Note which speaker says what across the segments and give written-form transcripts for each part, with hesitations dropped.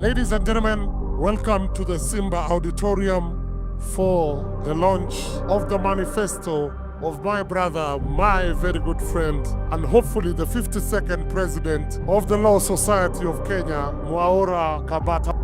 Speaker 1: Ladies and gentlemen, welcome to the Simba Auditorium for the launch of the manifesto of my brother, my very good friend, and hopefully the 52nd president of the Law Society of Kenya, Mwaura Kabata.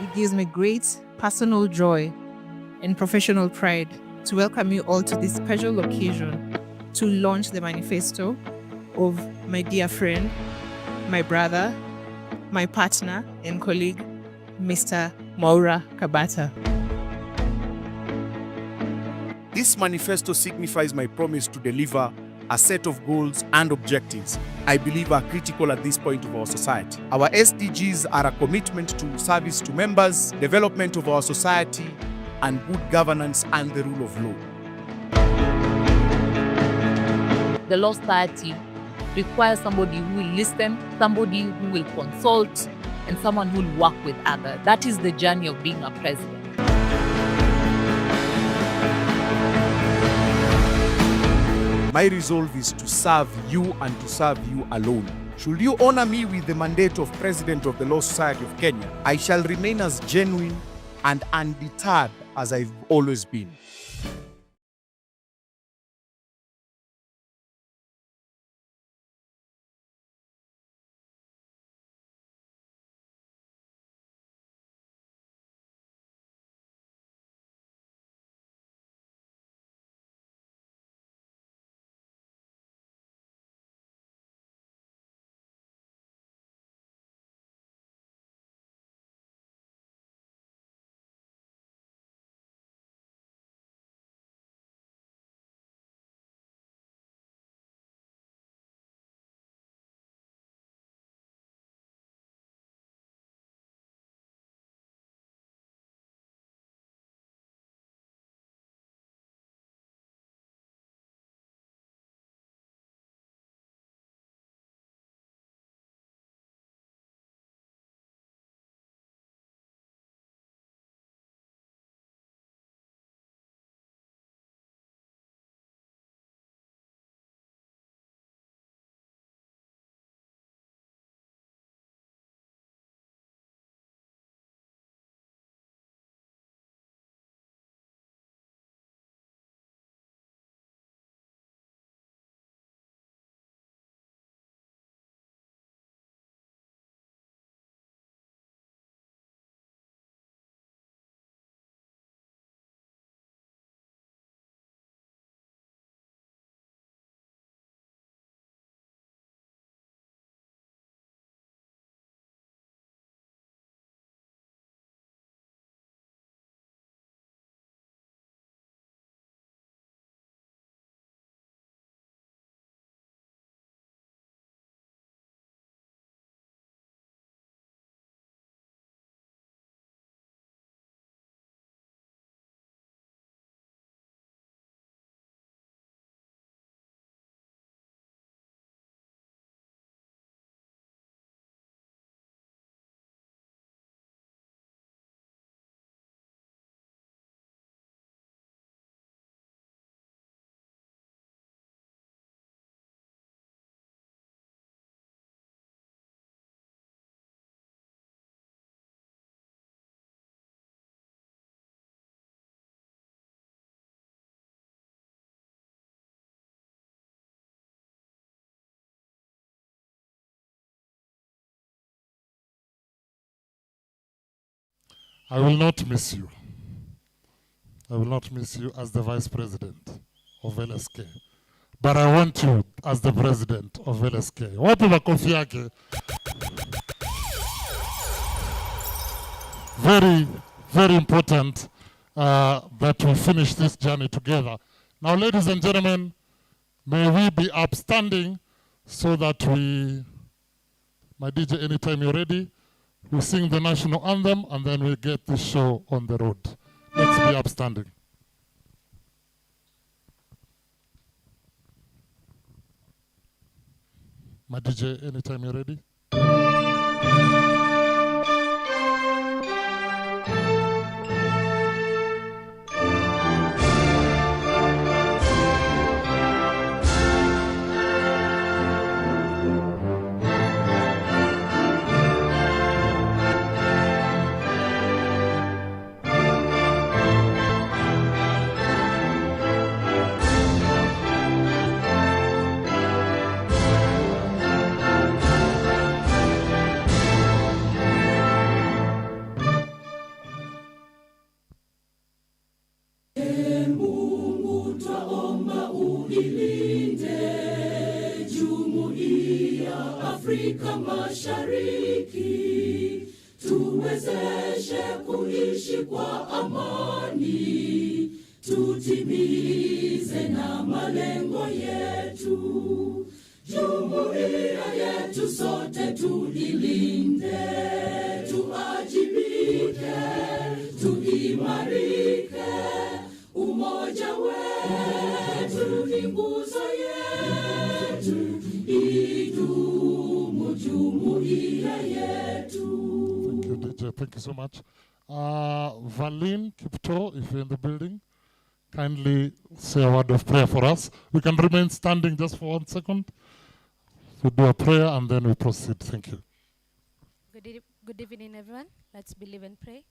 Speaker 2: It gives me great personal joy and professional pride to welcome you all to this special occasion to launch the manifesto of my dear friend, my brother, my partner and colleague, Mr. Mwaura Kabata.
Speaker 3: This manifesto signifies my promise to deliver a set of goals and objectives I believe are critical at this point of our society. Our SDGs are a commitment to service to members, development of our society, and good governance and the rule of law.
Speaker 4: The Law Society requires somebody who will listen, somebody who will consult, and someone who will work with others. That is the journey of being a president.
Speaker 3: My resolve is to serve you and to serve you alone. Should you honor me with the mandate of President of the Law Society of Kenya, I shall remain as genuine and undeterred as I've always been.
Speaker 1: I will not miss you. I will not miss you as the Vice President of LSK. But I want you as the President of LSK. Wapi makofi yake? Very, very important that we finish this journey together. Now, ladies and gentlemen, may we be upstanding so that we, my DJ, anytime you're ready, we sing the national anthem and then we get this show on the road. Let's be upstanding. My DJ, anytime you're ready.
Speaker 5: Afrika Mashariki, tuwezeshe kuishi kwa amani, tutimize na malengo yetu. Jumuiya yetu sote tuilinde, tuajibike, tuimarike, umoja wetu ni nguzo yetu, idumu jumuiya yetu.
Speaker 1: Thank you, DJ. Thank you so much. Valin Kipto, if you're in the building, kindly say a word of prayer for us. We can remain standing just for 1 second. We do a prayer and then we proceed. Thank you.
Speaker 6: Good evening, everyone. Let's believe and pray.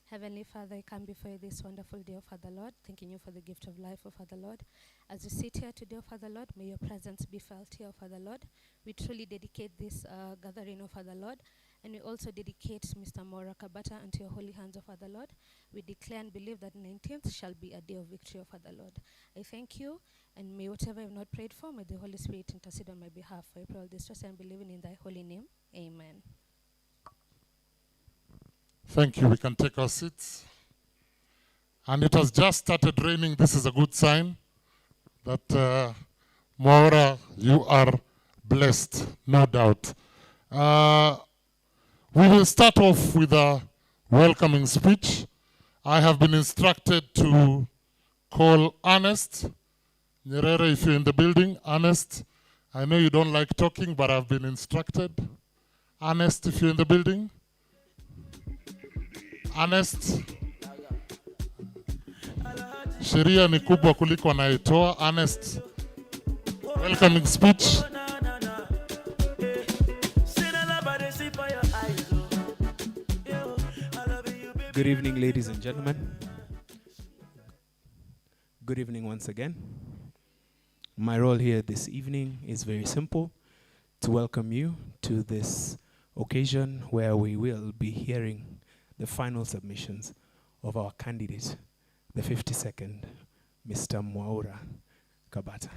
Speaker 6: Heavenly Father, I come before you this wonderful day, O Father Lord, thanking you for the gift of life, O Father Lord. As we sit here today, O Father Lord, may your presence be felt here, O Father Lord. We truly dedicate this gathering, O Father Lord, and we also dedicate Mr. Mwaura Kabata unto your holy hands, O Father Lord. We declare and believe that 19th shall be a day of victory, O Father Lord. I thank you, and may whatever I have not prayed for, may the Holy Spirit intercede on my behalf. I pray all this trust and believing in thy holy name. Amen.
Speaker 1: Thank you. We can take our seats. And it has just started raining. This is a good sign that Mwaura, you are blessed, no doubt. We will start off with a welcoming speech. I have been instructed to call Ernest Nyerere, if you're in the building. Ernest, I know you don't like talking, but I've been instructed. Ernest, if you're in the building. Ernest, sheria ni kubwa kuliko anaitoa. Ernest, welcoming speech.
Speaker 7: Good evening, ladies and gentlemen. Good evening once again. My role here this evening is very simple: to welcome you to this occasion where we will be hearing the final submissions of our candidate, the 52nd, Mr. Mwaura Kabata.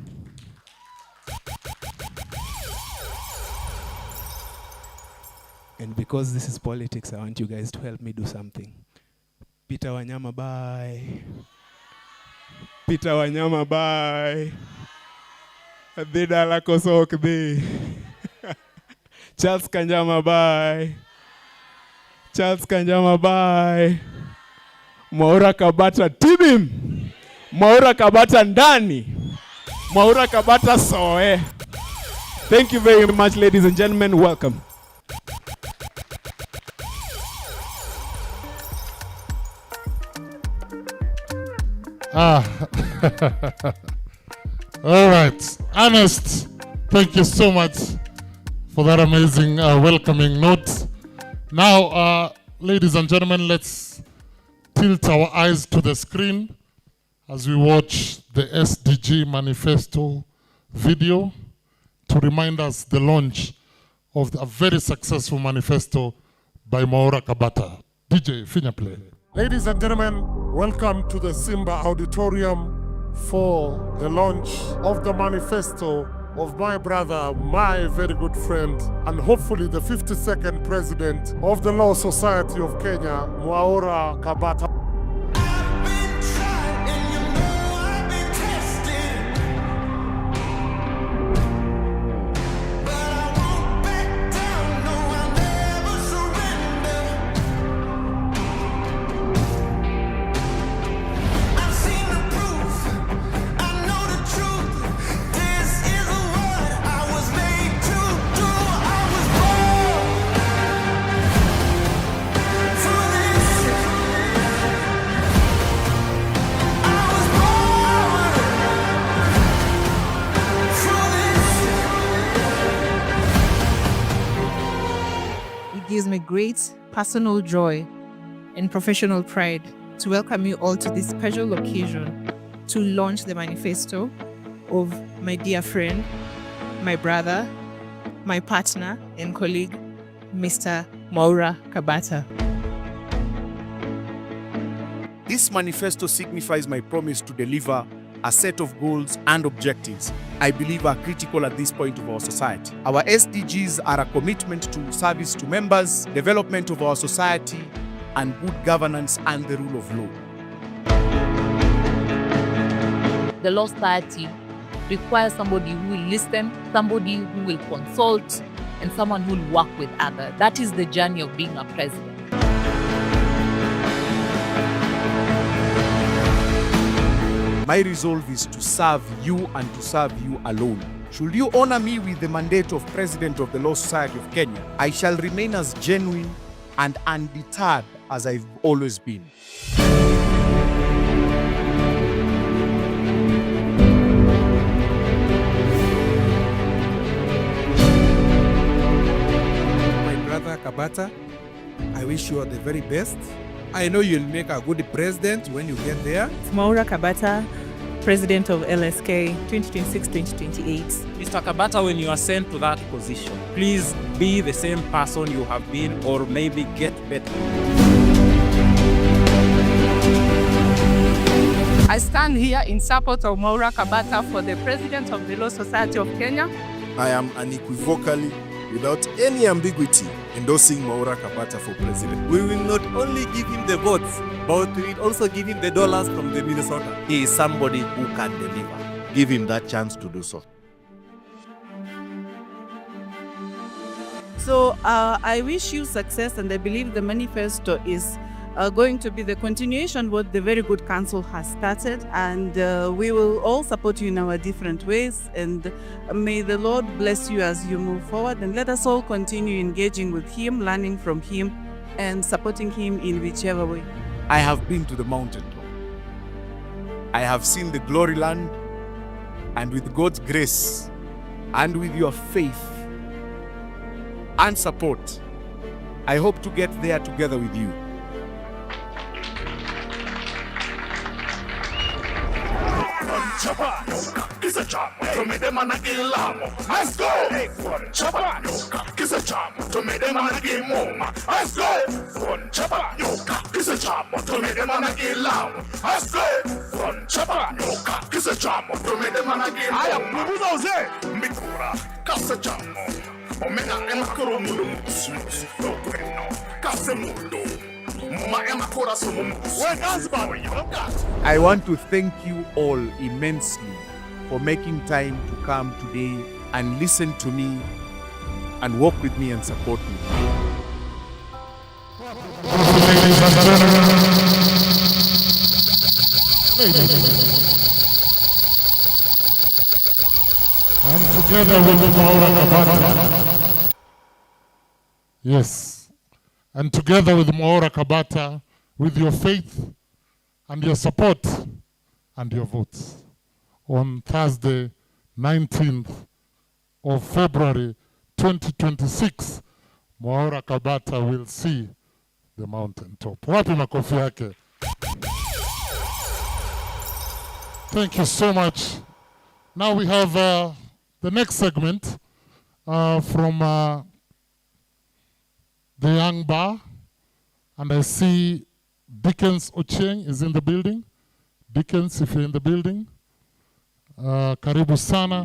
Speaker 7: And because this is politics, I want you guys to help me do something. Peter Wanyama, bye. Peter Wanyama, bye. Adida Lakosok, bye. Charles Kanjama, bye. Charles Kanjama, bye. Mwaura Kabata, tibim. Mwaura Kabata ndani. Mwaura Kabata soe. Thank you very much, ladies and gentlemen. Welcome.
Speaker 1: All right. Ernest, thank you so much for that amazing welcoming note. Now, ladies and gentlemen, let's tilt our eyes to the screen as we watch the SDG manifesto video to remind us the launch of a very successful manifesto by Mwaura Kabata. DJ, finya play.
Speaker 5: Ladies and gentlemen, welcome to the Simba Auditorium for the launch of the manifesto of my brother, my very good friend, and hopefully the 52nd president of the Law Society of Kenya, Mwaura Kabata.
Speaker 2: great personal joy and professional pride to welcome you all to this special occasion to launch the manifesto of my dear friend, my brother, my partner and colleague, Mr. Mwaura Kabata.
Speaker 3: This manifesto signifies my promise to deliver a set of goals and objectives I believe are critical at this point of our society. Our SDGs are a commitment to service to members, development of our society, and good governance and the rule of law.
Speaker 4: The Law Society requires somebody who will listen, somebody who will consult, and someone who will work with others. That is the journey of being a president.
Speaker 3: My resolve is to serve you and to serve you alone. Should you honor me with the mandate of President of the Law Society of Kenya, I shall remain as genuine and undeterred as I've always been.
Speaker 8: My brother Kabata, I wish you all the very best. I know you'll make a good president when you get there.
Speaker 9: Mwaura Kabata, President of LSK 2026-2028.
Speaker 10: Mr. Kabata, when you are sent to that position, please be the same person you have been or maybe get better.
Speaker 9: I stand here in support of Mwaura Kabata for the President of the Law Society of Kenya.
Speaker 11: I am unequivocally, without any ambiguity, endorsing Mwaura Kabata for president.
Speaker 12: We will not only give him the votes, but we will also give him the dollars from the Minnesota.
Speaker 11: He is somebody who can deliver. Give him that chance to do so.
Speaker 9: So I wish you success, and I believe the manifesto is going to be the continuation what the very good council has started, and we will all support you in our different ways, and may the Lord bless you as you move forward, and let us all continue engaging with him, learning from him, and supporting him in whichever way.
Speaker 3: I have been to the mountaintop. I have seen the glory land, and with God's grace and with your faith and support, I hope to get there together with you.
Speaker 1: Let's go!
Speaker 3: I want to thank you all immensely for making time to come today and listen to me and walk with me and support me.
Speaker 1: Ladies and gentlemen, and together with Mwaura Kabata, yes, and together with Mwaura Kabata, with your faith and your support and your votes, on Thursday, 19th of February 2026, Mwaura Kabata will see the mountaintop. Wapi makofi yake? Thank you so much. Now we have the next segment from the Young Bar, and I see Dickens Ochieng is in the building. Dickens, if you're in the building, karibu sana.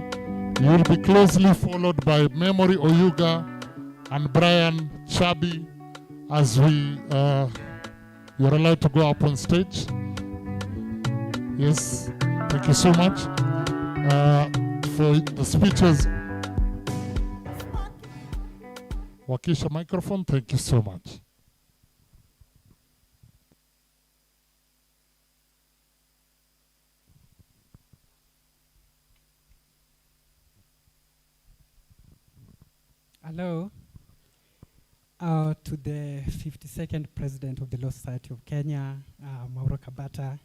Speaker 1: You will be closely followed by Memory Oyuga and Brian Chabi as you're allowed to go up on stage. Yes, thank you so much for the speeches. Wakisha microphone, thank you so much.
Speaker 13: Hello. To the 52nd President of the Law Society of Kenya, Mwaura Kabata,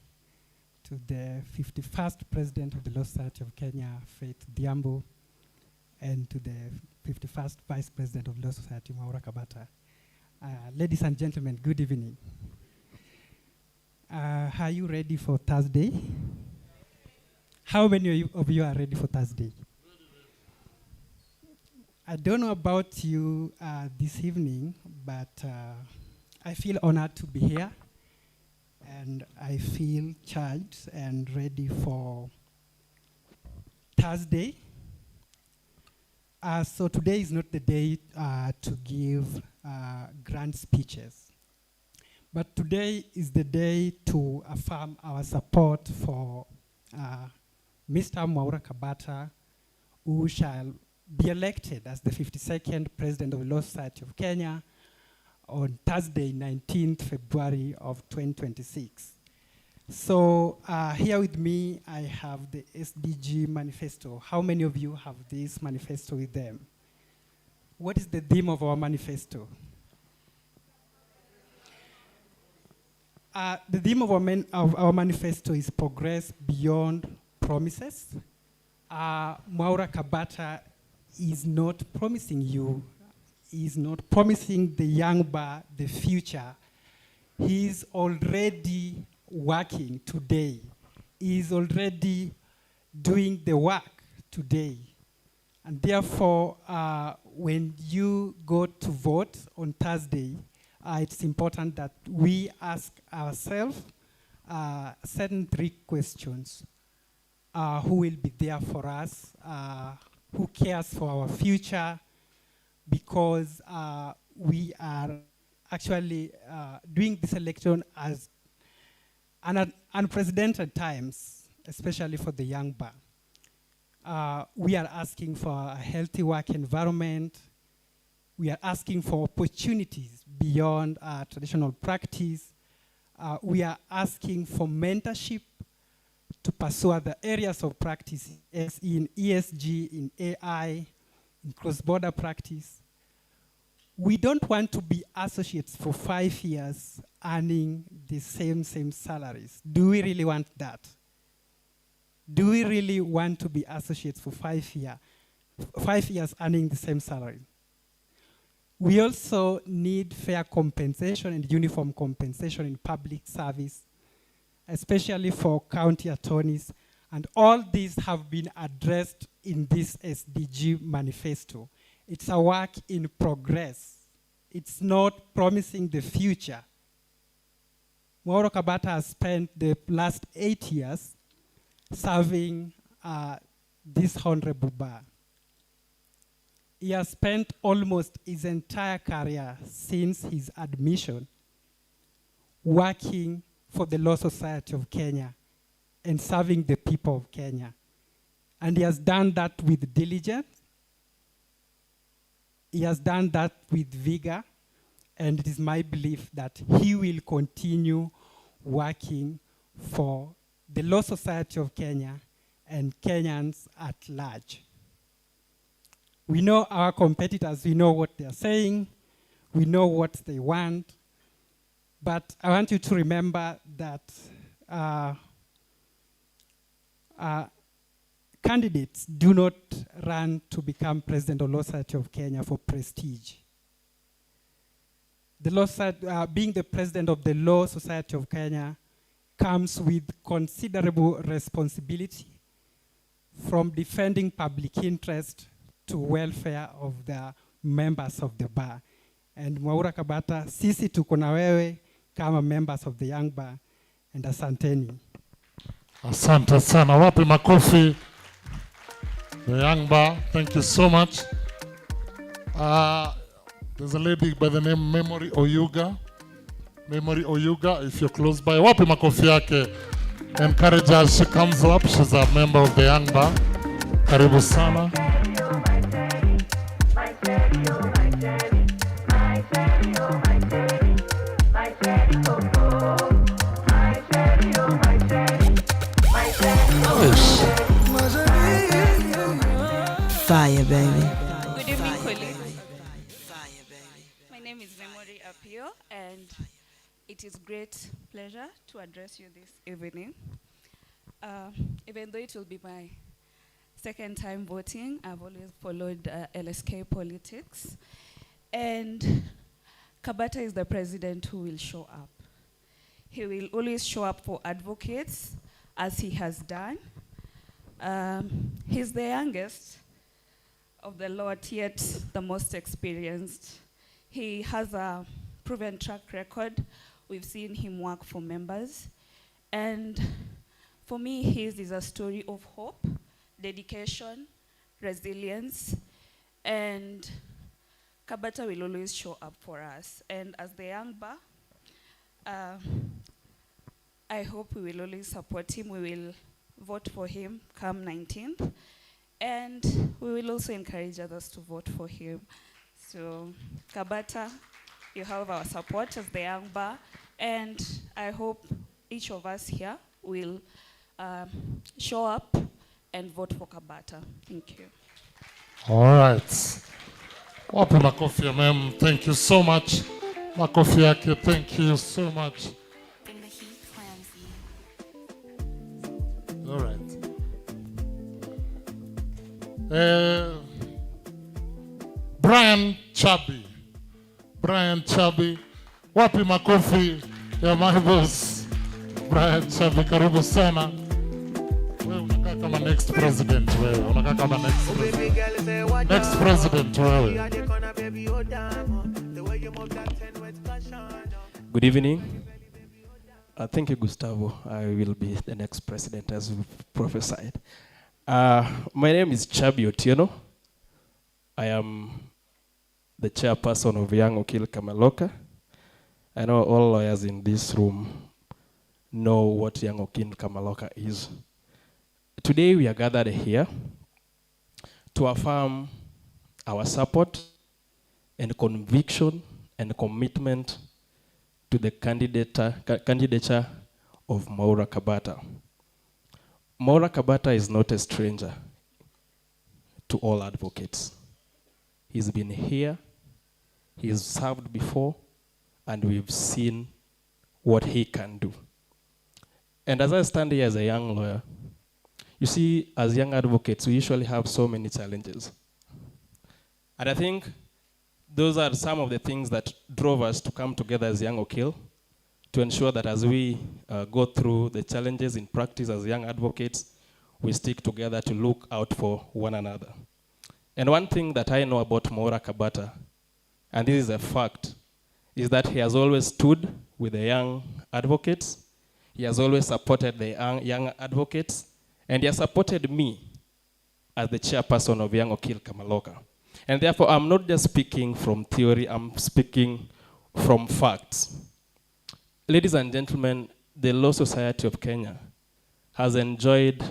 Speaker 13: to the 51st President of the Law Society of Kenya, Faith Diambo, and to the 51st Vice President of the Law Society, Mwaura Kabata. Ladies and gentlemen, good evening. Are you ready for Thursday? How many of you are ready for Thursday? I don't know about you this evening, but I feel honored to be here, and I feel charged and ready for Thursday. So today is not the day to give grand speeches, but today is the day to affirm our support for Mr. Mwaura Kabata, who shall be elected as the 52nd President of the Law Society of Kenya on Thursday, 19th February of 2026. So here with me, I have the SDG manifesto. How many of you have this manifesto with them? What is the theme of our manifesto? The theme of our manifesto is progress beyond promises. Mwaura Kabata is not promising you, is not promising the young bar the future. He is already working today. He is already doing the work today. And therefore, when you go to vote on Thursday, it's important that we ask ourselves certain 3 questions. Who will be there for us? Who cares for our future? Because we are actually doing this election as unprecedented times, especially for the young bar. We are asking for a healthy work environment. We are asking for opportunities beyond traditional practice. We are asking for mentorship to pursue other areas of practice as in ESG, in AI, in cross-border practice. We don't want to be associates for 5 years earning the same salaries. Do we really want that? Do we really want to be associates for 5 years earning the same salary? We also need fair compensation and uniform compensation in public service, especially for county attorneys. And all these have been addressed in this SDG manifesto. It's a work in progress. It's not promising the future. Mwaura Kabata has spent the last 8 years serving this honorable bar. He has spent almost his entire career since his admission working for the Law Society of Kenya and serving the people of Kenya. And he has done that with diligence. He has done that with vigor. And it is my belief that he will continue working for the Law Society of Kenya and Kenyans at large. We know our competitors, we know what they're saying, we know what they want. But I want you to remember that candidates do not run to become president of Law Society of Kenya for prestige. The Law Society, being the president of the Law Society of Kenya comes with considerable responsibility, from defending public interest to welfare of the members of the bar. And Mwaura Kabata, sisi tuko na wewe kama members of the young bar, and asanteni.
Speaker 1: Asante sana. Wapi makofi. The young bar, thank you so much. There's a lady by the name Memory Oyuga. Memory Oyuga, if you're close by. Wapi makofi yake. Encourage her, she comes up. She's a member of the young bar. Karibu sana.
Speaker 14: Fire, baby.
Speaker 15: Good evening, colleagues. My name is Memory Apio, and it is great pleasure to address you this evening. Even though it will be my second time voting, I've always followed LSK politics. And Kabata is the president who will show up. He will always show up for advocates, as he has done. He's the youngest of the lot, yet the most experienced. He has a proven track record. We've seen him work for members. And for me, his is a story of hope, dedication, resilience, and Kabata will always show up for us. And as the young bar, I hope we will always support him. We will vote for him come 19th. And we will also encourage others to vote for him. So, Kabata, you have our support as the young bar. And I hope each of us here will show up and vote for Kabata. Thank you.
Speaker 1: All right. Wapi makofi ya mem. Thank you so much. Makofi yake. Thank you so much. All right. Brian Chubby. Brian Chubby. Wapi makofi ya my boss. Brian Chubby, karibu sana. Wewe unakaa kama next president wewe. Unakaa kama next president. Next president wewe.
Speaker 7: Good evening. Thank you, Gustavo. I will be the next president as we prophesied. My name is Chabi Otieno. I am the chairperson of Young Okil Kamaloka. I know all lawyers in this room know what Young Okil Kamaloka is. Today we are gathered here to affirm our support and conviction and commitment to the candidature of Mwaura Kabata. Mwaura Kabata is not a stranger to all advocates. He's been here, he's served before, and we've seen what he can do. And as I stand here as a young lawyer, you see, as young advocates, we usually have so many challenges. And I think those are some of the things that drove us to come together as Young Okil to ensure that as we go through the challenges in practice as young advocates, we stick together to look out for one another. And one thing that I know about Mwaura Kabata, and this is a fact, is that he has always stood with the young advocates. He has always supported the young advocates, and he has supported me as the chairperson of Young Okil Kamaloka. And therefore, I'm not just speaking from theory, I'm speaking from facts. Ladies and gentlemen, the Law Society of Kenya has enjoyed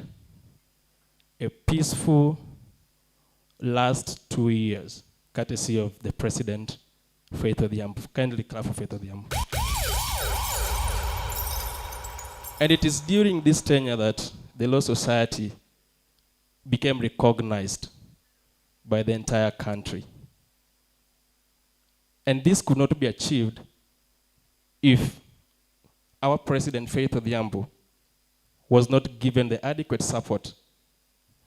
Speaker 7: a peaceful last 2 years, courtesy of the President, Faith Odhiambo. Kindly clap for Faith Odhiambo. And it is during this tenure that the Law Society became recognized by the entire country. And this could not be achieved if our President, Faith Odhiambo, was not given the adequate support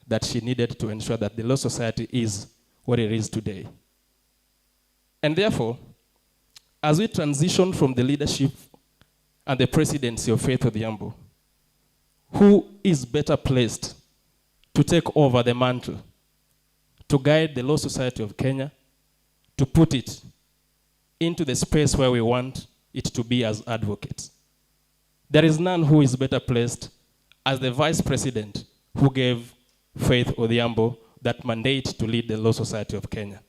Speaker 7: that she needed to ensure that the Law Society is what it is today. And therefore, as we transition from the leadership and the presidency of Faith Odhiambo, who is better placed to take over the mantle, to guide the Law Society of Kenya, to put it into the space where we want it to be as advocates? There is none who is better placed as the vice president who gave Faith Odhiambo that mandate to lead the Law Society of Kenya.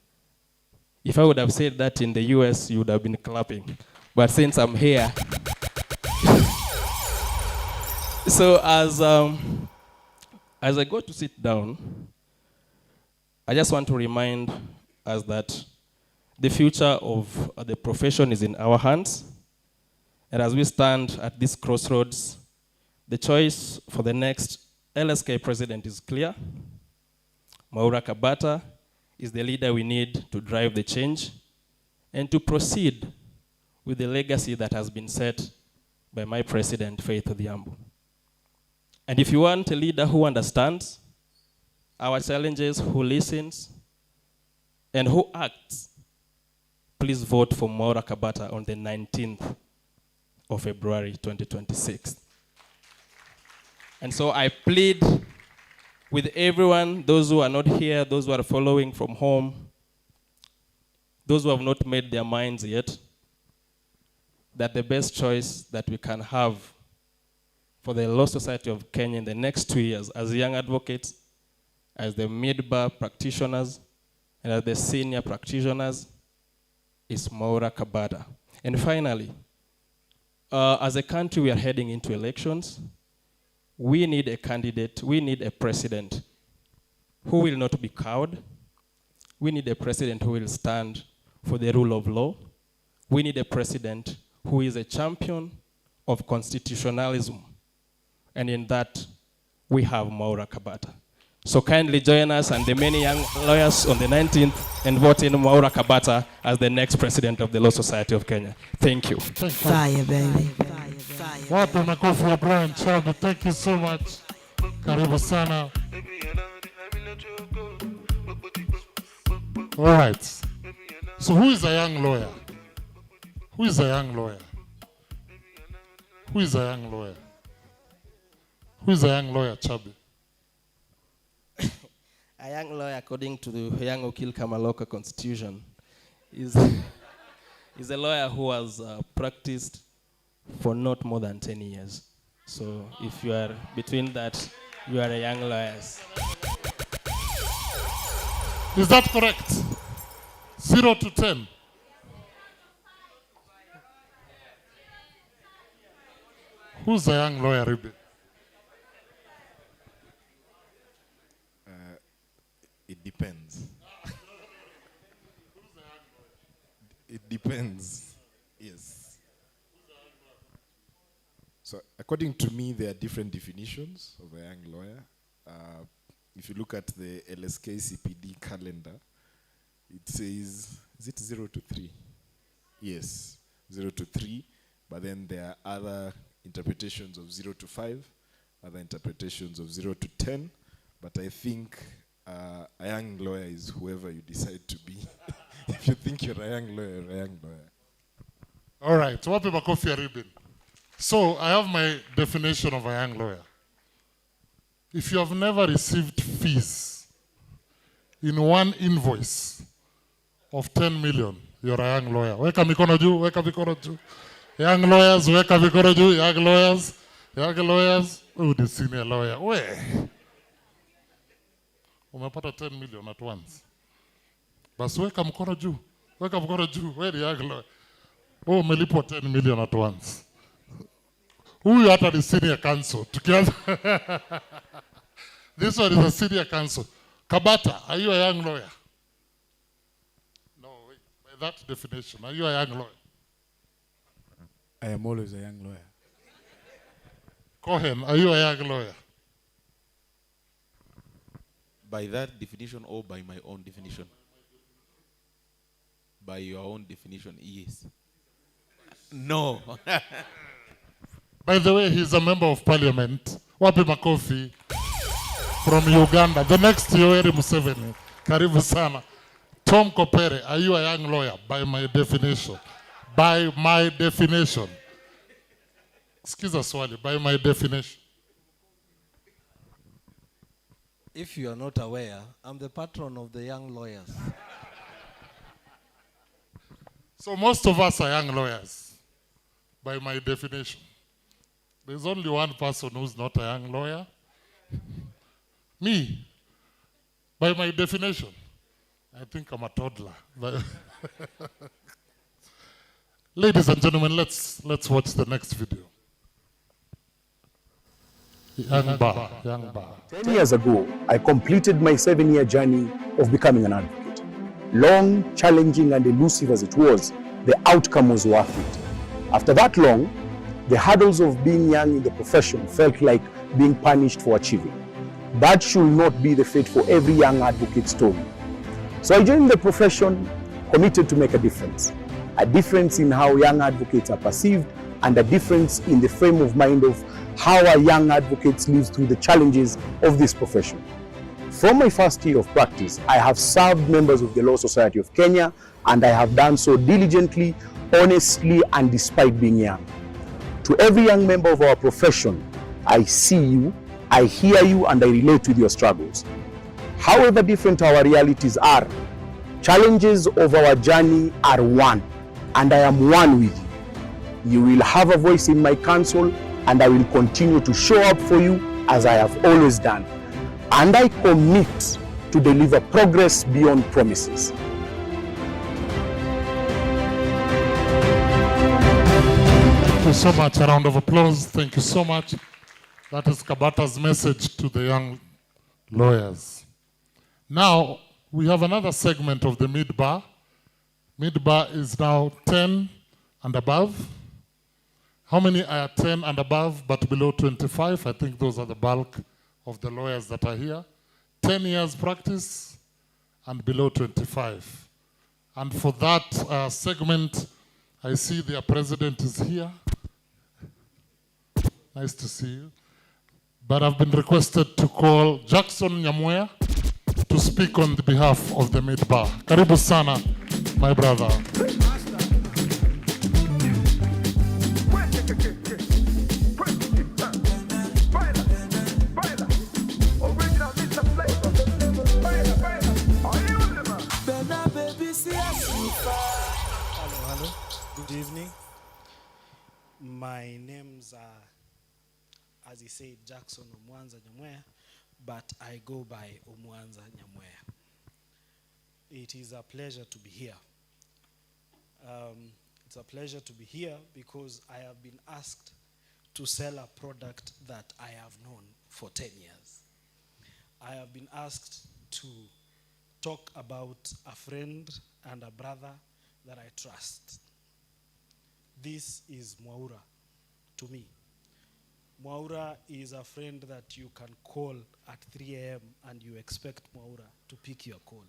Speaker 7: If I would have said that in the US, you would have been clapping. But since I'm here, so as I go to sit down, I just want to remind us that the future of the profession is in our hands. And as we stand at this crossroads, the choice for the next LSK president is clear. Mwaura Kabata is the leader we need to drive the change and to proceed with the legacy that has been set by my president, Faith Odhiambo. And if you want a leader who understands our challenges, who listens, and who acts please vote for Mwaura Kabata on the 19th of February 2026. And so I plead with everyone, those who are not here, those who are following from home, those who have not made their minds yet, that the best choice that we can have for the Law Society of Kenya in the next 2 years as young advocates, as the mid-bar practitioners, and as the senior practitioners is Mwaura Kabata. And finally, as a country, we are heading into elections. We need a candidate, we need a president who will not be cowed. We need a president who will stand for the rule of law. We need a president who is a champion of constitutionalism. And in that, we have Mwaura Kabata. So kindly join us and the many young lawyers on the 19th and vote in Mwaura Kabata as the next president of the Law Society of Kenya. Thank you.
Speaker 14: Fire, baby.
Speaker 1: Wapi makofi ya Brian Chabe. Thank you so much. Karibu sana. All right. So who is a young lawyer? Who is a young lawyer? Who is a young lawyer? Who is a young lawyer, Chabe?
Speaker 16: A young lawyer, according to the Young Okil Kamaloka Constitution, is a lawyer who has practiced for not more than 10 years. So if you are between that, you are a young lawyer.
Speaker 1: Is that correct? 0 to 10. Who's a young lawyer, Ribe?
Speaker 11: It depends. It depends. Yes. So according to me, there are different definitions of a young lawyer. If you look at the LSK CPD calendar, it says, is it 0 to 3? Yes, 0 to 3. But then there are other interpretations of 0 to 5, other interpretations of 0 to 10. But I think a young lawyer is whoever you decide to be. If you think you're a young lawyer, you're a young lawyer.
Speaker 1: All right, wapi makofi ya ribbon. So I have my definition of a young lawyer. If you have never received fees in one invoice of 10 million, you're a young lawyer. Weka mikono juu, weka mikono juu. Young lawyers, weka mikono juu. Young lawyers, young lawyers. Oh, the senior lawyer. Where? Umepata 10 million at once. Basi weka mkono juu. Weka mkono juu. Where the young lawyer? Oh, umelipwa 10 million at once. Huyu hata ni senior counsel. Tukianza. This one is a senior counsel. Kabata, are you a young lawyer? No, wait. By that definition, are you a young lawyer?
Speaker 17: I am always a young lawyer.
Speaker 1: Cohen, are you a young lawyer?
Speaker 18: By that definition or by my own definition? By your own definition, yes. No.
Speaker 1: By the way, he's a member of parliament. Wapi makofi from Uganda. The next Yoweri Museveni. Karibu sana. Tom Kopere, are you a young lawyer? By my definition. By my definition. Skiza swali, by my definition.
Speaker 19: If you are not aware, I'm the patron of the young lawyers.
Speaker 1: So most of us are young lawyers, by my definition. There's only one person who's not a young lawyer. Me, by my definition. I think I'm a toddler. Ladies and gentlemen, let's watch the next video. Young Bar.
Speaker 20: 10 years ago, I completed my 7-year journey of becoming an advocate. Long, challenging, and elusive as it was, the outcome was worth it. After that long, the hurdles of being young in the profession felt like being punished for achieving. That should not be the fate for every young advocate story. So I joined the profession, committed to make a difference in how young advocates are perceived, and a difference in the frame of mind of how our young advocates live through the challenges of this profession. From my first year of practice, I have served members of the Law Society of Kenya, and I have done so diligently, honestly, and despite being young. To every young member of our profession, I see you, I hear you, and I relate with your struggles. However different our realities are, challenges of our journey are one, and I am one with you. You will have a voice in my council, and I will continue to show up for you as I have always done. And I commit to deliver progress beyond promises.
Speaker 1: Thank you so much. A round of applause. Thank you so much. That is Kabata's message to the young lawyers. Now, we have another segment of the mid-bar. Mid-bar is now 10 and above. How many are 10 and above but below 25? I think those are the bulk of the lawyers that are here. 10 years practice and below 25. And for that segment, I see their president is here. Nice to see you. But I've been requested to call Jackson Nyamweya to speak on the behalf of the mid-bar. Karibu sana, my brother.
Speaker 21: Hello. Good evening. My name's as he said, Jackson Omwanza Nyamweya, but I go by Omwanza Nyamweya. It is a pleasure to be here. It's a pleasure to be here because I have been asked to sell a product that I have known for 10 years. I have been asked to talk about a friend and a brother that I trust. This is Mwaura to me. Mwaura is a friend that you can call at 3 a.m. and you expect Mwaura to pick your call.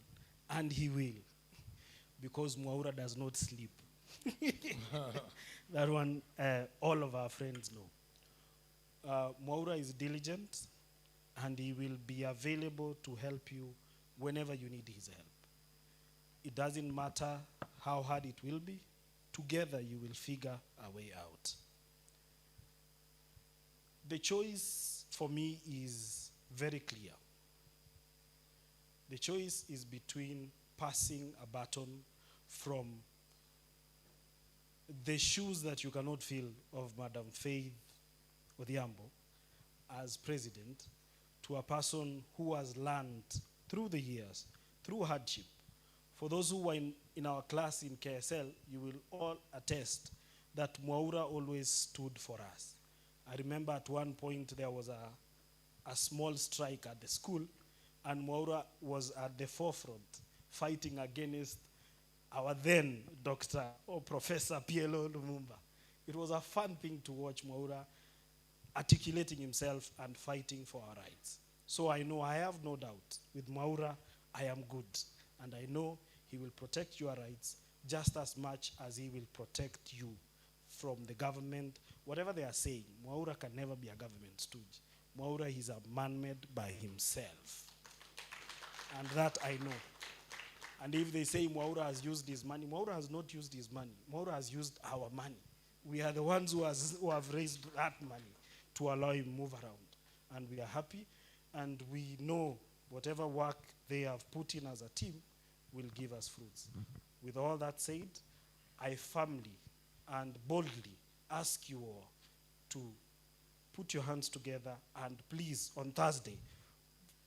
Speaker 21: And he will, because Mwaura does not sleep. That one, all of our friends know. Mwaura is diligent, and he will be available to help you whenever you need his help. It doesn't matter how hard it will be. Together you will figure a way out. The choice for me is very clear. The choice is between passing a baton from the shoes that you cannot fill of Madam Faith Odhiambo as president to a person who has learned through the years, through hardship. For those who were in our class in KSL, you will all attest that Mwaura always stood for us. I remember at one point there was a small strike at the school, and Mwaura was at the forefront fighting against our then Dr. or Professor PLO Lumumba. It was a fun thing to watch Mwaura articulating himself and fighting for our rights. So I know, I have no doubt, with Mwaura, I am good. And I know he will protect your rights just as much as he will protect you from the government. Whatever they are saying, Mwaura can never be a government stooge. Mwaura is a man-made by himself. And that I know. And if they say Mwaura has used his money, Mwaura has not used his money. Mwaura has used our money. We are the ones who have raised that money to allow him move around. And we are happy, and we know whatever work they have put in as a team will give us fruits. With all that said, I firmly and boldly ask you all to put your hands together and please, on Thursday,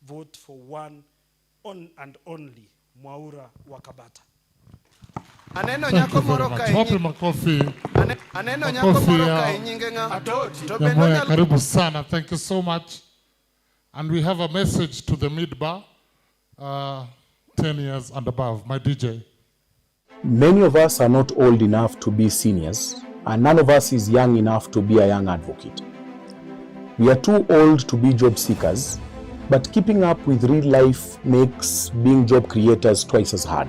Speaker 21: vote for one and only Mwaura wa Kabata.
Speaker 1: Thank you very much. Wapi makofi? Makofi ya Nyamweya, karibu sana. Thank you so much. And we have a message to the mid-bar, 10 years and above. My DJ.
Speaker 20: Many of us are not old enough to be seniors, and none of us is young enough to be a young advocate. We are too old to be job seekers, but keeping up with real life makes being job creators twice as hard.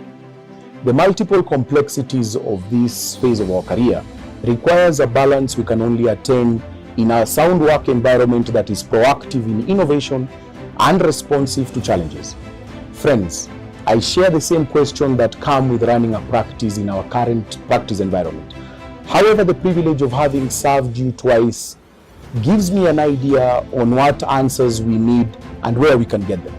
Speaker 20: The multiple complexities of this phase of our career requires a balance we can only attain in a sound work environment that is proactive in innovation and responsive to challenges. Friends, I share the same question that come with running a practice in our current practice environment. However, the privilege of having served you twice gives me an idea on what answers we need and where we can get them.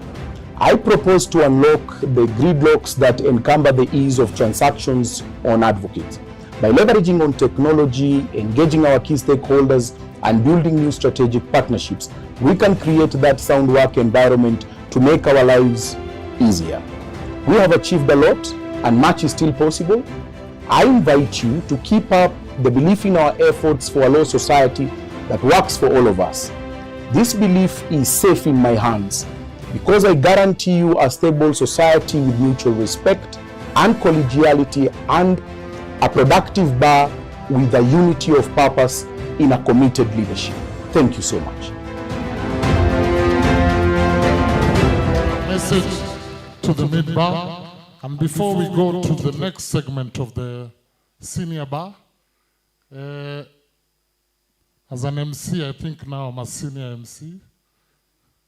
Speaker 20: I propose to unlock the gridlocks that encumber the ease of transactions on Advocate. By leveraging on technology, engaging our key stakeholders, and building new strategic partnerships, we can create that sound work environment to make our lives easier. We have achieved a lot, and much is still possible. I invite you to keep up the belief in our efforts for a law society that works for all of us. This belief is safe in my hands because I guarantee you a stable society with mutual respect and collegiality, and a productive bar with a unity of purpose in a committed leadership. Thank you so much.
Speaker 1: Message to the mid-bar. And before we go to the next segment of the senior bar, as an MC, I think now I'm a senior MC.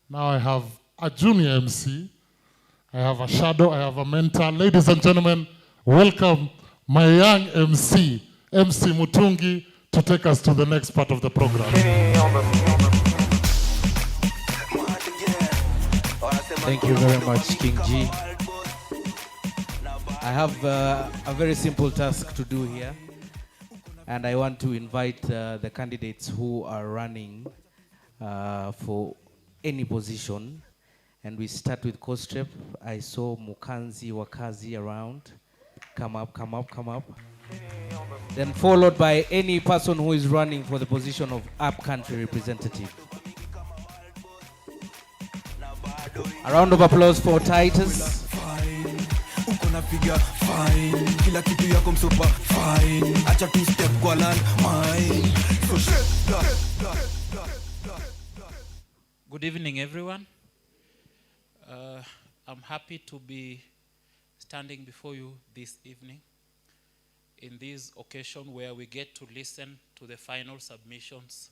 Speaker 1: Now I have a junior MC. I have a shadow, I have a mentor. Ladies and gentlemen, welcome my young MC, MC Mutungi, to take us to the next part of the program.
Speaker 6: Thank you very much, King G. I have a very simple task to do here, and I want to invite the candidates who are running for any position. And we start with COSTREP. I saw Mukanzi Wakazi around. Come up, come up, come up. Then followed by any person who is running for the position of upcountry representative. A round of applause for Titus.
Speaker 10: Good evening, everyone. I'm happy to be standing before you this evening in this occasion where we get to listen to the final submissions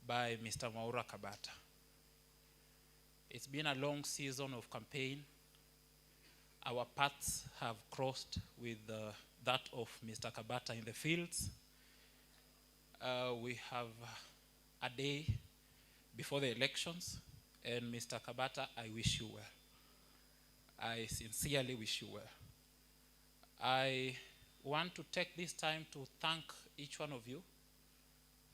Speaker 10: by Mr. Mwaura Kabata. It's been a long season of campaign. Our paths have crossed with that of Mr. Kabata in the fields. We have a day before the elections, and Mr. Kabata, I wish you well. I sincerely wish you well. I want to take this time to thank each one of you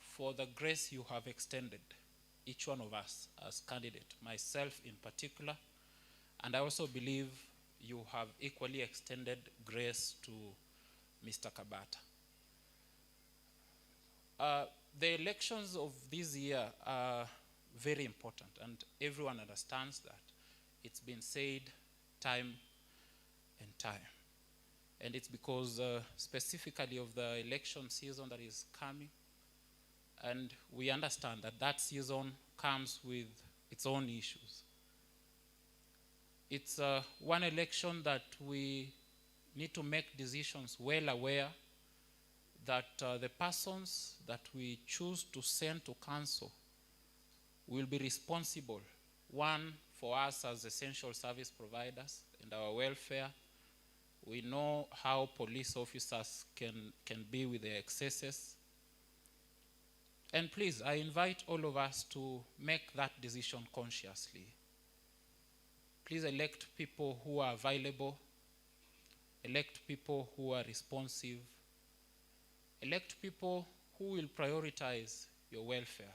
Speaker 10: for the grace you have extended, each one of us as candidate, myself in particular, and I also believe you have equally extended grace to Mr. Kabata. The elections of this year are very important, and everyone understands that. It's been said time and time. And it's because specifically of the election season that is coming, and we understand that that season comes with its own issues. It's one election that we need to make decisions well aware that the persons that we choose to send to council will be responsible, one, for us as essential service providers and our welfare. We know how police officers can be with their excesses. And please, I invite all of us to make that decision consciously. Please elect people who are available, elect people who are responsive, elect people who will prioritize your welfare.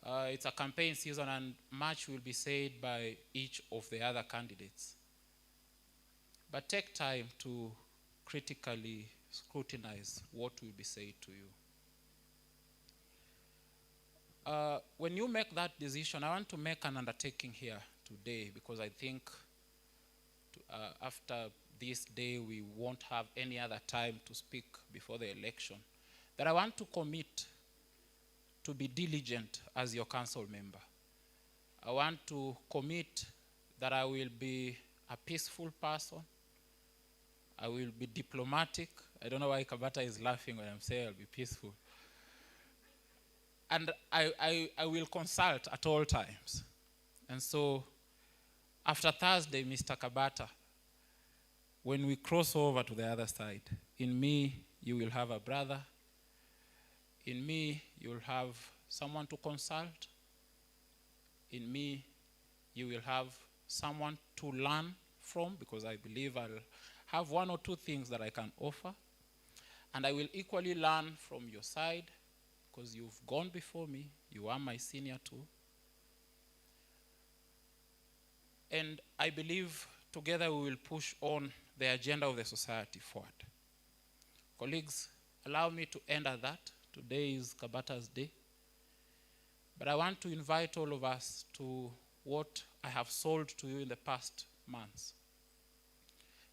Speaker 10: It's a campaign season, and much will be said by each of the other candidates. But take time to critically scrutinize what will be said to you. When you make that decision, I want to make an undertaking here today, because I think after this day we won't have any other time to speak before the election, that I want to commit to be diligent as your council member. I want to commit that I will be a peaceful person. I will be diplomatic. I don't know why Kabata is laughing when I'm saying I'll be peaceful. And I will consult at all times. And so after Thursday, Mr. Kabata, when we cross over to the other side, in me, you will have a brother. In me, you will have someone to consult. In me, you will have someone to learn from, because I believe I'll have one or two things that I can offer. And I will equally learn from your side, because you've gone before me. You are my senior too. And I believe together we will push on the agenda of the society forward. Colleagues, allow me to end at that. Today is Kabata's day. But I want to invite all of us to what I have sold to you in the past months.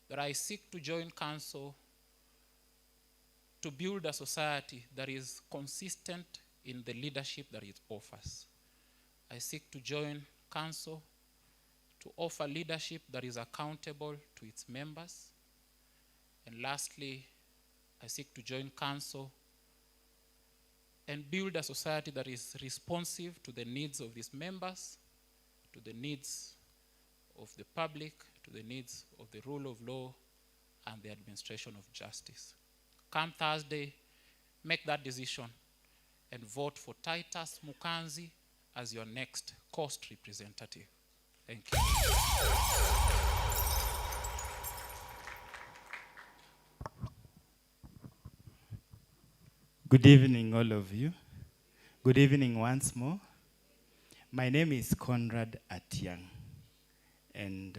Speaker 10: That I seek to join council to build a society that is consistent in the leadership that it offers. I seek to join council to offer leadership that is accountable to its members. And lastly, I seek to join council and build a society that is responsive to the needs of its members, to the needs of the public, to the needs of the rule of law and the administration of justice. Come Thursday, make that decision and vote for Titus Mukanzi as your next coast representative. Thank you.
Speaker 5: Good evening, all of you. Good evening once more. My name is Conrad Atiang, and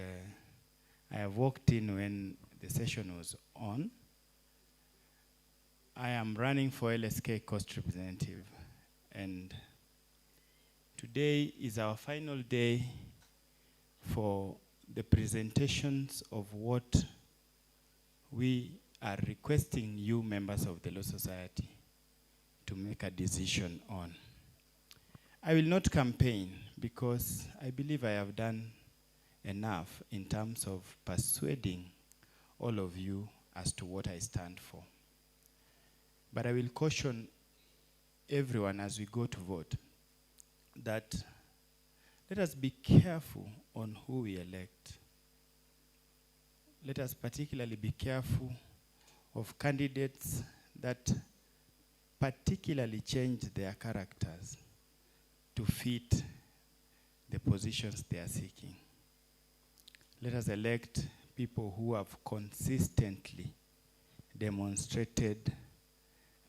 Speaker 5: I have walked in when the session was on. I am running for LSK Coast Representative, and today is our final day for the presentations of what we are requesting you members of the Law Society to make a decision on. I will not campaign because I believe I have done enough in terms of persuading all of you as to what I stand for. But I will caution everyone as we go to vote that let us be careful on who we elect. Let us particularly be careful of candidates that particularly change their characters to fit the positions they are seeking. Let us elect people who have consistently demonstrated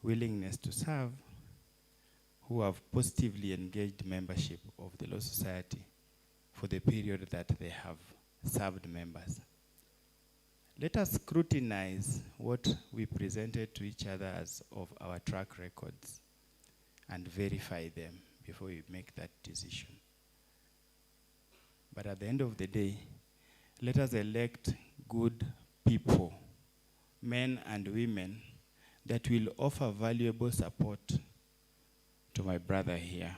Speaker 5: willingness to serve, who have positively engaged membership of the Law Society for the period that they have served members. Let us scrutinize what we presented to each other as of our track records and verify them before we make that decision. But at the end of the day, let us elect good people, men and women, that will offer valuable support to my brother here.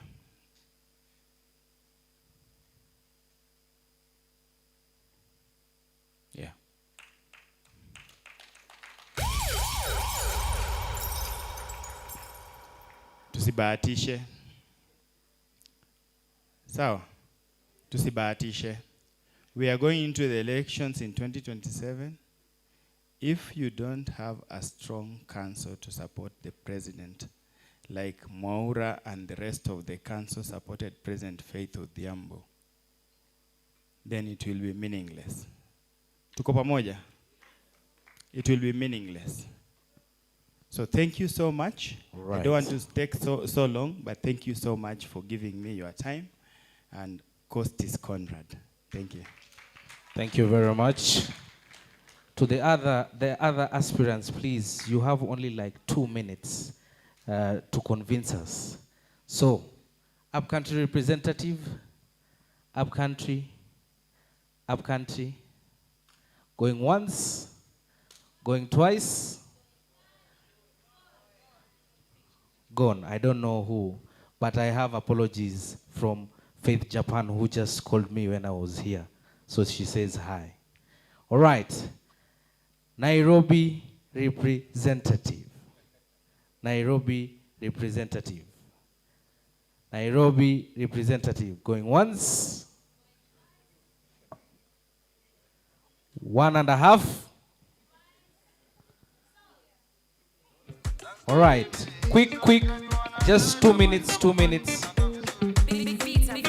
Speaker 5: Yeah. Tusibahatishe. Sawa. Tusibahatishe. We are going into the elections in 2027. If you don't have a strong council to support the president, like Mwaura and the rest of the council supported President Faith Odhiambo, then it will be meaningless. Tuko pamoja? It will be meaningless. So thank you so much.
Speaker 6: Right.
Speaker 5: I don't want to take so long, but thank you so much for giving me your time. And Costis Conrad. Thank you.
Speaker 6: Thank you very much. To the other aspirants, please, you have only like 2 minutes to convince us. So, upcountry representative, upcountry, going once, going twice, gone. I don't know who, but I have apologies from Faith Japan, who just called me when I was here. So she says hi. All right. Nairobi representative. Nairobi representative. Nairobi representative. Going once. 1.5. All right. Quick. Just 2 minutes.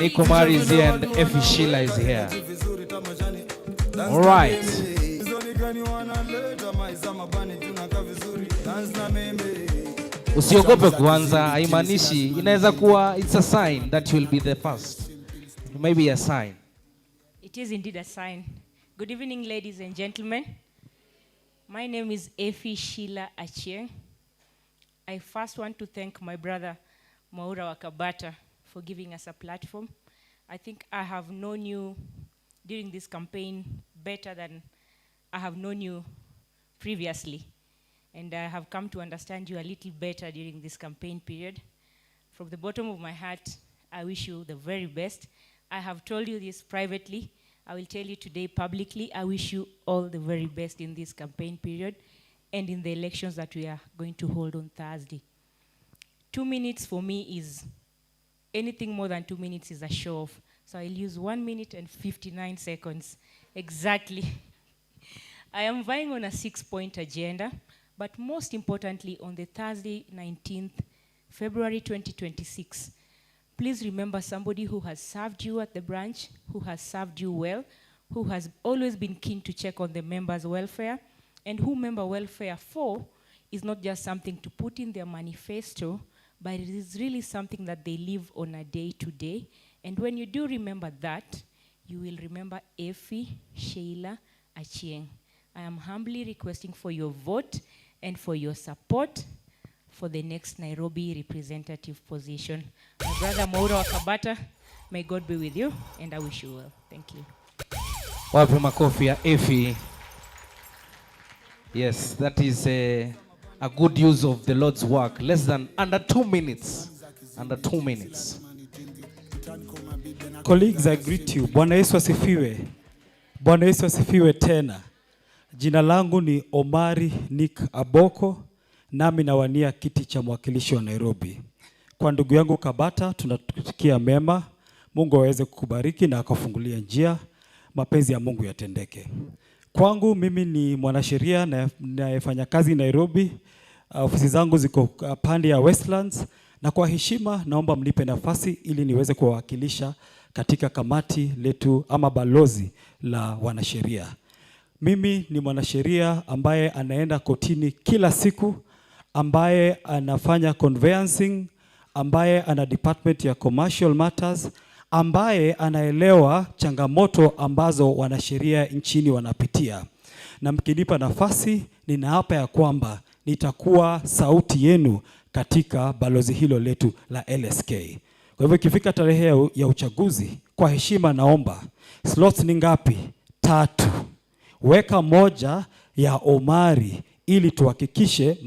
Speaker 6: Nico Mari is here and Effie Sheila is here. All right. Usiogope kuanza, haimaanishi, inaweza kuwa it's a sign that you will be the first. It may be a sign.
Speaker 2: It is indeed a sign. Good evening, ladies and gentlemen. My name is Effie Sheila Achieng. I first want to thank my brother Mwaura Wakabata for giving us a platform. I think I have known you during this campaign better than I have known you previously. And I have come to understand you a little better during this campaign period. From the bottom of my heart, I wish you the very best. I have told you this privately. I will tell you today publicly. I wish you all the very best in this campaign period and in the elections that we are going to hold on Thursday. 2 minutes for me is, anything more than 2 minutes is a show off. So I'll use 1 minute and 59 seconds exactly. I am vying on a 6-point agenda, but most importantly on the Thursday, 19th February 2026. Please remember somebody who has served you at the branch, who has served you well, who has always been keen to check on the members' welfare, and who member welfare for is not just something to put in their manifesto, but it is really something that they live on a day-to-day. And when you do remember that, you will remember Effie Sheila Achieng. I am humbly requesting for your vote and for your support for the next Nairobi representative position. My brother Mwaura Wakabata, may God be with you, and I wish you well. Thank you.
Speaker 6: Wapi makofi ya Effie. Yes, that is a good use of the Lord's work. Less than under 2 minutes. Under 2 minutes.
Speaker 21: Colleagues, I greet you. Bwana Yesu asifiwe. Bwana Yesu asifiwe tena. Jina langu ni Omari Nick Aboko, nami nawania kiti cha mwakilishi wa Nairobi. Kwa ndugu yangu Kabata, tunatukia mema. Mungu aweze kukubariki na akafungulia njia. Mapenzi ya Mungu yatendeke. Kwangu mimi ni mwanasheria na nafanya kazi Nairobi. Ofisi zangu ziko pande ya Westlands, na kwa heshima naomba mnipe nafasi ili niweze kuwakilisha katika kamati letu ama balozi la wanasheria. Mimi ni mwanasheria ambaye anaenda kotini kila siku, ambaye anafanya conveyancing, ambaye ana department ya commercial matters, ambaye anaelewa changamoto ambazo wanasheria nchini wanapitia. Na mkinipa nafasi, ninaapa ya kwamba nitakuwa sauti yenu katika balozi hilo letu la LSK. Kwa hivyo ikifika tarehe ya uchaguzi, kwa heshima naomba, slots ni ngapi? 3. Weka moja ya Omari ili tuhakikishe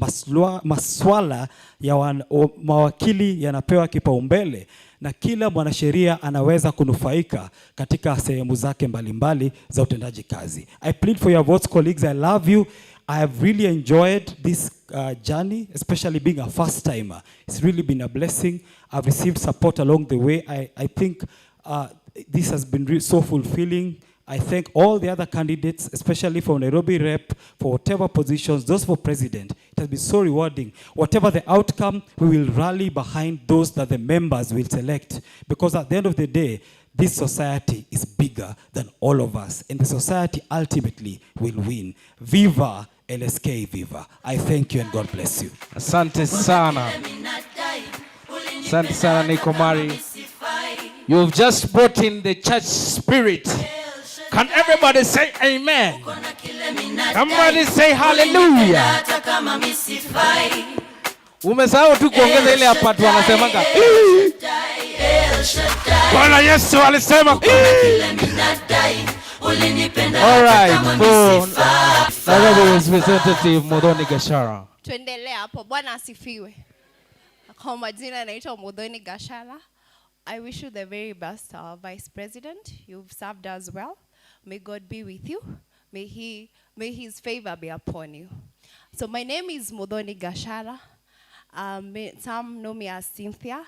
Speaker 21: maswala ya mawakili yanapewa kipaumbele na kila mwanasheria anaweza kunufaika katika sehemu zake mbalimbali za utendaji kazi. I plead for your votes, colleagues. I love you. I have really enjoyed this journey, especially being a first timer. It's really been a blessing. I've received support along the way. I think this has been so fulfilling. I thank all the other candidates, especially for Nairobi rep, for whatever positions, those for president. It has been so rewarding. Whatever the outcome, we will rally behind those that the members will select. Because at the end of the day, this society is bigger than all of us. And the society ultimately will win. Viva LSK, viva. I thank you and God bless you.
Speaker 6: Asante sana. Asante sana Nico Mari. You've just brought in the church spirit. Can everybody say amen? Somebody say hallelujah. Umesahau tu kuongeza ile hapa tu wanasemanga. Bwana Yesu alisema. All right. Nairobi representative Muthoni Gachara.
Speaker 22: Tuendelee hapo. Bwana asifiwe. Kwa majina naitwa Muthoni Gachara. I wish you the very best, Vice President. You've served us well. May God be with you. May his favor be upon you. So my name is Muthoni Gachara. Some know me as Cynthia.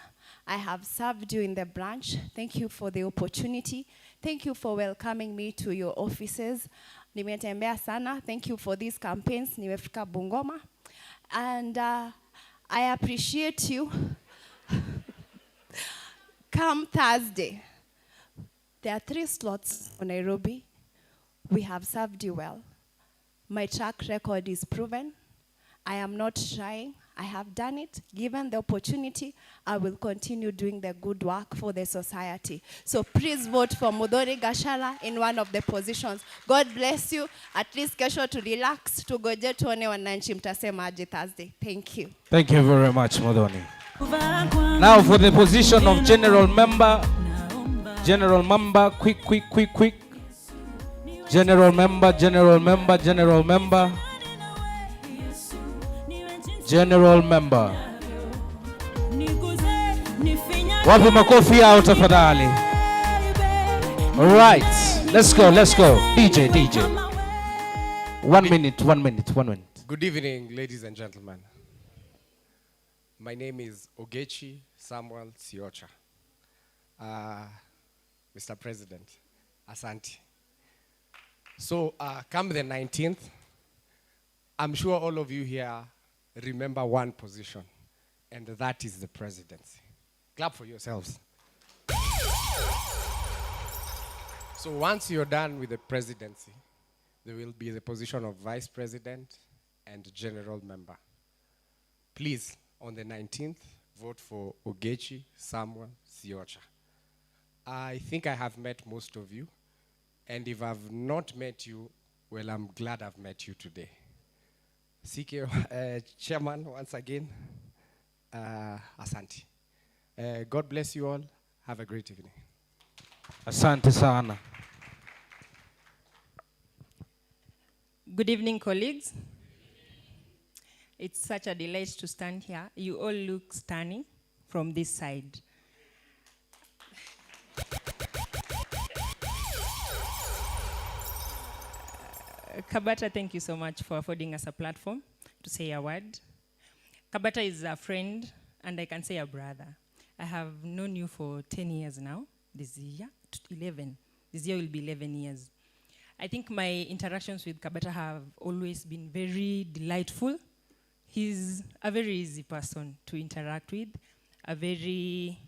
Speaker 22: I have served you in the branch. Thank you for the opportunity. Thank you for welcoming me to your offices. Nimetembea sana. Thank you for these campaigns. Nimefika Bungoma. And I appreciate you. Come Thursday. There are 3 slots for Nairobi. We have served you well. My track record is proven. I am not trying. I have done it. Given the opportunity, I will continue doing the good work for the society. So please vote for Muthoni Gachala in one of the positions. God bless you. At least kesho to relax, tugoje tuone wananchi mtasema aje Thursday. Thank you.
Speaker 6: Thank you very much, Muthoni. Now for the position of General Member. General Member, quick. General Member. General Member. Wapi makofi yao tafadhali. All right, let's go. DJ. 1 minute.
Speaker 4: Good evening, ladies and gentlemen. My name is Ogechi Samuel Siocha. Mr. President, asante. So, come the 19th, I'm sure all of you here remember one position, and that is the presidency. Clap for yourselves. So once you're done with the presidency, there will be the position of vice president and general member. Please, on the 19th, vote for Ogechi Samuel Siocha. I think I have met most of you, and if I've not met you, well, I'm glad I've met you today. CK Chairman, once again, asante. God bless you all. Have a great evening.
Speaker 6: Asante sana.
Speaker 2: Good evening, colleagues. It's such a delight to stand here. You all look stunning from this side. Kabata, thank you so much for affording us a platform to say a word. Kabata is a friend, and I can say a brother. I have known you for 10 years now. This year, 11. This year will be 11 years. I think my interactions with Kabata have always been very delightful. He's a very easy person to interact with, a very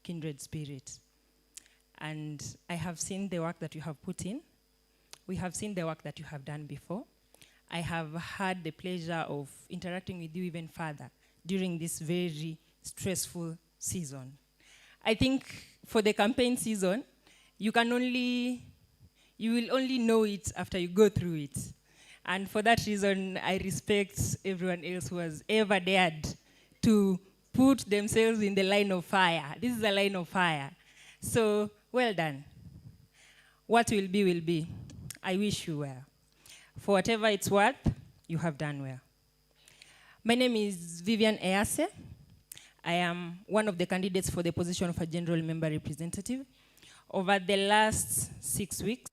Speaker 2: kindred spirit. And I have seen the work that you have put in. We have seen the work that you have done before. I have had the pleasure of interacting with you even further during this very stressful season. I think for the campaign season, you will only know it after you go through it. And for that reason, I respect everyone else who has ever dared to put themselves in the line of fire. This is a line of fire. So, well done. What will be, will be. I wish you well. For whatever it's worth, you have done well. My name is Vivian Ease. I am one of the candidates for the position of a general member representative. Over the last 6 weeks,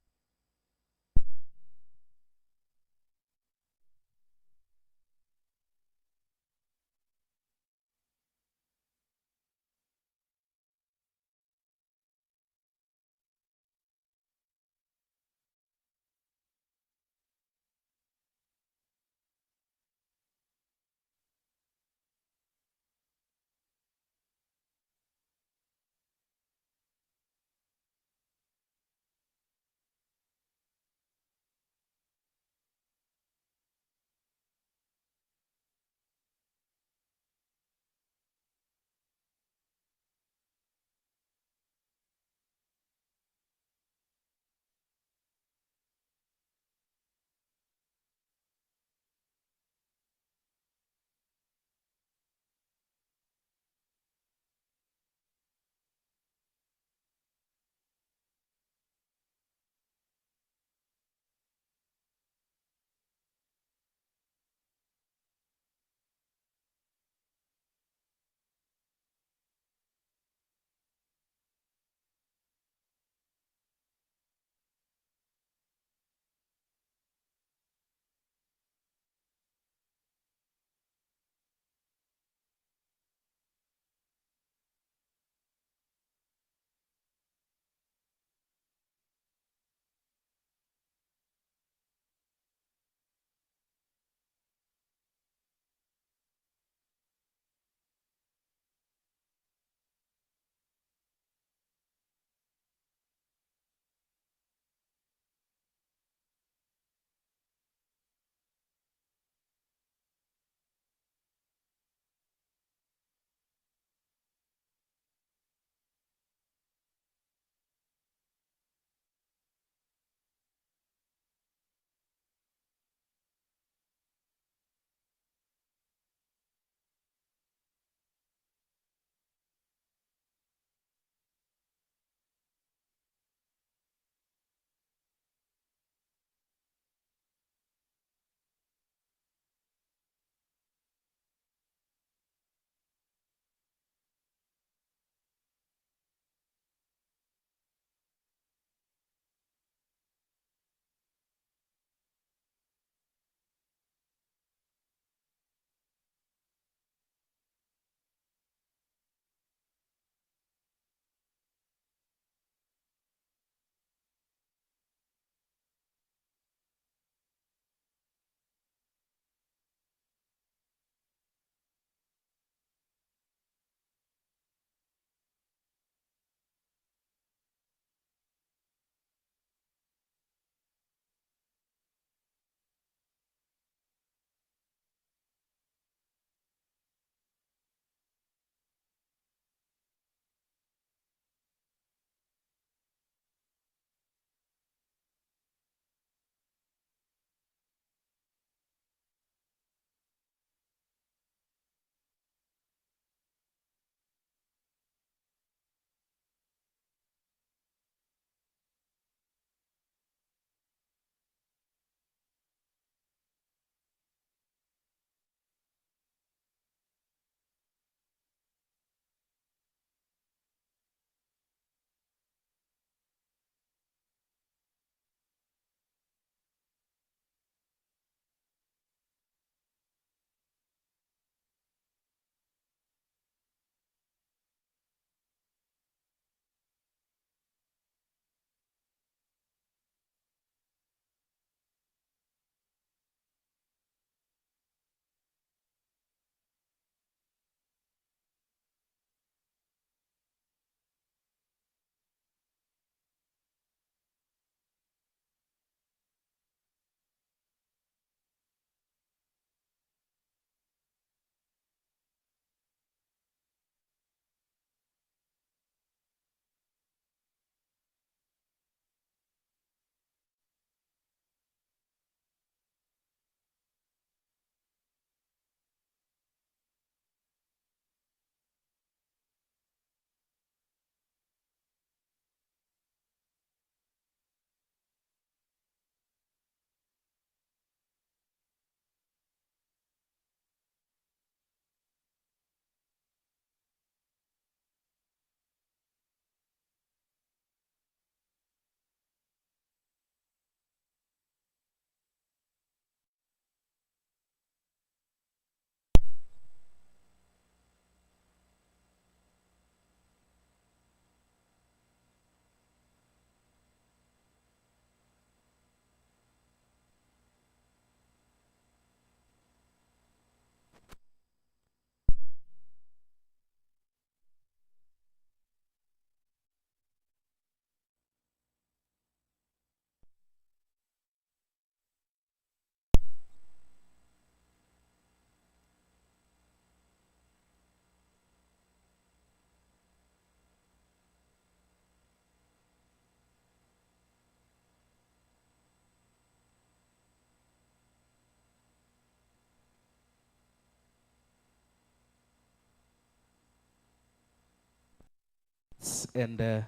Speaker 6: candidates and a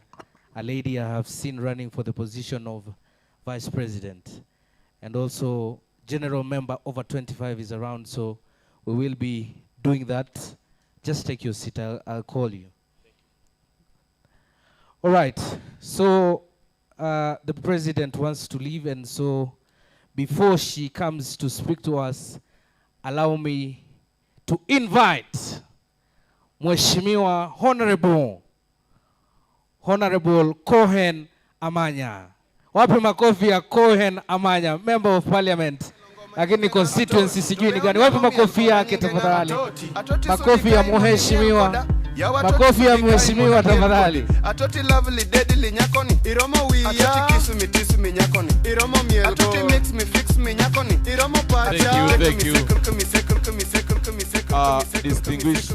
Speaker 6: lady I have seen running for the position of vice president. And also general member over 25 is around, so we will be doing that. Just take your seat, I'll call you. All right, so the president wants to leave, and so before she comes to speak to us, allow me to invite Mheshimiwa Honorable Cohen Amanya. Wapi makofi ya Cohen Amanya, Member of Parliament. Lakini constituency sijui ni gani. Wapi makofi yake tafadhali? Makofi ya mheshimiwa. Makofi ya mheshimiwa tafadhali.
Speaker 8: Atoti lovely deadly nyakoni. Iromo wiya. Atoti kisu mi nyakoni. Iromo mielgo. Atoti mix me fix me nyakoni. Iromo pacha.
Speaker 18: Thank you. Distinguished.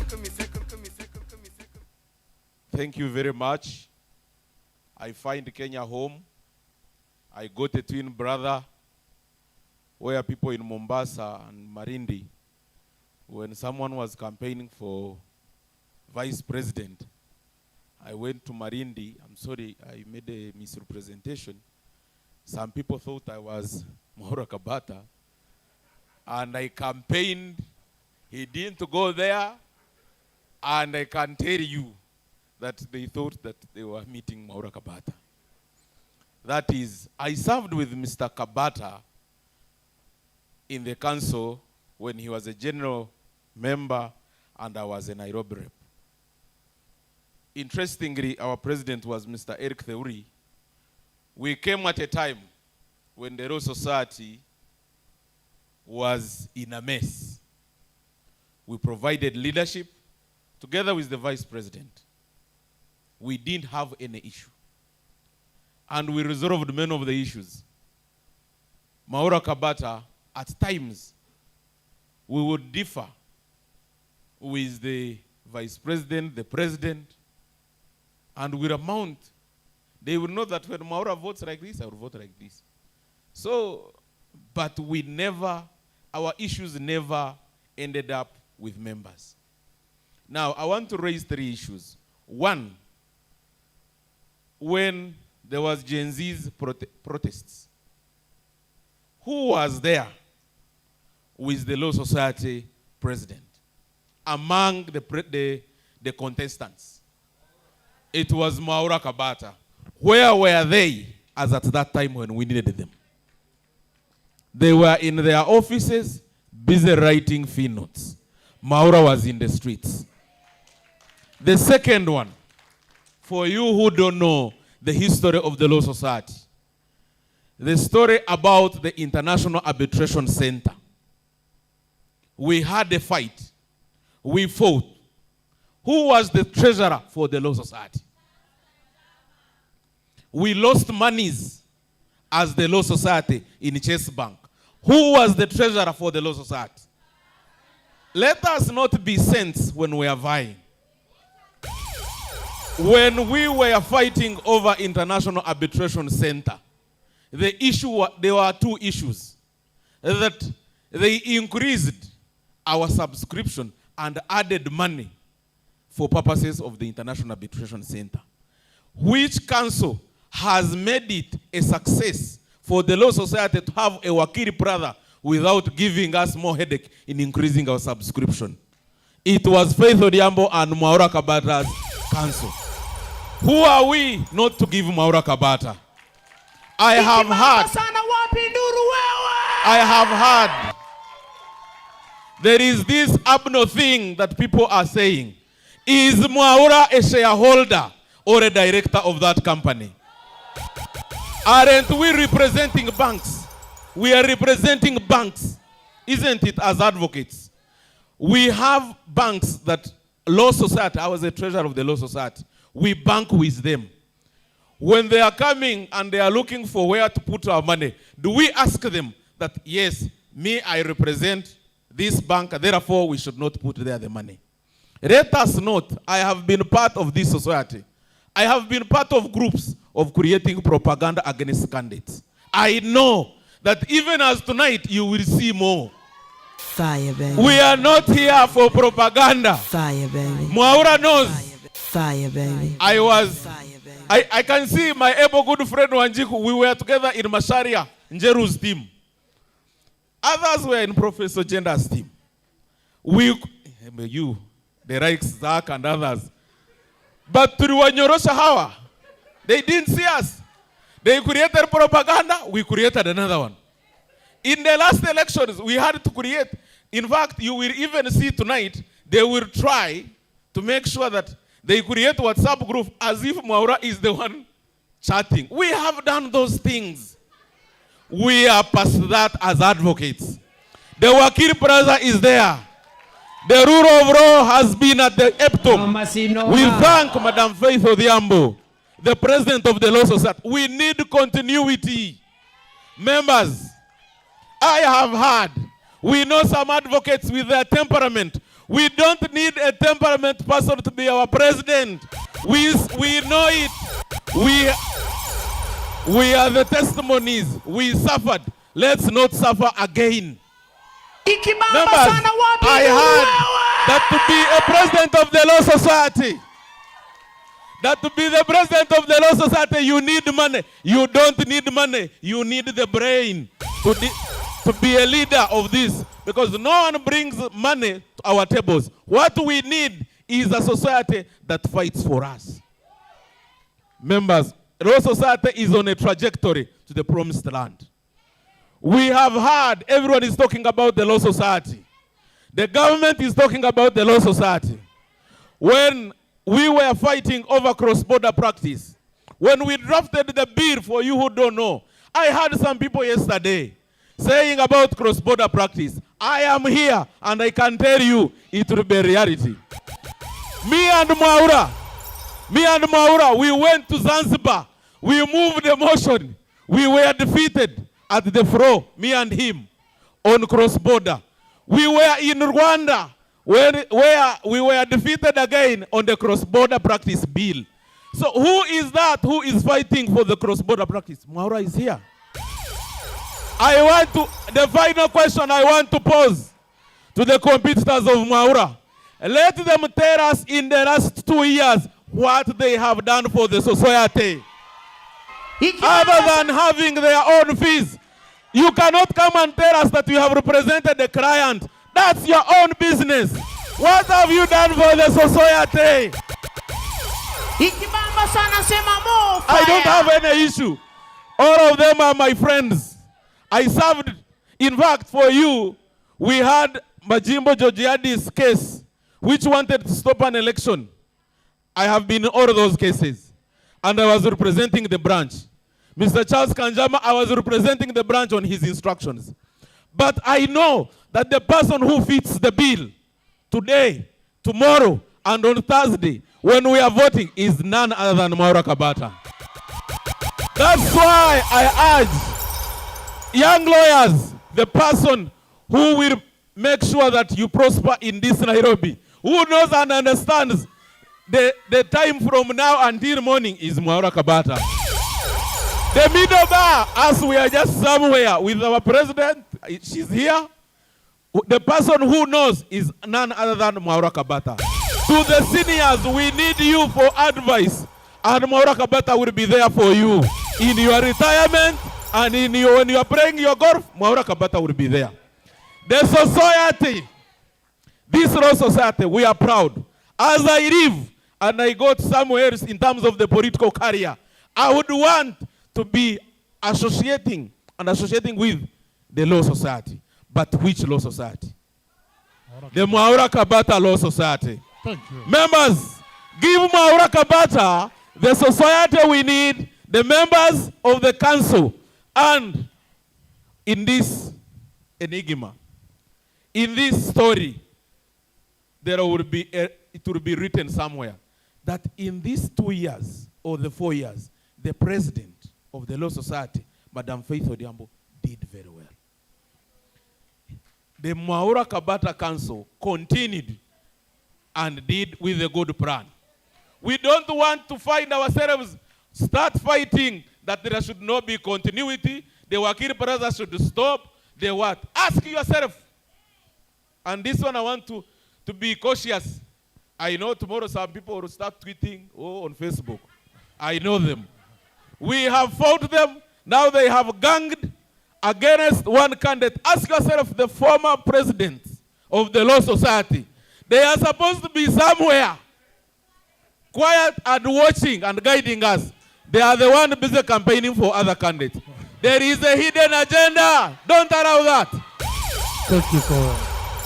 Speaker 18: Thank you very much. I find Kenya home. I got a twin brother where people in Mombasa and Marindi, when someone was campaigning for vice president, I went to Marindi. I'm sorry, I made a misrepresentation. Some people thought I was Mwaura Kabata, and I campaigned. He didn't go there, and I can tell you that they thought that they were meeting Mwaura Kabata. That is, I served with Mr. Kabata in the council when he was a general member and I was a Nairobi rep. Interestingly, our president was Mr. Eric Theuri. We came at a time when the Law Society was in a mess. We provided leadership together with the vice president. We didn't have any issue. And we resolved many of the issues. Mwaura Kabata, at times, we would differ with the vice president, the president, and we'll amount. They will know that when Mwaura votes like this, I will vote like this. So, but we never, our issues never ended up with members. Now, I want to raise 3 issues. One, when there was Gen Z's protests, who was there with the Law Society president among the contestants? It was Mwaura Kabata. Where were they as at that time when we needed them? They were in their offices, busy writing fee notes. Mwaura was in the streets. The second one, for you who don't know the history of the Law Society, the story about the International Arbitration Center. We had a fight. We fought. Who was the treasurer for the Law Society? We lost monies as the Law Society in Chase Bank. Who was the treasurer for the Law Society? Let us not be saints when we are vying. When we were fighting over International Arbitration Center, the issue, there were 2 issues. That they increased our subscription and added money for purposes of the International Arbitration Center. Which council has made it a success for the Law Society to have a Wakili brother without giving us more headache in increasing our subscription? It was Faith Odhiambo and Mwaura Kabata's council. Who are we not to give Mwaura Kabata? I have heard there is this abno thing that people are saying. Is Mwaura a shareholder or a director of that company? Aren't we representing banks? We are representing banks, isn't it, as advocates? We have banks that Law Society, I was a treasurer of the Law Society, we bank with them. When they are coming and they are looking for where to put our money, do we ask them that, yes, me, I represent this bank, therefore we should not put there the money? Let us note, I have been part of this society. I have been part of groups of creating propaganda against candidates. I know that even as tonight, you will see more.
Speaker 14: Fire, baby.
Speaker 18: We are not here for propaganda.
Speaker 14: Fire, baby.
Speaker 18: Mwaura knows
Speaker 14: Fire, baby.
Speaker 18: I can see my able good friend Wanjiku. We were together in Masharia, Njeru's team. Others were in Professor Gender's team. You, the Reichs, Zach, and others. But tuliwanyorosha hawa. They didn't see us. They created propaganda, we created another one. In the last elections, we had to create. In fact, you will even see tonight, they will try to make sure that they create WhatsApp group as if Mwaura is the one chatting. We have done those things. We are past that as advocates. The Wakil Plaza is there. The rule of law has been at the epitome. We thank Madam Faith Odhiambo, the president of the Law Society. We need continuity. Members, I have heard, we know some advocates with their temperament. We don't need a temperament person to be our president. We know it. We are the testimonies. We suffered. Let's not suffer again. Members, I heard that to be a president of the Law Society, that to be the president of the Law Society, you need money. You don't need money. You need the brain to be a leader of this, because no one brings money to our tables. What we need is a society that fights for us. Members, Law Society is on a trajectory to the promised land. We have heard everyone is talking about the Law Society. The government is talking about the Law Society. When we were fighting over cross-border practice, when we drafted the bill, for you who don't know, I heard some people yesterday saying about cross-border practice. I am here and I can tell you it will be reality. Me and Mwaura, we went to Zanzibar. We moved the motion. We were defeated at the floor, me and him, on cross-border. We were in Rwanda, where we were defeated again on the cross-border practice bill. So who is that who is fighting for the cross-border practice? Mwaura is here. The final question I want to pose to the competitors of Mwaura. Let them tell us in the last 2 years what they have done for the society. Other than having their own fees. You cannot come and tell us that you have represented the client. That's your own business. What have you done for the society? I don't have any issue. All of them are my friends. I served, in fact, for you, we had Majimbo Georgiades case, which wanted to stop an election. I have been in all those cases. And I was representing the branch. Mr. Charles Kanjama, I was representing the branch on his instructions. But I know that the person who fits the bill today, tomorrow, and on Thursday, when we are voting, is none other than Mwaura Kabata. That's why I urge young lawyers, the person who will make sure that you prosper in this Nairobi, who knows and understands the time from now until morning, is Mwaura Kabata. The middle bar, as we are just somewhere with our president, she's here. The person who knows is none other than Mwaura Kabata. To the seniors, we need you for advice. And Mwaura Kabata will be there for you. In your retirement and when you are playing your golf, Mwaura Kabata will be there. The society, this Law Society, we are proud. As I live and I go somewhere else in terms of the political career, I would want to be associating with the Law Society. But which Law Society? The Mwaura Kabata Law Society.
Speaker 1: Thank you.
Speaker 18: Members, give Mwaura Kabata the society we need, the members of the council, and in this enigma, in this story, it will be written somewhere that in these 2 years or the 4 years, the president of the Law Society, Madam Faith Odhiambo, did very well. The Mwaura Kabata Council continued and did with a good plan. We don't want to find ourselves start fighting that there should not be continuity, the Wakil Plaza should stop, the what? Ask yourself. And this one I want to be cautious. I know tomorrow some people will start tweeting on Facebook. I know them. We have fought them. Now they have ganged against one candidate. Ask yourself, the former president of the Law Society. They are supposed to be somewhere, quiet and watching and guiding us. They are the one busy campaigning for other candidates. There is a hidden agenda. Don't allow that.
Speaker 1: Thank you, Cora.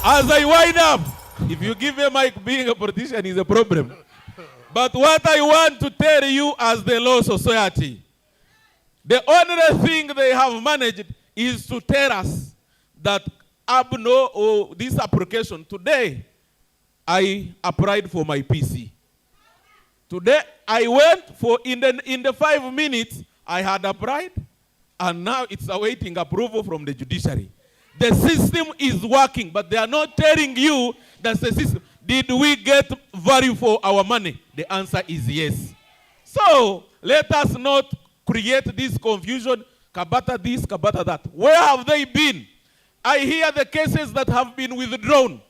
Speaker 18: As I wind up, if you give me a mic, being a politician is a problem. But what I want to tell you as the Law Society, the only thing they have managed is to tell us that this application, today, I applied for my PC. Today, I went for, in the 5 minutes, I had applied, and now it's awaiting approval from the judiciary. The system is working, but they are not telling you that the system. Did we get value for our money? The answer is yes. So let us not create this confusion, Kabata this, Kabata that. Where have they been? I hear the cases that have been withdrawn.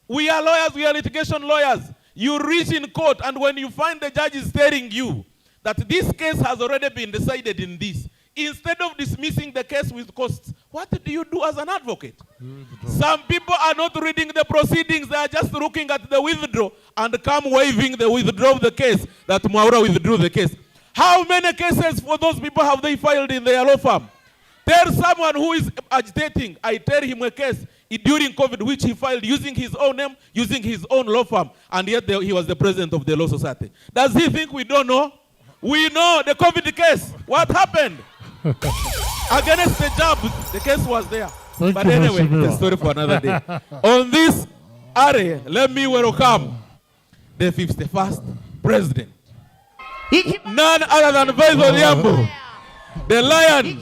Speaker 18: We are lawyers, we are litigation lawyers. You reach in court, and when you find the judge is telling you that this case has already been decided in this, instead of dismissing the case with costs, what do you do as an advocate? Some people are not reading the proceedings. They are just looking at the withdrawal and come waiving the withdrawal of the case, that Mwaura withdrew the case. How many cases for those people have they filed in their law firm? Tell someone who is agitating, I tell him a case during COVID, which he filed using his own name, using his own law firm, and yet he was the president of the Law Society. Does he think we don't know? We know the COVID case. What happened? Against the jobs, the case was there. But anyway, it's a story for another day. On this area, let me welcome the 51st president. None other than Vice Odhiambo, the lion,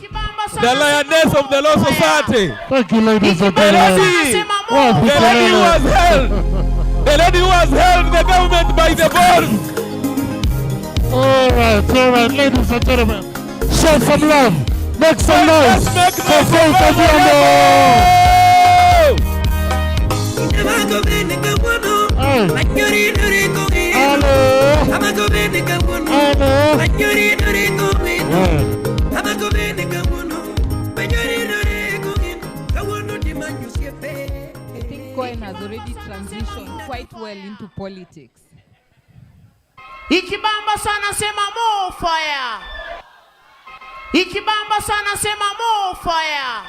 Speaker 18: the lioness of the Law Society.
Speaker 1: Thank you, ladies and
Speaker 18: The lady who was held. The lady who has held the government by the balls.
Speaker 1: All right, ladies and gentlemen. Show some love. Make some noise for Faith Odhiambo.
Speaker 9: I think Cohen has already transitioned quite well into politics.
Speaker 12: Ikibamba sana sema more fire. Ikibamba sana sema more fire.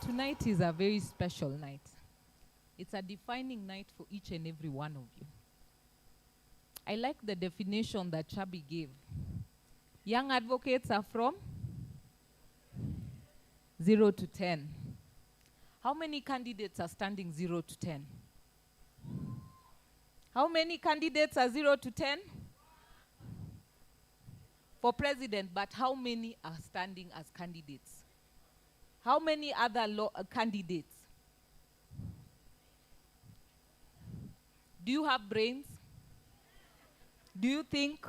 Speaker 9: Tonight is a very special night. It's a defining night for each and every one of you. I like the definition that Chabi gave. Young advocates are from 0 to 10. How many candidates are standing 0 to 10? How many candidates are 0 to 10? For president, but how many are standing as candidates? How many other candidates? Do you have brains? Do you think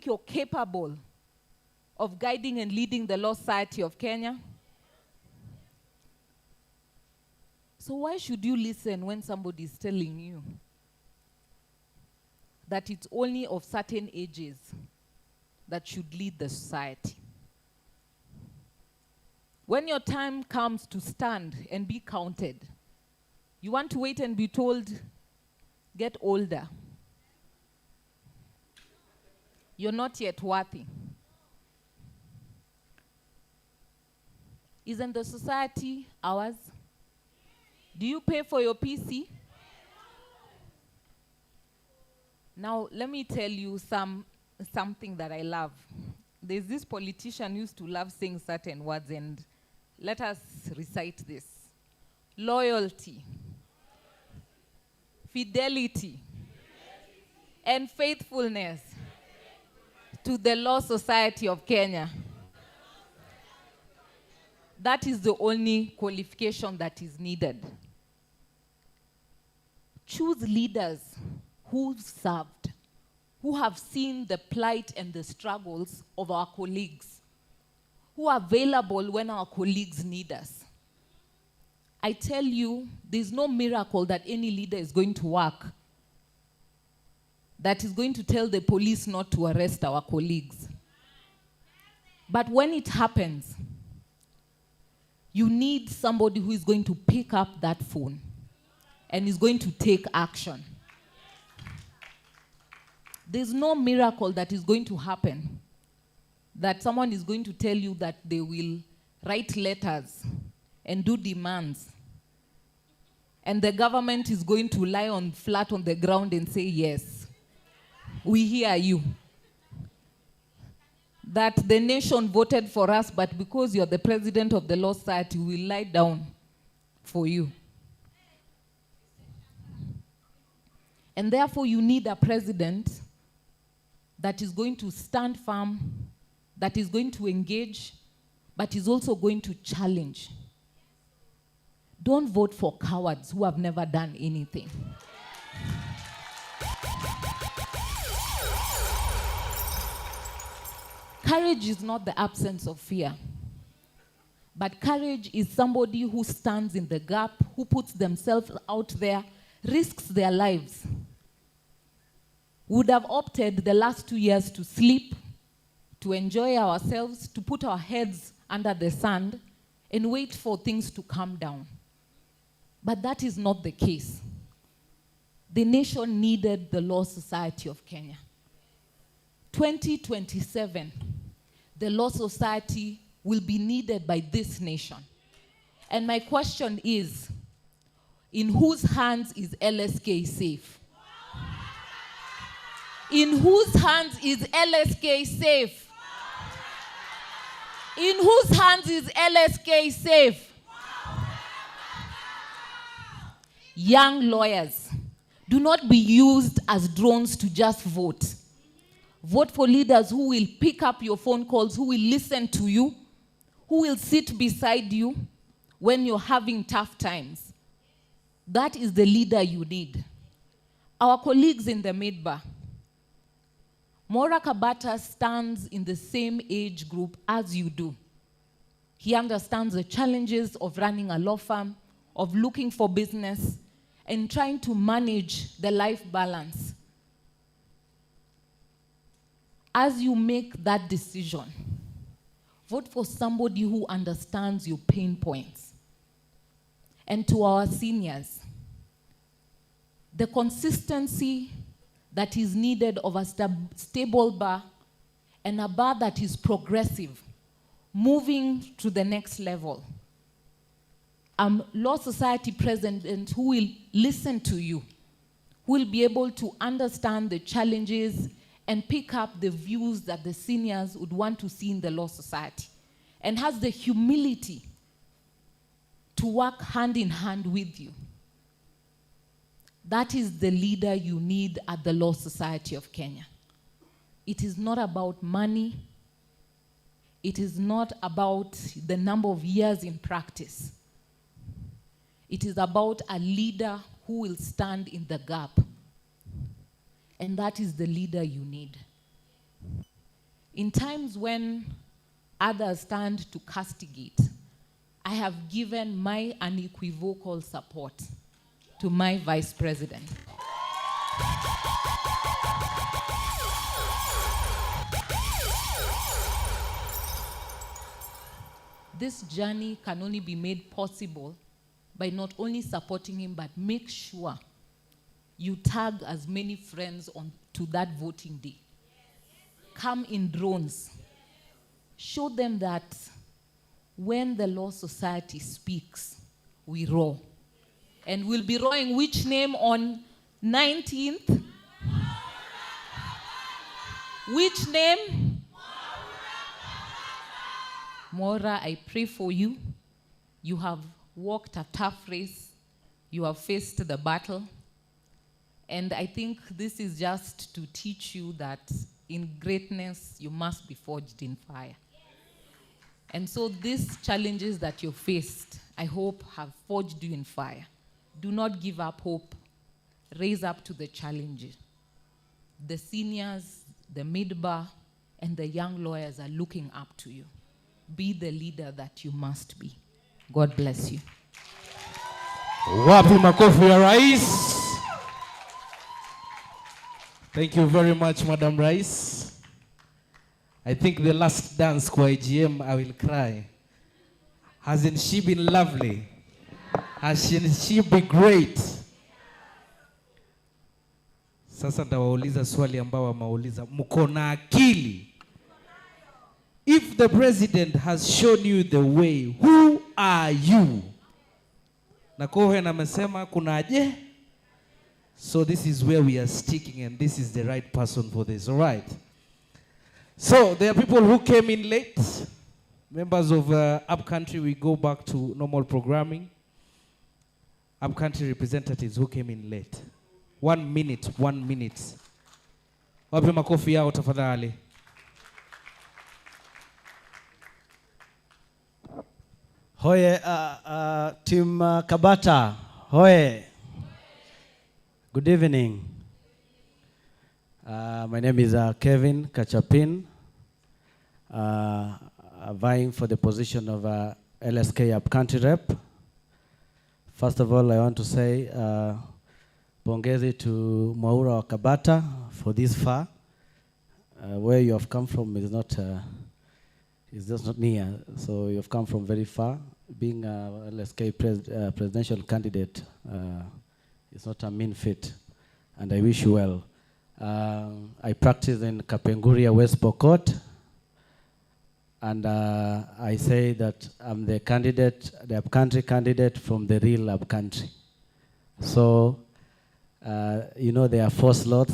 Speaker 9: you're capable of guiding and leading the Law Society of Kenya? So why should you listen when somebody is telling you that it's only of certain ages that should lead the society? When your time comes to stand and be counted, you want to wait and be told, get older. You're not yet worthy. Isn't the society ours? Do you pay for your PC? Now, let me tell you something that I love. There's this politician who used to love saying certain words, and let us recite this. Loyalty, fidelity, and faithfulness to the Law Society of Kenya. That is the only qualification that is needed. Choose leaders who served, who have seen the plight and the struggles of our colleagues, who are available when our colleagues need us. I tell you, there's no miracle that any leader is going to work that is going to tell the police not to arrest our colleagues. But when it happens, you need somebody who is going to pick up that phone and is going to take action. There's no miracle that is going to happen that someone is going to tell you that they will write letters and do demands, and the government is going to lie flat on the ground and say, yes, we hear you. That the nation voted for us, but because you're the president of the Law Society, we will lie down for you. And therefore, you need a president that is going to stand firm, that is going to engage, but is also going to challenge. Don't vote for cowards who have never done anything. Courage is not the absence of fear, but courage is somebody who stands in the gap, who puts themselves out there, risks their lives. We would have opted the last 2 years to sleep, to enjoy ourselves, to put our heads under the sand and wait for things to calm down. But that is not the case. The nation needed the Law Society of Kenya. 2027, the Law Society will be needed by this nation. And my question is, in whose hands is LSK safe? In whose hands is LSK safe? In whose hands is LSK safe? Young lawyers, do not be used as drones to just vote. Vote for leaders who will pick up your phone calls, who will listen to you, who will sit beside you when you're having tough times. That is the leader you need. Our colleagues in the Midbar, Maura Kabata stands in the same age group as you do. He understands the challenges of running a law firm, of looking for business, and trying to manage the life balance. As you make that decision, vote for somebody who understands your pain points. And to our seniors, the consistency that is needed of a stable bar and a bar that is progressive, moving to the next level. Law Society president who will listen to you, who will be able to understand the challenges and pick up the views that the seniors would want to see in the Law Society, and has the humility to work hand in hand with you. That is the leader you need at the Law Society of Kenya. It is not about money. It is not about the number of years in practice. It is about a leader who will stand in the gap. And that is the leader you need. In times when others stand to castigate, I have given my unequivocal support to my vice president. This journey can only be made possible by not only supporting him, but make sure you tag as many friends on to that voting day. Come in drones. Show them that when the Law Society speaks, we roar. And we'll be roaring which name on 19th? Which name? Maura, I pray for you. You have walked a tough race. You have faced the battle. And I think this is just to teach you that in greatness, you must be forged in fire. And so these challenges that you faced, I hope, have forged you in fire. Do not give up hope. Raise up to the challenges. The seniors, the Midbar, and the young lawyers are looking up to you. Be the leader that you must be. God bless you.
Speaker 6: Wapi makofi ya rais. Thank you very much, Madam Rais. I think the last dance kwa IGM, I will cry. Hasn't she been lovely? Hasn't she been great? Sasa ndawauliza swali ambao wamauliza. Mko na akili? If the president has shown you the way, who are you? Na Cohen amesema kuna aje? So this is where we are sticking, and this is the right person for this, all right? So there are people who came in late. Members of Upcountry, we go back to normal programming. Upcountry representatives who came in late. 1 minute, 1 minute. Wapi makofi yao tafadhali.
Speaker 3: Hoye, Team Kabata, hoye. Good evening. My name is Kevin Kachapin, vying for the position of LSK Upcountry Rep. First of all, I want to say pongezi to Mwaura wa Kabata for this far. Where you have come from is not, it's just not near. So you have come from very far. Being a LSK presidential candidate is not a mean feat, and I wish you well. I practice in Kapenguria, West Pokot, and I say that I'm the candidate, the upcountry candidate from the real upcountry. So, you know, there are 4 slots.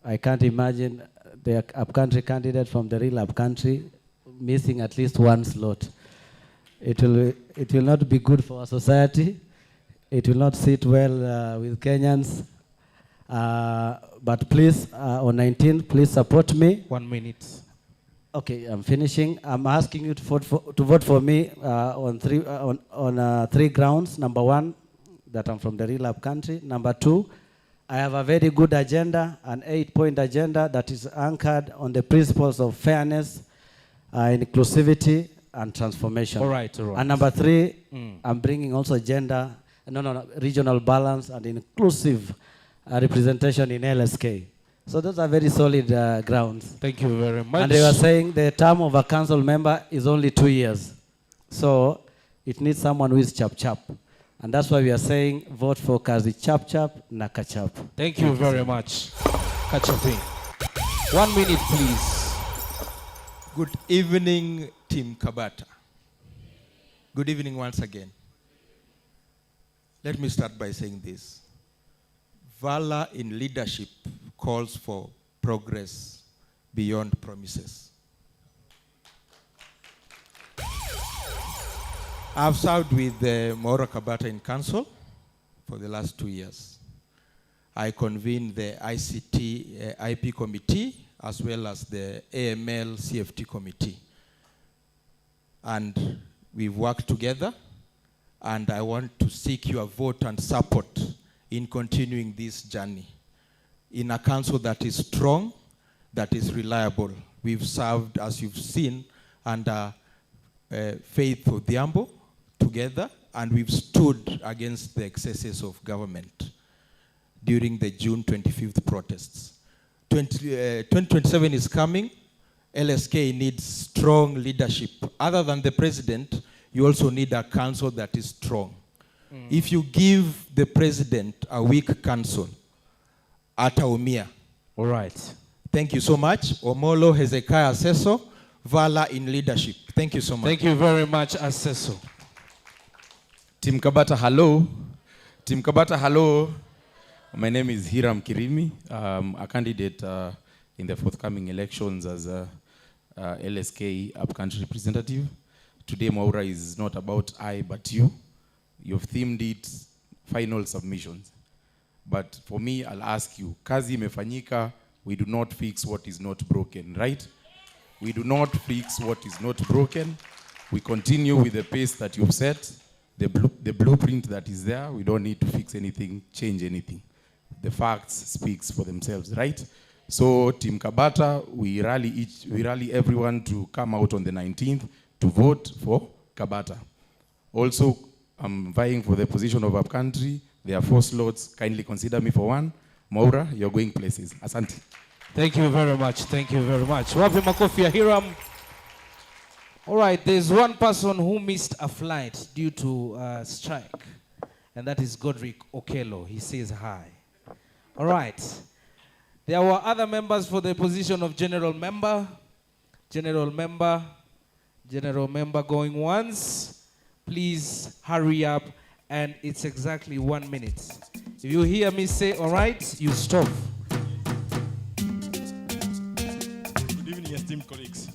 Speaker 3: I can't imagine the upcountry candidate from the real upcountry missing at least 1 slot. It will not be good for our society. It will not sit well with Kenyans. But please, on 19th, please support me.
Speaker 6: 1 minute.
Speaker 3: Okay, I'm finishing. I'm asking you to vote for me on 3 grounds. Number 1, that I'm from the real upcountry. Number 2, I have a very good agenda, an 8-point agenda that is anchored on the principles of fairness, inclusivity, and transformation.
Speaker 6: All right, all right.
Speaker 3: And number 3, I'm bringing also regional balance and inclusive representation in LSK. So those are very solid grounds.
Speaker 6: Thank you very much.
Speaker 3: And they were saying the term of a council member is only 2 years. So it needs someone who is chap-chap. And that's why we are saying vote for Kazi Chap-Chap na Kachap.
Speaker 6: Thank you very much. Kachapin. 1 minute, please.
Speaker 13: Good evening, Team Kabata. Good evening once again. Let me start by saying this. Valor in leadership calls for progress beyond promises. I've served with the Mwaura Kabata in council for the last 2 years. I convened the ICT IP committee as well as the AML CFT committee. And we've worked together, and I want to seek your vote and support in continuing this journey in a council that is strong, that is reliable. We've served, as you've seen, under Faith Odhiambo together, and we've stood against the excesses of government during the June 25th protests. 2027 is coming. LSK needs strong leadership. Other than the president, you also need a council that is strong. If you give the president a weak council, ataumia.
Speaker 6: All right.
Speaker 13: Thank you so much. Omolo Hezekiah Seso, Valor in leadership. Thank you so much.
Speaker 6: Thank you very much, Aseso.
Speaker 18: Team Kabata, hello. Team Kabata, hello. My name is Hiram Kirimi. I'm a candidate in the forthcoming elections as a LSK upcountry representative. Today, Mwaura is not about I, but you. You've themed it final submissions. But for me, I'll ask you, kazi imefanyika, we do not fix what is not broken, right? We do not fix what is not broken. We continue with the pace that you've set, the blueprint that is there. We don't need to fix anything, change anything. The facts speaks for themselves, right? So Team Kabata, we rally everyone to come out on the 19th to vote for Kabata. Also,
Speaker 7: I'm vying for the position of upcountry. There are 4 slots. Kindly consider me for one. Mwaura, you're going places. Asante.
Speaker 6: Thank you very much. Thank you very much. Wapi makofi ya Hiram. All right, there's one person who missed a flight due to strike, and that is Godric Okello. He says hi. All right. There were other members for the position of general member. General member going once. Please hurry up, and it's exactly 1 minute. If you hear me say, all right, you stop.
Speaker 15: Good evening, esteemed colleagues.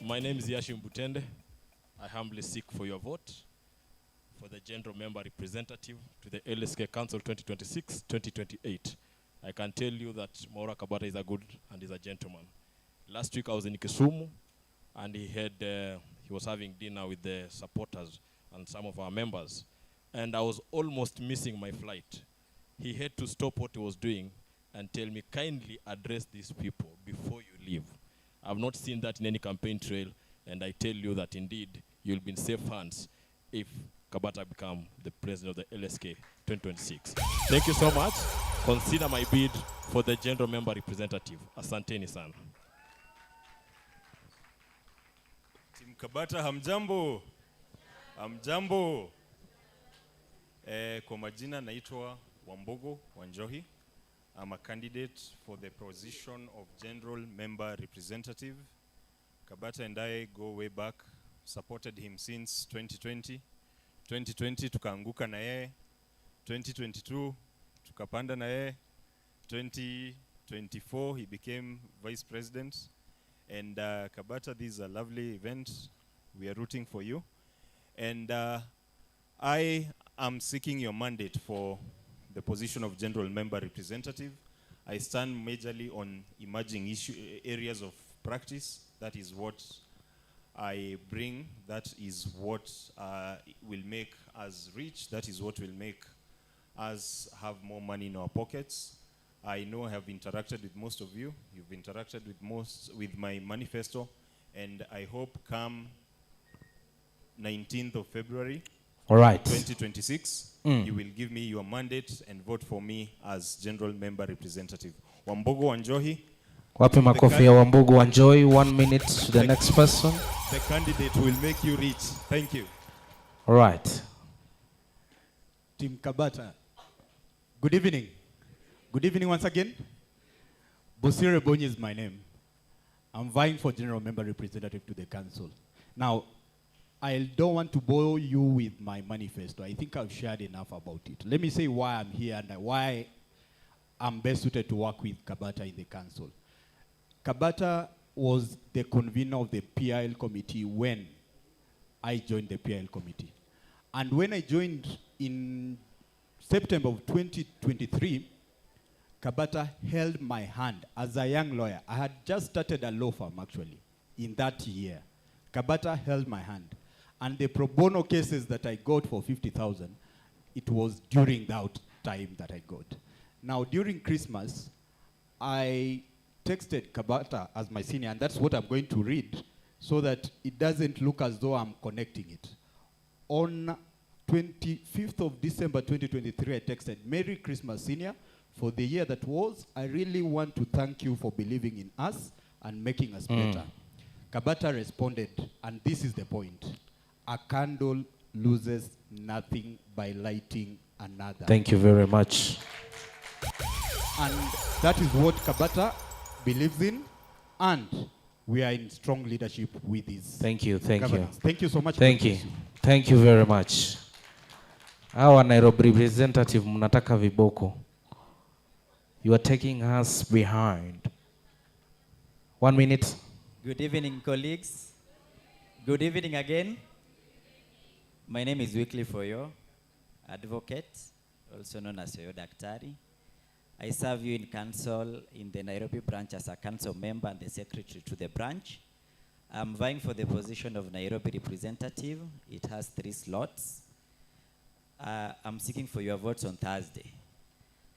Speaker 15: My name is Yashim Butende. I humbly seek for your vote for the general member representative to the LSK Council 2026-2028. I can tell you that Mwaura Kabata is a good and is a gentleman. Last week I was in Kisumu, and he was having dinner with the supporters and some of our members, and I was almost missing my flight. He had to stop what he was doing and tell me, kindly address these people before you leave. I've not seen that in any campaign trail, and I tell you that indeed you'll be in safe hands if Kabata become the president of the LSK 2026. Thank you so much. Consider my bid for the general member representative. Asanteni sana.
Speaker 23: Team Kabata, hamjambo. Hamjambo. Kwa majina naitwa Wambogo Wanjohi. I'm a candidate for the position of general member representative. Kabata and I go way back, supported him since 2020. 2020 tukaanguka na yeye. 2022 tukapanda na yeye. 2024 he became vice president. And Kabata, this is a lovely event. We are rooting for you. And I am seeking your mandate for the position of general member representative. I stand majorly on emerging areas of practice. That is what I bring. That is what will make us rich. That is what will make us have more money in our pockets. I know I have interacted with most of you. You've interacted with my manifesto, and I hope come 19th of February,
Speaker 6: all right,
Speaker 23: 2026, you will give me your mandate and vote for me as general member representative. Wambogo Wanjohi.
Speaker 6: Wapi makofi ya Wambogo Wanjohi. 1 minute to the next person.
Speaker 23: The candidate will make you rich. Thank you.
Speaker 6: All right.
Speaker 24: Team Kabata. Good evening. Good evening once again. Bosire Bonyi is my name. I'm vying for general member representative to the council. Now, I don't want to bore you with my manifesto. I think I've shared enough about it. Let me say why I'm here and why I'm best suited to work with Kabata in the council. Kabata was the convener of the PIL committee when I joined the PIL committee. And when I joined in September of 2023, Kabata held my hand as a young lawyer. I had just started a law firm, actually, in that year. Kabata held my hand. And the pro bono cases that I got for 50,000, it was during that time that I got. Now, during Christmas, I texted Kabata as my senior, and that's what I'm going to read, so that it doesn't look as though I'm connecting it. On 25th of December 2023, I texted, "Merry Christmas, senior. For the year that was, I really want to thank you for believing in us and making us better." Kabata responded, and this is the point: "A candle loses nothing by lighting another."
Speaker 6: Thank you very much.
Speaker 24: And that is what Kabata believes in, and we are in strong leadership with his
Speaker 6: Thank you, thank
Speaker 24: governance.
Speaker 6: you.
Speaker 24: Thank you so much.
Speaker 6: Thank you. Thank you very much. Our Nairobi representative, mnataka viboko. You are taking us behind. 1 minute.
Speaker 25: Good evening, colleagues. Good evening again. My name is Wycliffe Oyo, advocate, also known as Oyo Daktari. I serve you in council in the Nairobi branch as a council member and the secretary to the branch. I'm vying for the position of Nairobi representative. It has 3 slots. I'm seeking for your votes on Thursday.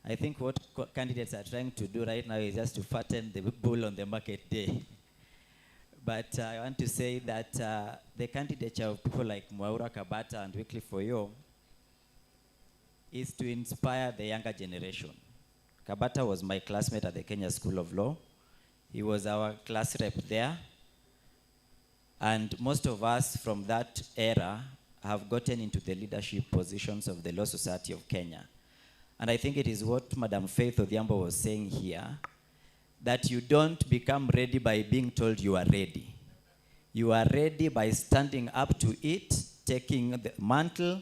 Speaker 25: I think what candidates are trying to do right now is just to fatten the bull on the market day. But I want to say that the candidature of people like Mwaura Kabata and Wycliffe Foyo is to inspire the younger generation. Kabata was my classmate at the Kenya School of Law. He was our class rep there. And most of us from that era have gotten into the leadership positions of the Law Society of Kenya. And I think it is what Madam Faith Odhiambo was saying here, that you don't become ready by being told you are ready. You are ready by standing up to it, taking the mantle,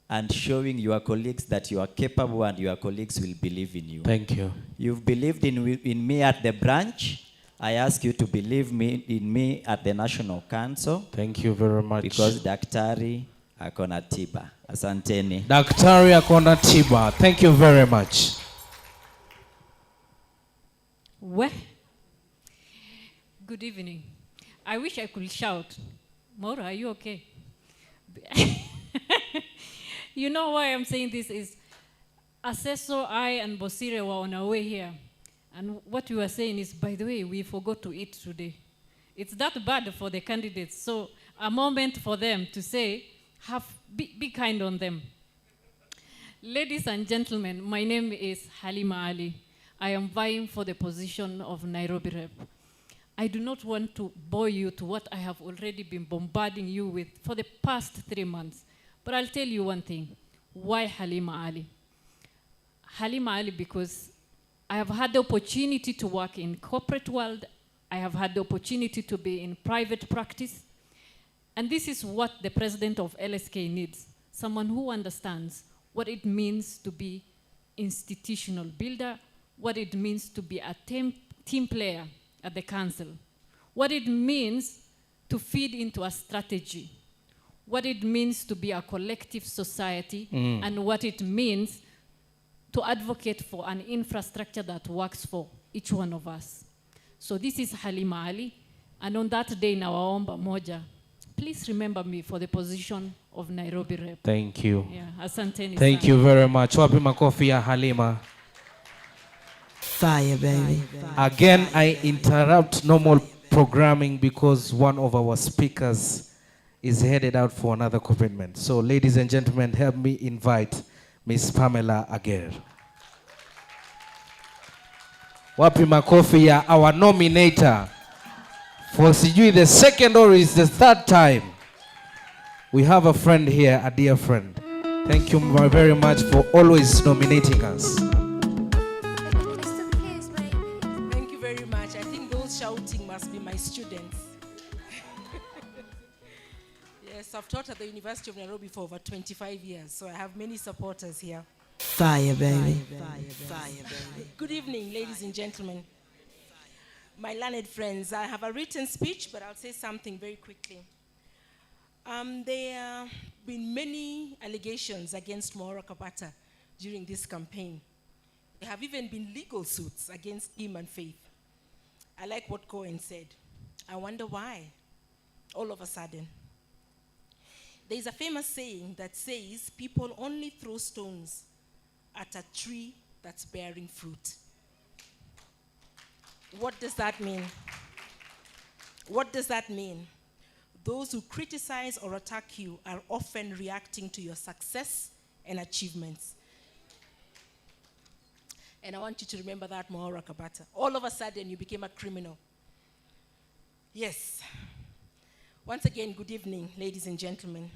Speaker 25: and showing your colleagues that you are capable and your colleagues will believe in you.
Speaker 6: Thank you.
Speaker 25: You've believed in me at the branch. I ask you to believe in me at the National Council.
Speaker 6: Thank you very much.
Speaker 25: Because Daktari akona tiba. Asanteni.
Speaker 6: Daktari akona tiba. Thank you very much.
Speaker 11: Well, good evening. I wish I could shout. Maura, are you okay? You know why I'm saying this is Assessor, I, and Bosire were on our way here. And what we were saying is, by the way, we forgot to eat today. It's that bad for the candidates. So a moment for them to say, be kind on them. Ladies and gentlemen, my name is Halima Ali. I am vying for the position of Nairobi Rep. I do not want to bore you to what I have already been bombarding you with for the past 3 months. But I'll tell you one thing. Why Halima Ali? Halima Ali because I have had the opportunity to work in corporate world. I have had the opportunity to be in private practice. And this is what the president of LSK needs. Someone who understands what it means to be institutional builder, what it means to be a team player at the council, what it means to feed into a strategy, what it means to be a collective society, and what it means to advocate for an infrastructure that works for each one of us. So this is Halima Ali, and on that day nawaomba moja, please remember me for the position of Nairobi Rep.
Speaker 6: Thank you.
Speaker 11: Yeah, asanteni
Speaker 6: Thank
Speaker 11: sana.
Speaker 6: you very much. Wapi makofi ya Halima.
Speaker 14: Fire, baby.
Speaker 6: Again, I interrupt normal programming because one of our speakers is headed out for another commitment. So, ladies and gentlemen, help me invite Miss Pamela Aguirre. Wapi makofi ya our nominator for sijui the second or is the third time. We have a friend here, a dear friend. Thank you very much for always nominating us.
Speaker 16: Thank you very much. I think those shouting must be my students. Yes, I've taught at the University of Nairobi for over 25 years, so I have many supporters here.
Speaker 14: Fire, baby.
Speaker 16: Fire, baby. Good evening, ladies and gentlemen. My learned friends, I have a written speech, but I'll say something very quickly. There have been many allegations against Mwaura Kabata during this campaign. There have even been legal suits against him and Faith. I like what Cohen said. I wonder why, all of a sudden. There is a famous saying that says people only throw stones at a tree that's bearing fruit. What does that mean? What does that mean? Those who criticize or attack you are often reacting to your success and achievements. And I want you to remember that, Mwaura Kabata. All of a sudden, you became a criminal. Yes. Once again, good evening, ladies and gentlemen.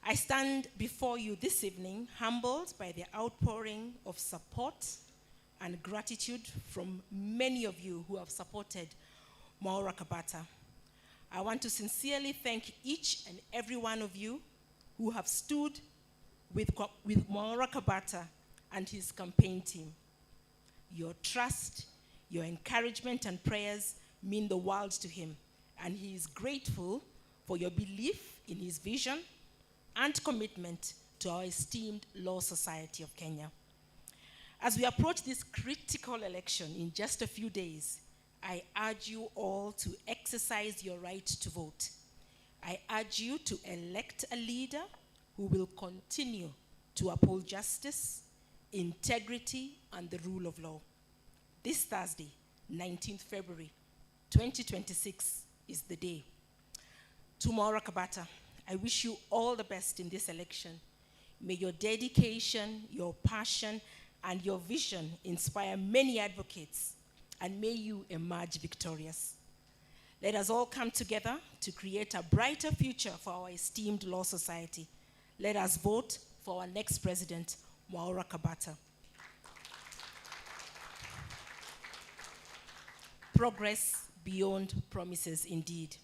Speaker 16: I stand before you this evening humbled by the outpouring of support and gratitude from many of you who have supported Mwaura Kabata. I want to sincerely thank each and every one of you who have stood with Mwaura Kabata and his campaign team. Your trust, your encouragement and prayers mean the world to him, and he is grateful for your belief in his vision and commitment to our esteemed Law Society of Kenya. As we approach this critical election in just a few days, I urge you all to exercise your right to vote. I urge you to elect a leader who will continue to uphold justice, integrity, and the rule of law. This Thursday, 19th February, 2026, is the day. To Mwaura Kabata, I wish you all the best in this election. May your dedication, your passion, and your vision inspire many advocates, and may you emerge victorious. Let us all come together to create a brighter future for our esteemed Law Society. Let us vote for our next president, Mwaura Kabata. Progress beyond promises indeed.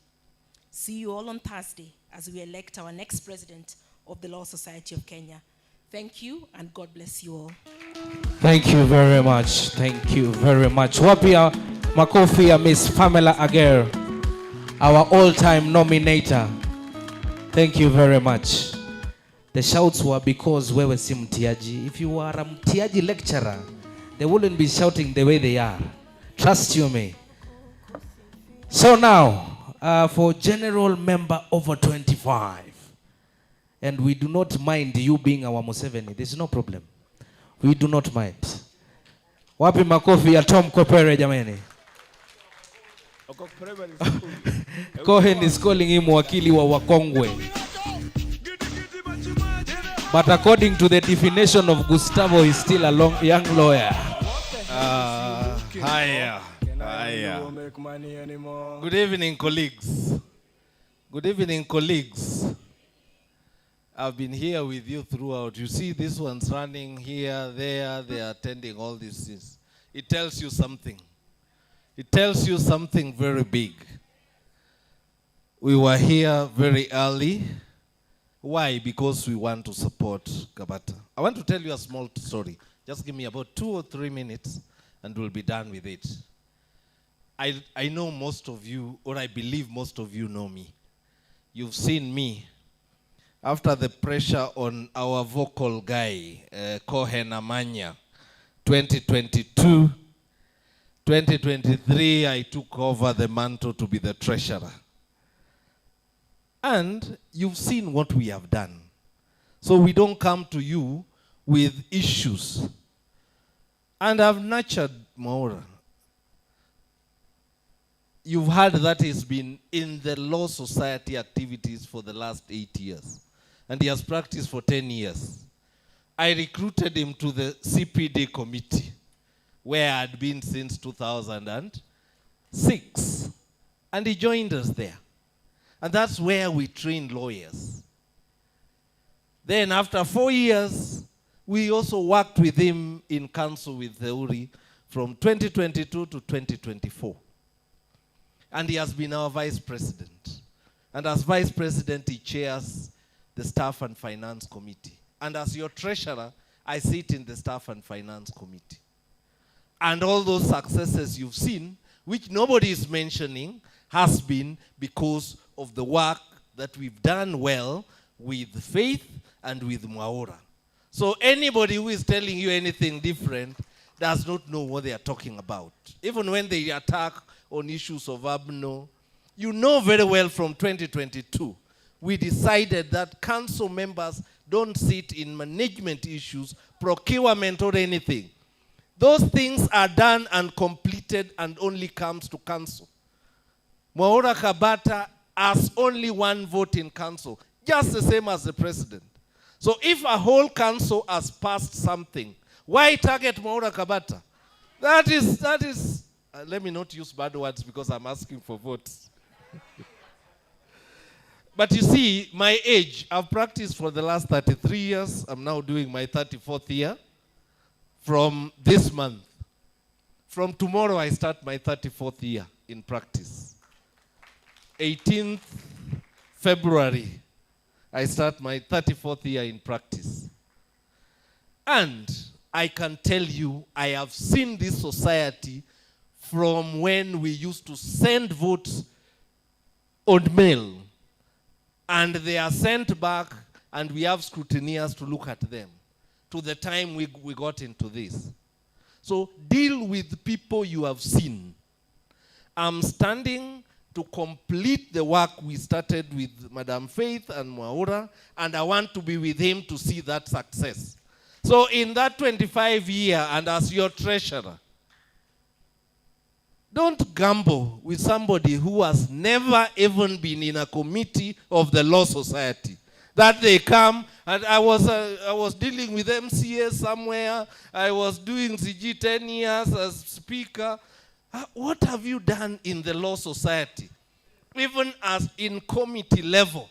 Speaker 16: See you all on Thursday as we elect our next president of the Law Society of Kenya. Thank you, and God bless you all.
Speaker 6: Thank you very much. Thank you very much. Wapia makofi ya Miss Pamela Ager, our all-time nominator. Thank you very much. The shouts were because wewe si mtiaji. If you are a mtiaji lecturer, they wouldn't be shouting the way they are. Trust you me. So now, for general member over 25, and we do not mind you being our Museveni. There's no problem. We do not mind. Wapi makofi ya Tom Kopere jameni. Cohen is calling him wakili wa wakongwe. But according to the definition of Gustavo, he's still a young lawyer.
Speaker 18: Hiya. Good evening, colleagues. Good evening, colleagues. I've been here with you throughout. You see, this one's running here, there, they are attending all these things. It tells you something. It tells you something very big. We were here very early. Why? Because we want to support Kabata. I want to tell you a small story. Just give me about 2 or 3 minutes and we'll be done with it. I know most of you, or I believe most of you know me. You've seen me. After the pressure on our vocal guy, Cohen Amanya, 2022, 2023, I took over the mantle to be the treasurer. And you've seen what we have done. So we don't come to you with issues. And I've nurtured Mwaura. You've heard that he's been in the Law Society activities for the last 8 years. And he has practiced for 10 years. I recruited him to the CPD committee, where I had been since 2006. And he joined us there. And that's where we trained lawyers. Then after 4 years, we also worked with him in council with Theuri from 2022 to 2024. And he has been our vice president. And as vice president, he chairs the Staff and Finance Committee. And as your treasurer, I sit in the Staff and Finance Committee. And all those successes you've seen, which nobody is mentioning, has been because of the work that we've done well with Faith and with Mwaura. So anybody who is telling you anything different does not know what they are talking about. Even when they attack on issues of ABNO, you know very well from 2022, we decided that council members don't sit in management issues, procurement or anything. Those things are done and completed and only comes to council. Mwaura Kabata has only 1 vote in council, just the same as the president. So if a whole council has passed something, why target Mwaura Kabata? That is, let me not use bad words because I'm asking for votes. But you see, my age, I've practiced for the last 33 years. I'm now doing my 34th year from this month. From tomorrow, I start my 34th year in practice. 18th February, I start my 34th year in practice. And I can tell you, I have seen this society from when we used to send votes on mail. And they are sent back, and we have scrutineers to look at them, to the time we got into this. So deal with people you have seen. I'm standing to complete the work we started with Madam Faith and Mwaura, and I want to be with him to see that success. So in that 25 year, and as your treasurer,
Speaker 5: Don't gamble with somebody who has never even been in a committee of the Law Society. That they come, and I was dealing with MCA somewhere. I was doing CG 10 years as speaker. What have you done in the Law Society, even as in committee level,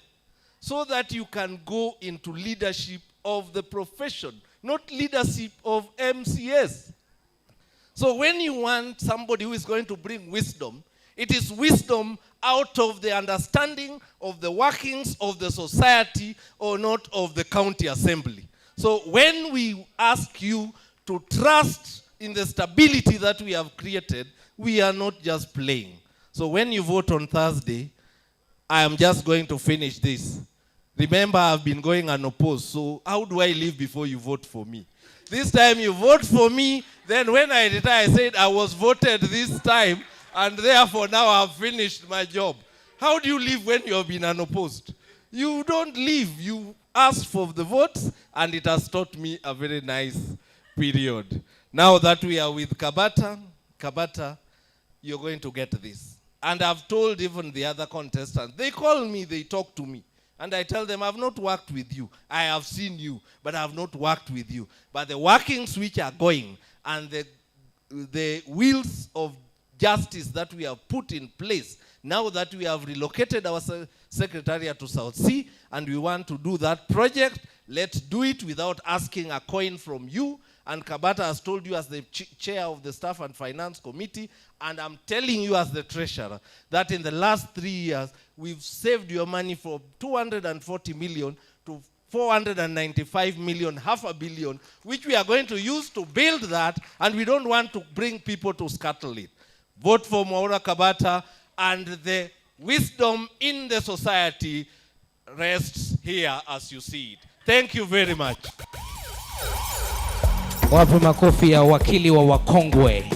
Speaker 5: so that you can go into leadership of the profession, not leadership of MCAs? So when you want somebody who is going to bring wisdom, it is wisdom out of the understanding of the workings of the society or not of the county assembly. So when we ask you to trust in the stability that we have created, we are not just playing. So when you vote on Thursday, I am just going to finish this. Remember, I've been going unopposed, so how do I live before you vote for me? This time you vote for me, then when I retire, I said I was voted this time, and therefore now I've finished my job. How do you live when you have been unopposed? You don't live. You ask for the votes, and it has taught me a very nice period. Now that we are with Kabata, you're going to get this. And I've told even the other contestants, they call me, they talk to me. And I tell them, I've not worked with you. I have seen you, but I have not worked with you. But the workings which are going and the wheels of justice that we have put in place, now that we have relocated our secretariat to South Sea and we want to do that project, let's do it without asking a coin from you. And Kabata has told you as the chair of the Staff and Finance Committee, and I'm telling you as the treasurer, that in the last 3 years, we've saved your money from 240 million to 495 million, $500 million, which we are going to use to build that, and we don't want to bring people to scuttle it. Vote for Mwaura Kabata, and the wisdom in the society rests here as you see it. Thank you very much.
Speaker 6: Wapi makofi ya wakili wa wakongwe.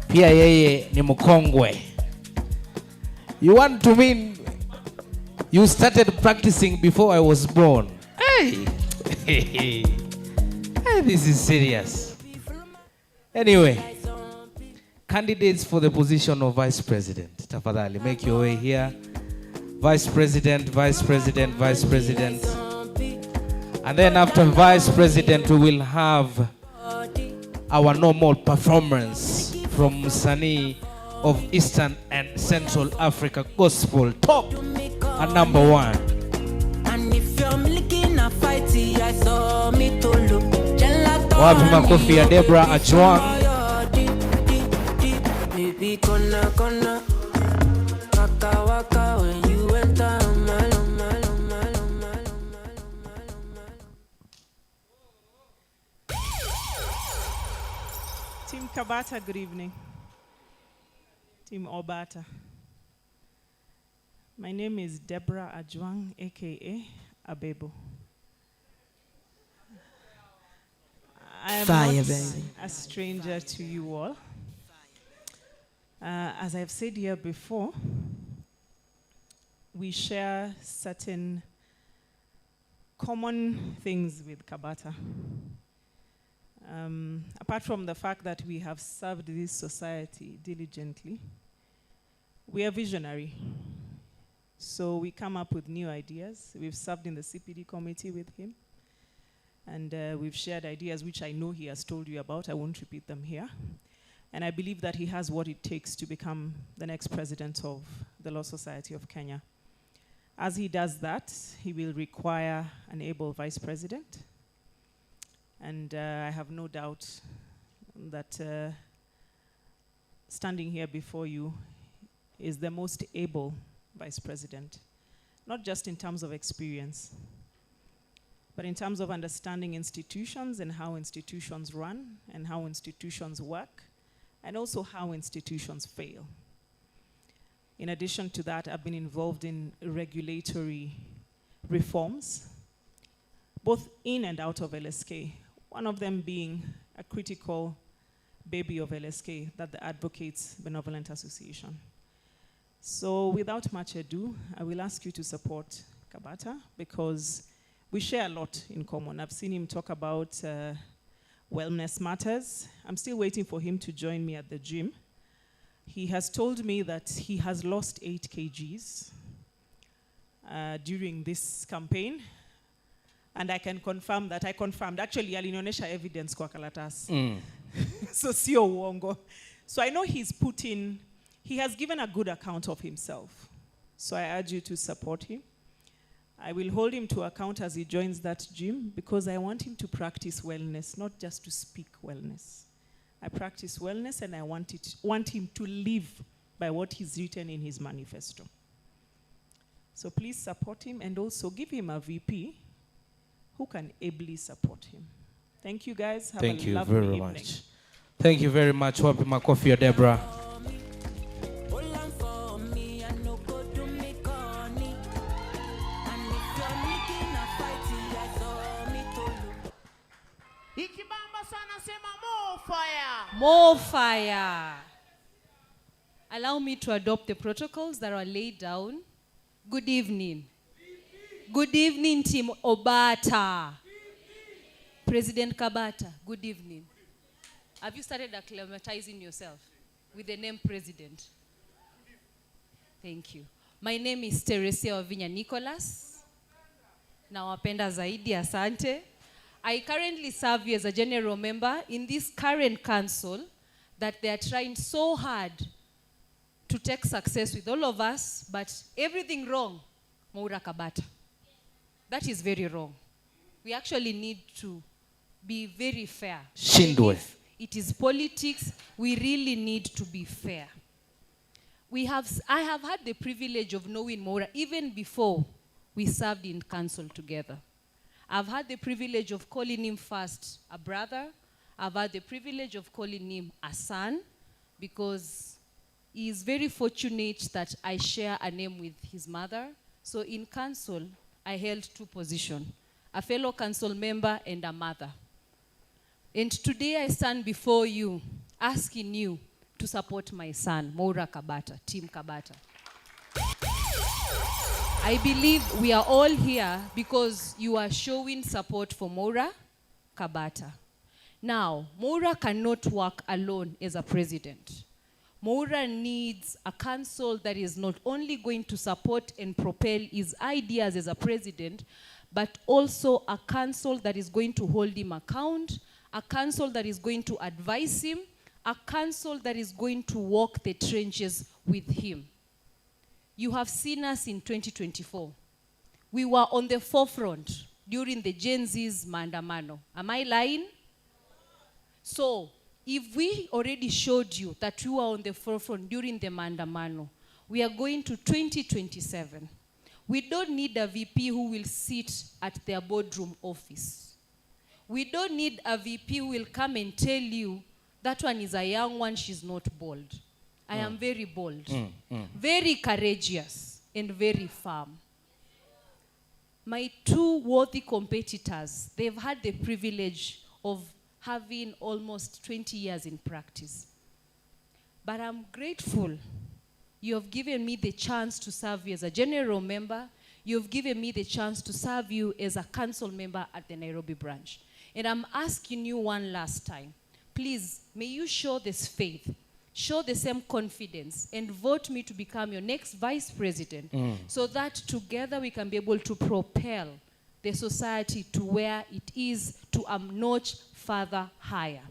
Speaker 6: Pia yeye ni mkongwe. You want to mean you started practicing before I was born? Hey! Hey, this is serious. Anyway, candidates for the position of Vice President. Tafadhali, make your way here. Vice President, Vice President, Vice President. And then after Vice President, we will have our normal performance from Musani of Eastern and Central Africa Gospel, top and number one.
Speaker 10: And if you're looking a fight, I saw me to look.
Speaker 6: Wapi makofi ya Deborah Ajwang.
Speaker 10: Baby, kona, waka waka when you enter.
Speaker 17: Team Kabata, good evening. Team Obata. My name is Deborah Ajwang, aka Abebo. I am
Speaker 14: Fire,
Speaker 17: not
Speaker 14: baby.
Speaker 17: a stranger to you all. As I've said here before, we share certain common things with Kabata. Apart from the fact that we have served this society diligently, we are visionary. So we come up with new ideas. We've served in the CPD committee with him. And we've shared ideas which I know he has told you about. I won't repeat them here. And I believe that he has what it takes to become the next president of the Law Society of Kenya. As he does that, he will require an able vice president. And I have no doubt that standing here before you is the most able vice president, not just in terms of experience, but in terms of understanding institutions and how institutions run and how institutions work, and also how institutions fail. In addition to that, I've been involved in regulatory reforms, both in and out of LSK, one of them being a critical baby of LSK, that the Advocates Benevolent Association. So without much ado, I will ask you to support Kabata because we share a lot in common. I've seen him talk about wellness matters. I'm still waiting for him to join me at the gym He has told me that he has lost 8 kgs during this campaign. And I can confirm that I confirmed. Actually, alinionyesha evidence kwa karatasi. So sio uongo. So I know he has given a good account of himself. So I urge you to support him. I will hold him to account as he joins that gym because I want him to practice wellness, not just to speak wellness. I practice wellness and I want him to live by what he's written in his manifesto. So please support him and also give him a VP who can ably support him. Thank you guys. Have
Speaker 6: Thank
Speaker 17: a
Speaker 6: you
Speaker 17: lovely
Speaker 6: very
Speaker 17: evening.
Speaker 6: much. Thank you very much. Wapi makofi ya Deborah.
Speaker 12: Ikibamba sana sema more fire.
Speaker 4: More fire. Allow me to adopt the protocols that are laid down. Good evening. Good evening, Team Obata. President Kabata, good evening. Have you started acclimatizing yourself with the name President? Thank you. My name is Teresia Wavinya Nicholas. Nawapenda zaidi, asante. I currently serve you as a general member in this current council that they are trying so hard to take success with all of us, but everything wrong, Mwaura Kabata. That is very wrong. We actually need to be very fair.
Speaker 6: Shindwe.
Speaker 4: If it is politics, we really need to be fair. I have had the privilege of knowing Mwaura even before we served in council together. I've had the privilege of calling him first a brother. I've had the privilege of calling him a son because he is very fortunate that I share a name with his mother. So in council, I held 2 positions, a fellow council member and a mother. And today I stand before you, asking you to support my son, Mwaura Kabata, Team Kabata. I believe we are all here because you are showing support for Mwaura Kabata. Now, Mwaura cannot work alone as a president. Mwaura needs a council that is not only going to support and propel his ideas as a president, but also a council that is going to hold him account, a council that is going to advise him, a council that is going to walk the trenches with him. You have seen us in 2024. We were on the forefront during the Gen Z's maandamano. Am I lying? So, if we already showed you that we were on the forefront during the maandamano, we are going to 2027. We don't need a VP who will sit at their boardroom office. We don't need a VP who will come and tell you that one is a young one, she's not bold. I am very bold, very courageous, and very firm. My 2 worthy competitors, they've had the privilege of having almost 20 years in practice. But I'm grateful. You have given me the chance to serve you as a general member. You've given me the chance to serve you as a council member at the Nairobi branch. And I'm asking you one last time, please, may you show this faith, show the same confidence, and vote me to become your next vice president so that together we can be able to propel the society to where it is to a notch further higher.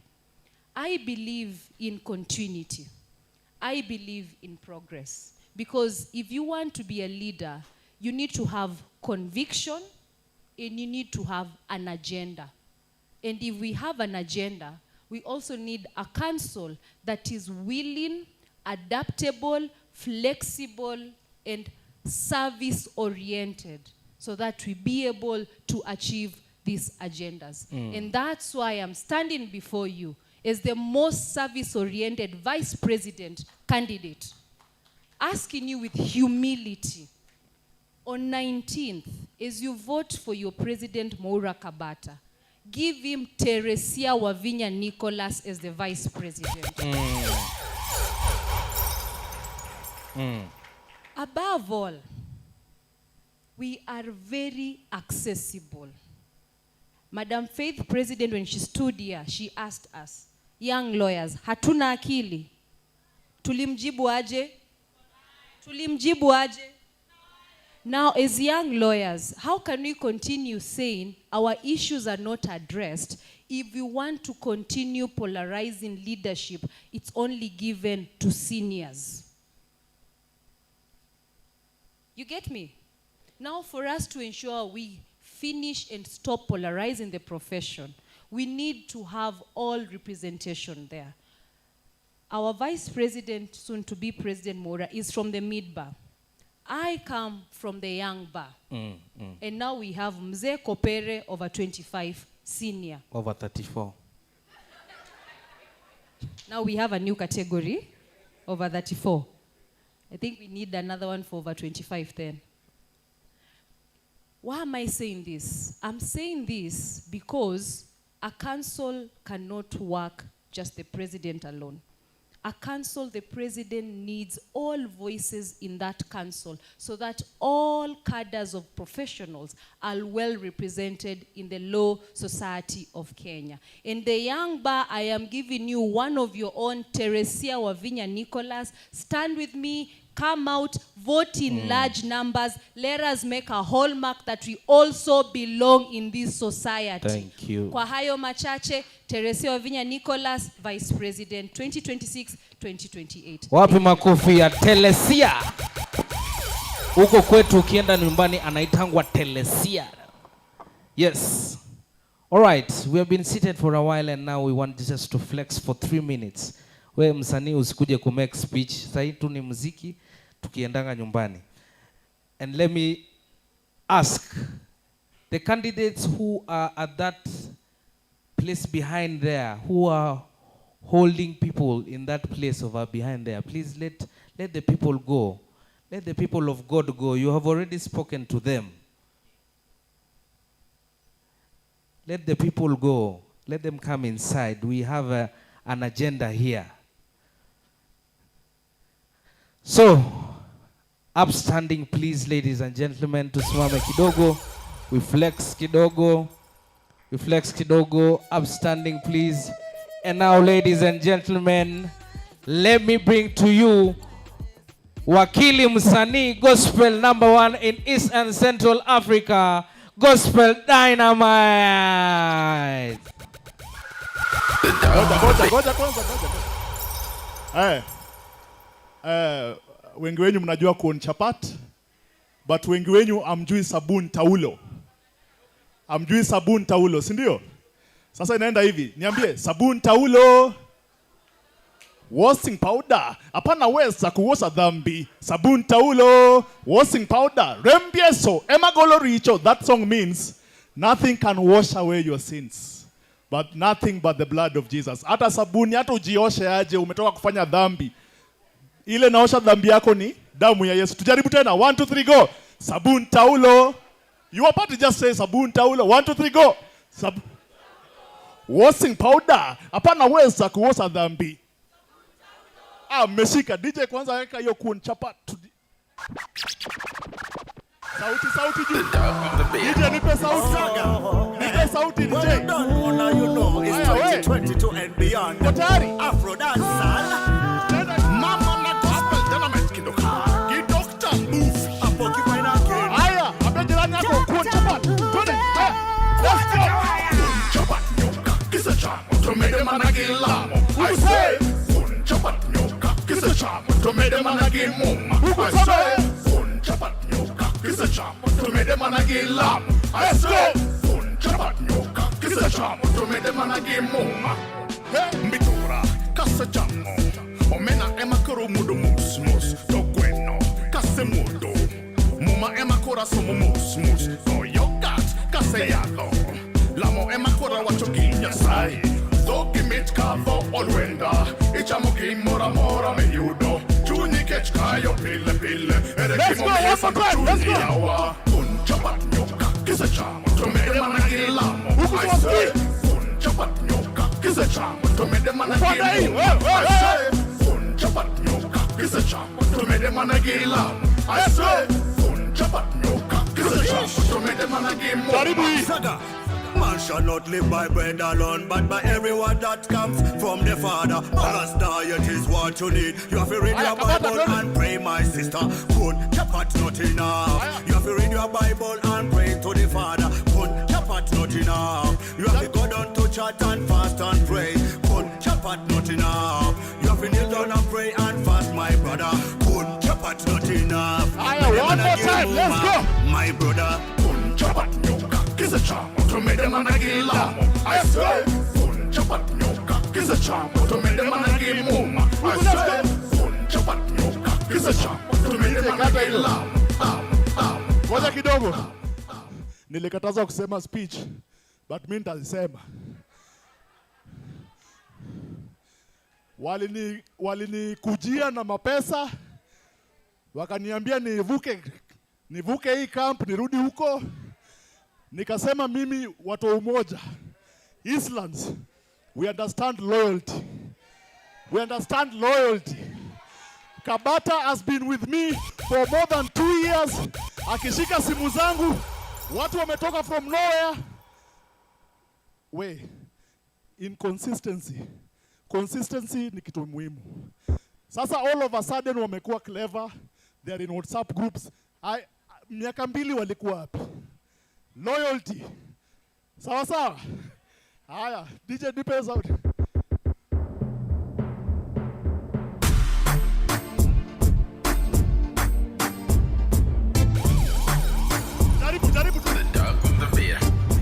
Speaker 4: I believe in continuity. I believe in progress. Because if you want to be a leader, you need to have conviction and you need to have an agenda. And if we have an agenda, we also need a council that is willing, adaptable, flexible, and service-oriented so that we be able to achieve these agendas. And that's why I'm standing before you as the most service-oriented vice president candidate, asking you with humility, on 19th, as you vote for your president, Mwaura Kabata, give him Teresia Wavinya Nicholas as the vice president. Above all, we are very accessible. Madam Faith President, when she stood here, she asked us, young lawyers, hatuna akili? Tulimjibu aje? Tulimjibu aje? Now, as young lawyers, how can we continue saying our issues are not addressed if we want to continue polarizing leadership? It's only given to seniors. You get me? Now, for us to ensure we finish and stop polarizing the profession, we need to have all representation there. Our Vice President, soon to be President Moura, is from the mid-bar. I come from the young bar. And now we have Mzee Kopere, over 25, senior.
Speaker 6: Over 34.
Speaker 4: Now we have a new category, over 34. I think we need another one for over 25 then. Why am I saying this? I'm saying this because a council cannot work just the president alone. A council, the president needs all voices in that council so that all cadres of professionals are well represented in the law society of Kenya. In the young bar, I am giving you one of your own, Teresia Wavinya Nicholas. Stand with me, come out, vote in large numbers. Let us make a hallmark that we also belong in this society.
Speaker 6: Thank you.
Speaker 4: Kwa hayo machache, Teresia Wavinya Nicholas, Vice President, 2026-2028.
Speaker 6: Wapi makofi ya Telesia? Huko kwetu ukienda nyumbani anaitangwa Telesia. Yes. All right, we have been seated for a while and now we want just to flex for 3 minutes. We msanii usikuje ku make speech. Sasa tu ni muziki tukiendanga nyumbani. And let me ask the candidates who are at that place behind there, who are holding people in that place over behind there, please let the people go. Let the people of God go. You have already spoken to them. Let the people go. Let them come inside. We have an agenda here. So, upstanding, please, ladies and gentlemen, tusimame kidogo. We flex kidogo. We flex kidogo. Upstanding, please. And now, ladies and gentlemen, let me bring to you Wakili Msanii, gospel #1 in East and Central Africa, Gospel Dynamite.
Speaker 2: Ngoja. Wengi wenyu mnajua kuon chapat, but wengi wenyu amjui sabun taulo. Amjui sabun taulo, si ndio? Sasa inaenda hivi, niambie sabun taulo, washing powder, hapana weza kuosha dhambi. Sabun taulo, washing powder, rembieso, emagolo richo. That song means nothing can wash away your sins, but nothing but the blood of Jesus. Hata sabuni, hata ujioshe aje, umetoka kufanya dhambi, ile naosha dhambi yako ni damu ya Yesu. Tujaribu tena, 1 2 3 go. Sabun taulo. You are about to just say sabun taulo. 1 2 3 go. Washing powder, hapana weza kuosha dhambi. Mmeshika. DJ kwanza weka hiyo kuon chapa. Sauti juu. DJ nipe sauti. Nipe sauti DJ.
Speaker 19: You know it's 2022 and beyond.
Speaker 2: Tayari?
Speaker 19: Afro dancehall.
Speaker 2: Mama na gospel dynamite kidoka. Kidokta move.
Speaker 19: Hapo kipaina again.
Speaker 2: Haya, abejirani yako kuon chapa. Twende. Let's go.
Speaker 19: Chapa nyoka kisa chamo tumede managilamo. I say chapa nyoka kisa chamo tumede managimuma. I say chapa nyoka kisa chamo tumede managilamo. I say chapa nyoka kisa chamo tumede managimuma. Mbitura kasa chamo omena ema koro mudo mus do bueno kase mudo muma ema kora somo mus no yogat kase yalo lamo ema kora wachokinya sai dogi mit kavo olwenda ichamo kimora mora me yudo chuni kech kayo pile ere kimo me fa chuni yawa un chapat nyoka kisa chamo tumede managilamo I say un chapat nyoka kisa chamo tumede managilamo I say chapat nyoka kisa chamo tumede managilamo I say chapat nyoka kisa chamo tumede managilamo
Speaker 2: Karibu
Speaker 19: saga
Speaker 1: Man shall not live by bread alone, but by every word that comes from the Father. Balanced diet is what you need. You have to read your Bible and pray, my sister. Good chapat not enough. You have to read your Bible and pray to the Father. Good chapat not enough. You have to go down to church and fast and pray. Good chapat not enough. You have to kneel down and pray and fast, my brother. Good chapat not enough.
Speaker 2: One more time, let's go.
Speaker 1: My brother.
Speaker 19: Kun chapat nyoka, kisa chamo, tumede managi lamo. I swear. Kun chapat nyoka, kisa chamo, tumede managi muma. I swear. Kun chapat nyoka, kisa chamo, tumede managi lamo.
Speaker 2: Ngoja kidogo. Nilikataza kusema speech, but mimi nitazisema. Walinikujia na mapesa, wakaniambia nivuke hii camp nirudi huko. Nikasema mimi watu umoja, Eastlands, we understand loyalty. We understand loyalty. Kabata has been with me for more than 2 years. Akishika simu zangu, watu wametoka from nowhere. Inconsistency. Consistency ni kitu muhimu. Sasa all of a sudden wamekuwa clever. They are in WhatsApp groups. Miaka 2 walikuwa wapi? Loyalty. Sawa sawa. Haya, DJ nipe sauti. Jaribu tu.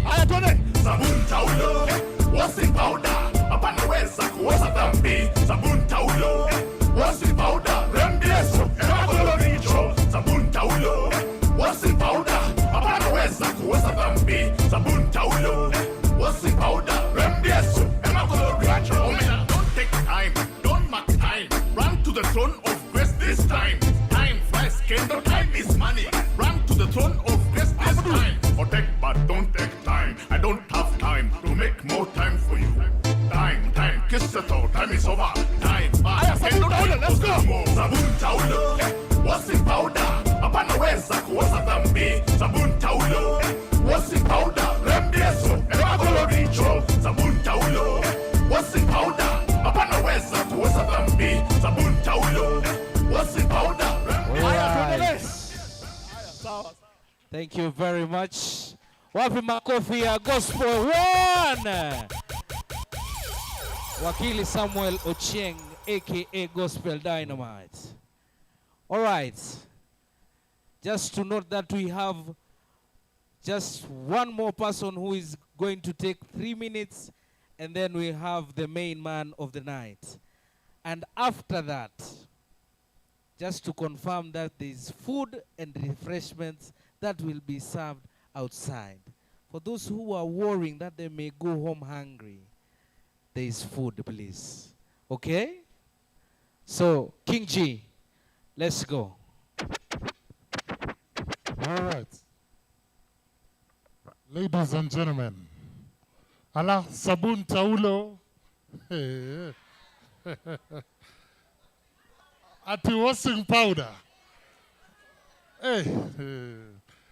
Speaker 2: Haya tuone.
Speaker 19: Sabun taulo, washing powder, apanaweza kuosha dhambi. Sabun taulo, washing powder, Remdieso, Emagoloricho. Sabun taulo, washing powder, apanaweza kuosha dhambi. Sabun taulo, washing powder, Remdieso, Emagoloricho. Oh, don't take time, don't mark time. Run to the throne of grace this time. Time flies, kendo time is money. Run to the throne of grace this time. Protect but don't take time. I don't have time to make more time for you. Time, kiss the toe, time is over. Time, let's go. Sabun taulo, washing powder, apanaweza kuosha dhambi. Sabun taulo, washing powder, Remdieso, Emagoloricho. Sabun taulo, washing powder, apanaweza kuosha dhambi. Sabun taulo, washing powder,
Speaker 6: Thank you very much. Wapi makofi ya Gospel 1. Wakili Samuel Ochieng, aka Gospel Dynamite. All right. Just to note that we have just one more person who is going to take 3 minutes, and then we have the main man of the night. And after that, just to confirm that there is food and refreshments that will be served outside. For those who are worrying that they may go home hungry, there is food, please. Okay? So, King G, let's go.
Speaker 8: All right. Ladies and gentlemen, ala sabun taulo. Ati washing powder.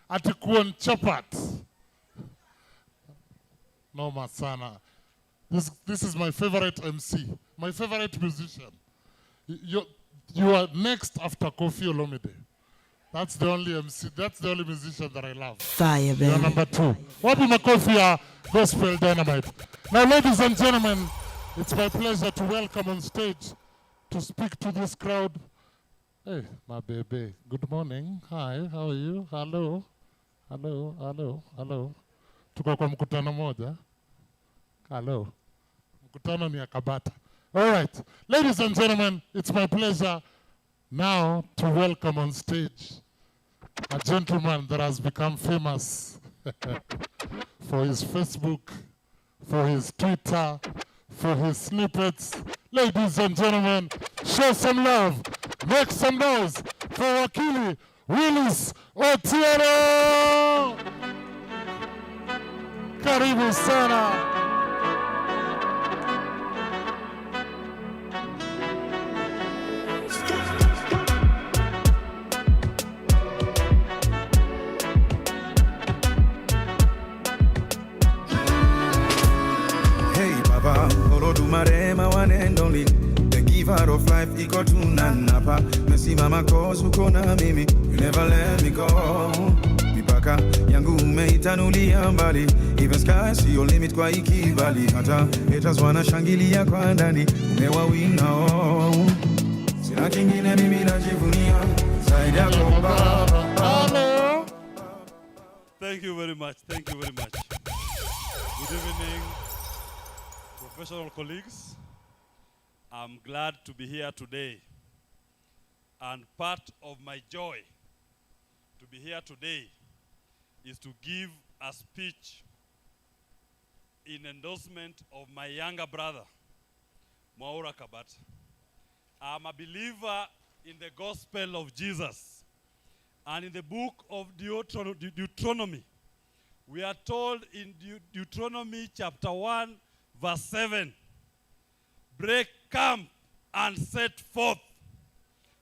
Speaker 8: Ati kuon chapat. Noma sana. This is my favorite MC, my favorite musician. You are next after Kofi Olomide. That's the only MC, that's the only musician that I love.
Speaker 14: Fire, baby.
Speaker 8: You're number 2. What is my Kofi Gospel Dynamite? Now, ladies and gentlemen, it's my pleasure to welcome on stage to speak to this crowd. Hey, my baby. Good morning. Hi, how are you? Hello. Hello, hello, hello. Tuko kwa mkutano moja. Hello. Mkutano ni ya Kabata. All right. Ladies and gentlemen, it's my pleasure now to welcome on stage a gentleman that has become famous for his Facebook, for his Twitter, for his snippets. Ladies and gentlemen, show some love, make some noise for Wakili Willis Otieno. Karibu sana.
Speaker 3: marema one and only, the giver of life, iko tunanapa. Mesimama cause uko na mimi, you never let me go. Mipaka yangu umeitanulia mbali, even sky see your limit kwa ikibali. Hata haters wanashangilia kwa ndani, umewawinga oh. Sina kingine mimi najivunia zaidi yako Baba.
Speaker 9: Thank you very much. Thank you very much. Good evening, professional colleagues. I'm glad to be here today. And part of my joy to be here today is to give a speech in endorsement of my younger brother, Mwaura Kabata. I'm a believer in the gospel of Jesus. And in the book of Deuteronomy, we are told in Deuteronomy chapter 1, verse 7, break camp and set forth.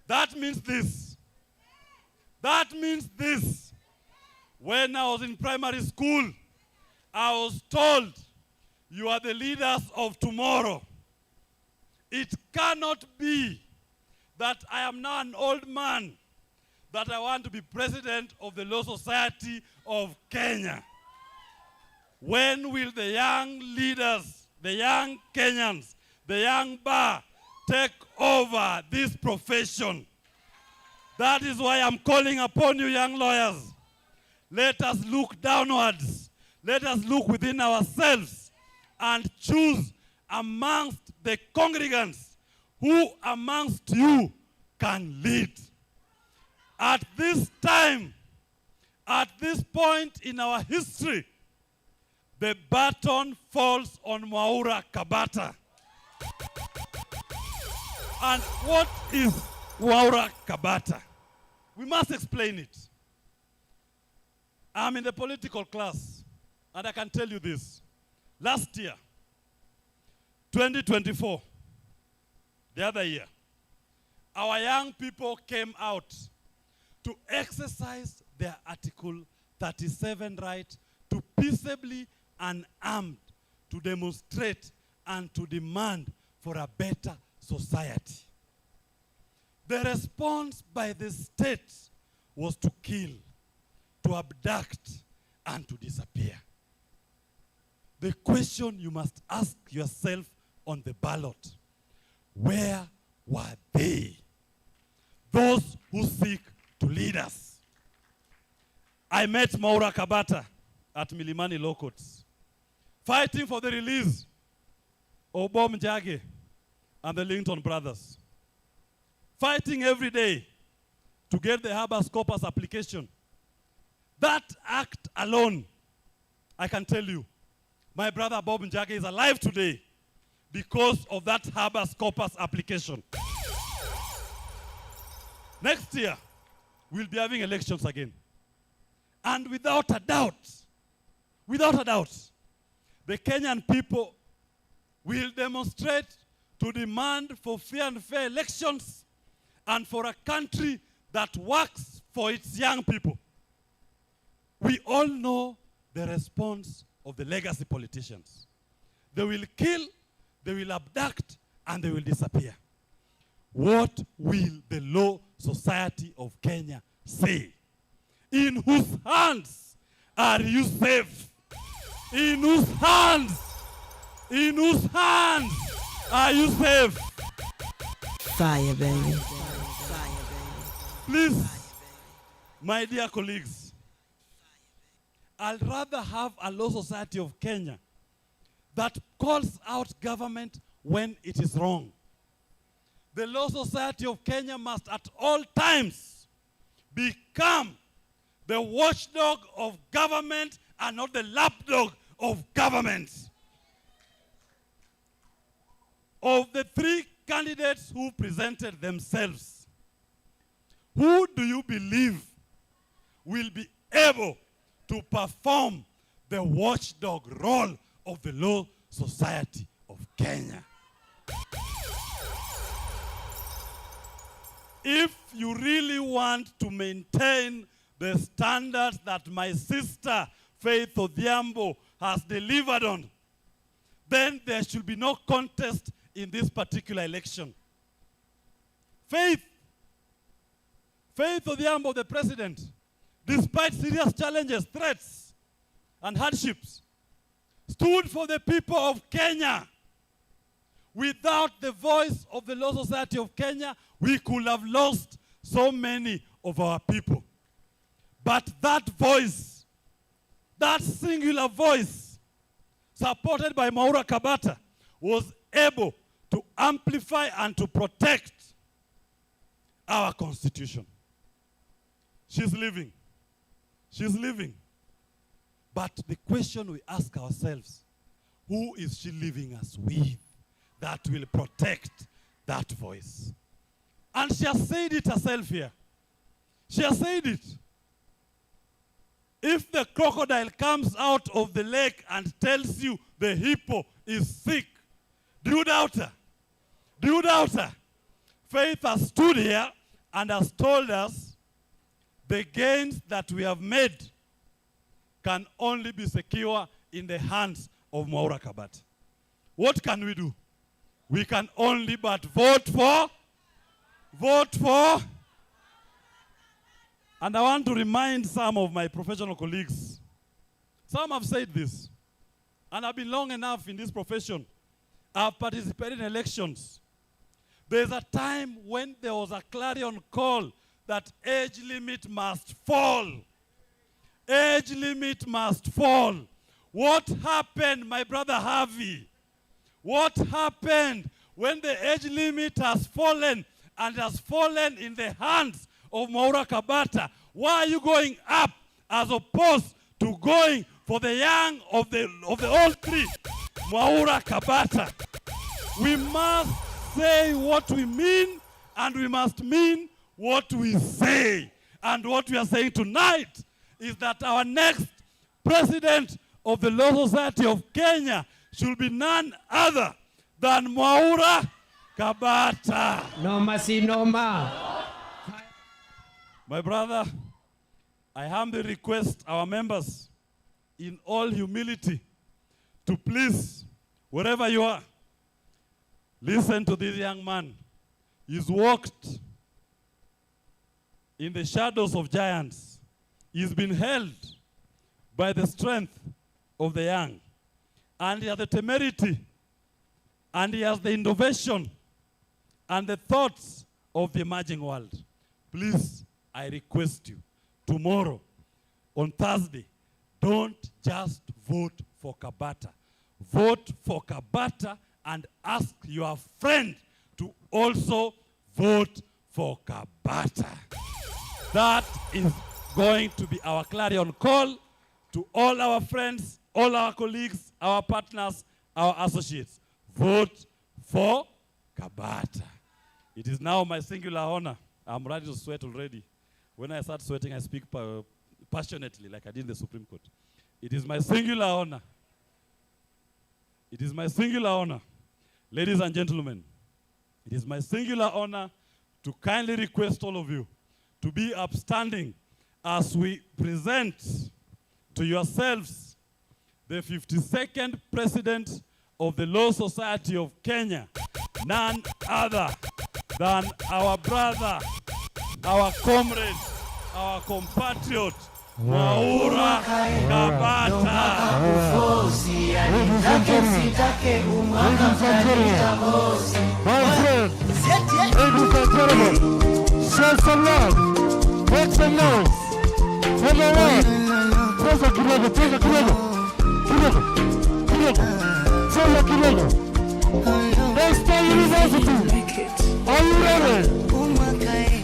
Speaker 9: That means this. That means this. When I was in primary school, I was told, you are the leaders of tomorrow. It cannot be that I am now an old man that I want to be president of the Law Society of Kenya. When will the young leaders, the young Kenyans, the young bar take over this profession? That is why I'm calling upon you, young lawyers. Let us look downwards. Let us look within ourselves and choose amongst the congregants who amongst you can lead. At this time, at this point in our history, the baton falls on Mwaura Kabata. And what is Mwaura Kabata? We must explain it. I'm in the political class, and I can tell you this. Last year, 2024, the other year, our young people came out to exercise their Article 37 right to peaceably and armed to demonstrate and to demand for a better society. The response by the state was to kill, to abduct, and to disappear. The question you must ask yourself on the ballot, where were they? Those who seek to lead us. I met Mwaura Kabata at Milimani Law Courts, fighting for the release of Bob Njagi and the Linton brothers. Fighting every day to get the habeas corpus application. That act alone, I can tell you, my brother Bob Njagi is alive today because of that habeas corpus application. Next year, we'll be having elections again. And without a doubt, the Kenyan people will demonstrate to demand for free and fair elections and for a country that works for its young people. We all know the response of the legacy politicians. They will kill, they will abduct, and they will disappear. What will the Law Society of Kenya say? In whose hands are you safe? In whose hands? In whose hands are you safe?
Speaker 14: Fire, baby.
Speaker 9: Please, my dear colleagues, I'd rather have a Law Society of Kenya that calls out government when it is wrong. The Law Society of Kenya must at all times become the watchdog of government and not the lapdog of government. Of the three candidates who presented themselves, who do you believe will be able to perform the watchdog role of the Law Society of Kenya? If you really want to maintain the standards that my sister Faith Odhiambo has delivered on, then there should be no contest in this particular election. Faith Odhiambo, the president, despite serious challenges, threats, and hardships, stood for the people of Kenya. Without the voice of the Law Society of Kenya, we could have lost so many of our people. But that voice, that singular voice, supported by Mwaura Kabata, was able to amplify and to protect our constitution. She's living. She's living. But the question we ask ourselves, who is she leaving us with that will protect that voice? And she has said it herself here. She has said it. If the crocodile comes out of the lake and tells you the hippo is sick, do you doubt her? Do you doubt her? Faith has stood here and has told us the gains that we have made can only be secure in the hands of Mwaura Kabata. What can we do? We can only but vote for. And I want to remind some of my professional colleagues. Some have said this, and I've been long enough in this profession. I've participated in elections. There's a time when there was a clarion call that age limit must fall. Age limit must fall. What happened, my brother Harvey? What happened when the age limit has fallen and has fallen in the hands of Mwaura Kabata? Why are you going up as opposed to going for the young of the old tree, Mwaura Kabata? We must say what we mean, and we must mean what we say. And what we are saying tonight is that our next president of the Law Society of Kenya should be none other than Mwaura Kabata.
Speaker 7: Noma si noma.
Speaker 9: My brother, I humbly request our members in all humility to please, wherever you are, listen to this young man. He's walked in the shadows of giants. He's been held by the strength of the young. And he has the temerity, and he has the innovation and the thoughts of the emerging world. Please, I request you, tomorrow, on Thursday, don't just vote for Kabata. Vote for Kabata and ask your friend to also vote for Kabata. That is going to be our clarion call to all our friends, all our colleagues, our partners, our associates. Vote for Kabata. It is now my singular honor. I'm ready to sweat already. When I start sweating, I speak passionately like I did in the Supreme Court. It is my singular honor. It is my singular honor, ladies and gentlemen, it is my singular honor to kindly request all of you to be upstanding as we present to yourselves the 52nd President of the Law Society of Kenya, none other than our brother, our comrade, our compatriot, Mwaura Kabata.
Speaker 8: My friend, ladies and gentlemen, show some love, make some noise. Number one, cheza kidogo, cheza kidogo. Daystar University, are you ready?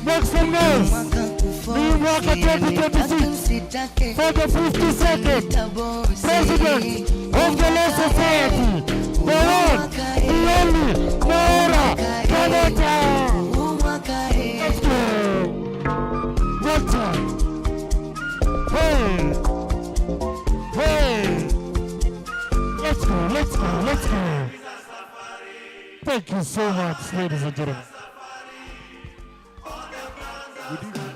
Speaker 8: Make some noise. New Mwaka 2026 for the 52nd President of the Law Society, the one, the only, Mwaura Kabata. Let's go. One time. Hey. Hey. Let's go. Thank you so much, ladies and gentlemen. Good evening.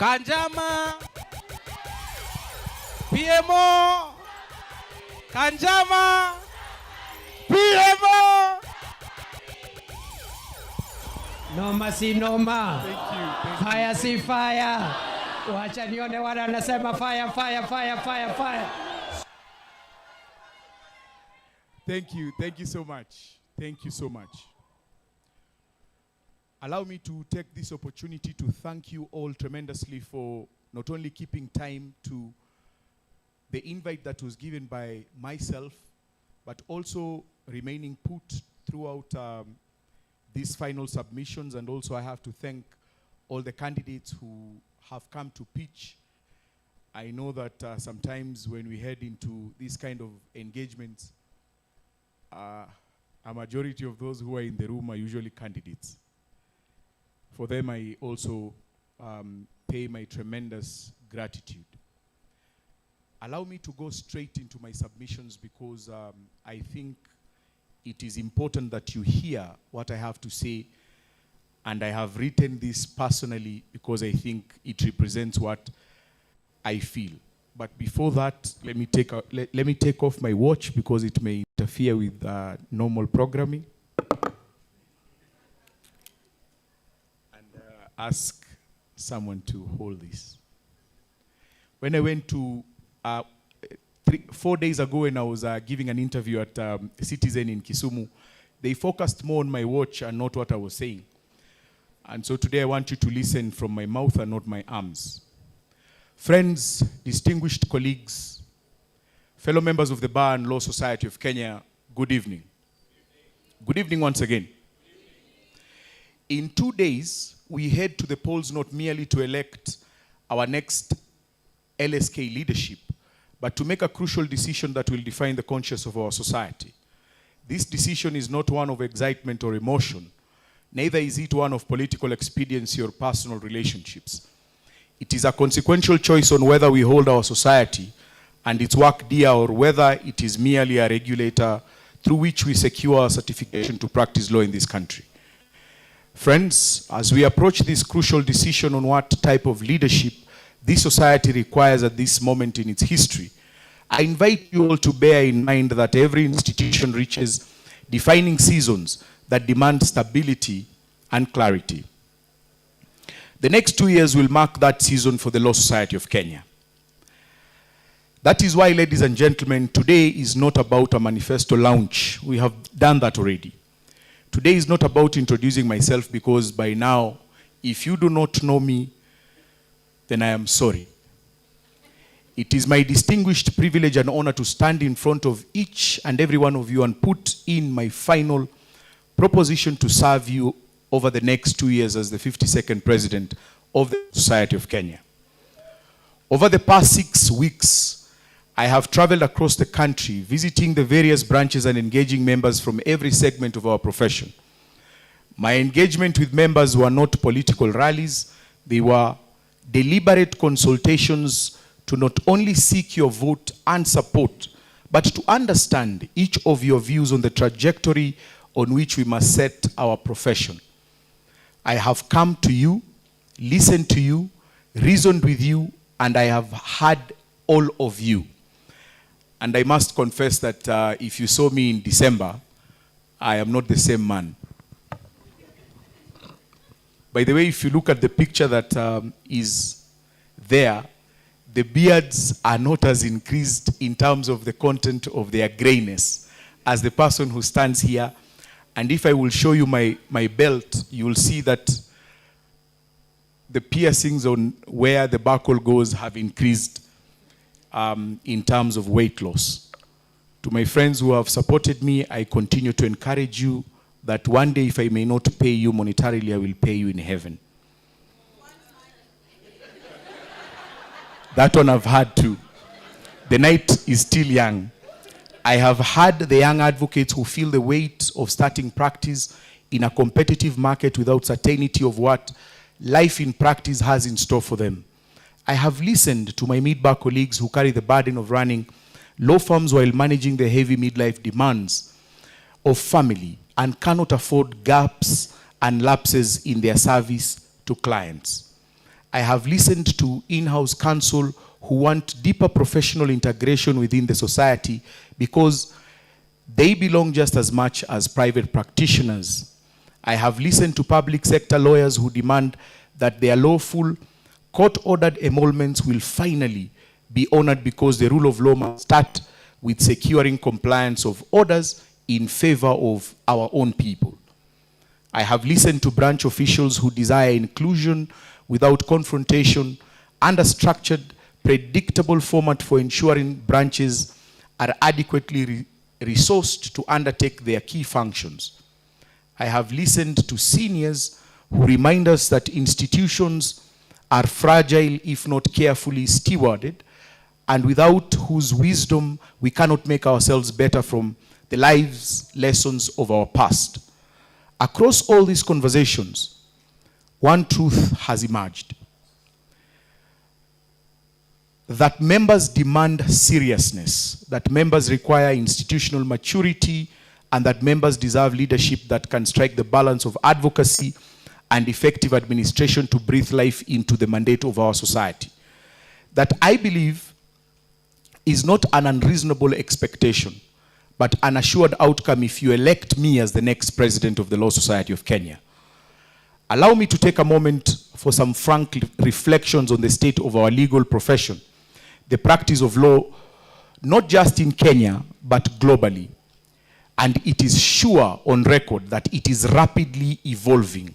Speaker 6: Kanjama, PMO, Kanjama, PMO.
Speaker 7: Noma si noma. Fire si fire. Wacha nione wale wanasema fire, fire, fire, fire, fire.
Speaker 24: Thank you so much. Thank you so much. Allow me to take this opportunity to thank you all tremendously for not only keeping time to the invite that was given by myself, but also remaining put throughout these final submissions. And also I have to thank all the candidates who have come to pitch. I know that sometimes when we head into this kind of engagements, a majority of those who are in the room are usually candidates. For them, I also pay my tremendous gratitude. Allow me to go straight into my submissions because I think it is important that you hear what I have to say, and I have written this personally because I think it represents what I feel. But before that, let me take off my watch because it may interfere with normal programming. And ask someone to hold this. When I went to 4 days ago when I was giving an interview at Citizen in Kisumu, they focused more on my watch and not what I was saying. And so today I want you to listen from my mouth and not my arms. Friends, distinguished colleagues, fellow members of the Bar and Law Society of Kenya, good evening. Good evening once again. In 2 days, we head to the polls not merely to elect our next LSK leadership, but to make a crucial decision that will define the conscience of our society. This decision is not one of excitement or emotion, neither is it one of political expediency or personal relationships. It is a consequential choice on whether we hold our society and its work dear or whether it is merely a regulator through which we secure our certification to practice law in this country. Friends, as we approach this crucial decision on what type of leadership this society requires at this moment in its history, I invite you all to bear in mind that every institution reaches defining seasons that demand stability and clarity. The next 2 years will mark that season for the Law Society of Kenya. That is why, ladies and gentlemen, today is not about a manifesto launch. We have done that already. Today is not about introducing myself because by now, if you do not know me, then I am sorry. It is my distinguished privilege and honor to stand in front of each and every one of you and put in my final proposition to serve you over the next 2 years as the 52nd president of the Society of Kenya. Over the past 6 weeks, I have traveled across the country, visiting the various branches and engaging members from every segment of our profession. My engagement with members were not political rallies, they were deliberate consultations to not only seek your vote and support, but to understand each of your views on the trajectory on which we must set our profession. I have come to you, listened to you, reasoned with you, and I have heard all of you. And I must confess that if you saw me in December, I am not the same man. By the way, if you look at the picture that is there, the beards are not as increased in terms of the content of their grayness as the person who stands here. And if I will show you my belt, you will see that the piercings on where the buckle goes have increased in terms of weight loss. To my friends who have supported me, I continue to encourage you that one day, if I may not pay you monetarily, I will pay you in heaven. That one I've had to. The night is still young. I have had the young advocates who feel the weight of starting practice in a competitive market without certainty of what life in practice has in store for them. I have listened to my mid-bar colleagues who carry the burden of running law firms while managing the heavy midlife demands of family and cannot afford gaps and lapses in their service to clients.
Speaker 13: I have listened to in-house counsel who want deeper professional integration within the society because they belong just as much as private practitioners. I have listened to public sector lawyers who demand that their lawful, court-ordered emoluments will finally be honored because the rule of law must start with securing compliance of orders in favor of our own people. I have listened to branch officials who desire inclusion without confrontation and a structured, predictable format for ensuring branches are adequately resourced to undertake their key functions. I have listened to seniors who remind us that institutions are fragile if not carefully stewarded, and without whose wisdom we cannot make ourselves better from the lives lessons of our past. Across all these conversations, one truth has emerged: that members demand seriousness, that members require institutional maturity, and that members deserve leadership that can strike the balance of advocacy and effective administration to breathe life into the mandate of our society. That, I believe, is not an unreasonable expectation, but an assured outcome if you elect me as the next president of the Law Society of Kenya. Allow me to take a moment for some frank reflections on the state of our legal profession, the practice of law, not just in Kenya, but globally. And it is sure on record that it is rapidly evolving.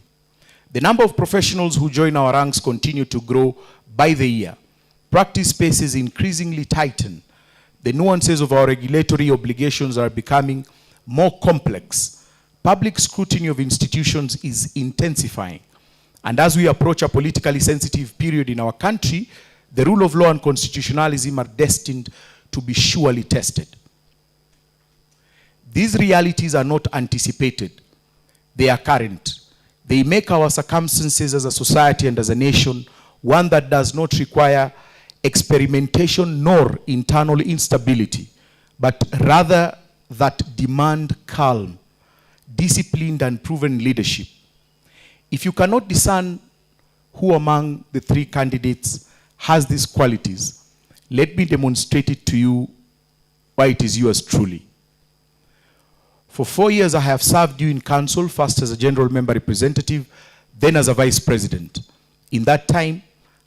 Speaker 13: The number of professionals who join our ranks continue to grow by the year. Practice spaces increasingly tighten. The nuances of our regulatory obligations are becoming more complex. Public scrutiny of institutions is intensifying. And as we approach a politically sensitive period in our country, the rule of law and constitutionalism are destined to be surely tested. These realities are not anticipated. They are current. They make our circumstances as a society and as a nation one that does not require experimentation nor internal instability, but rather that demand calm, disciplined and proven leadership. If you cannot discern who among the three candidates has these qualities, let me demonstrate it to you why it is yours truly. For 4 years, I have served you in council, first as a general member representative, then as a vice president. In that time,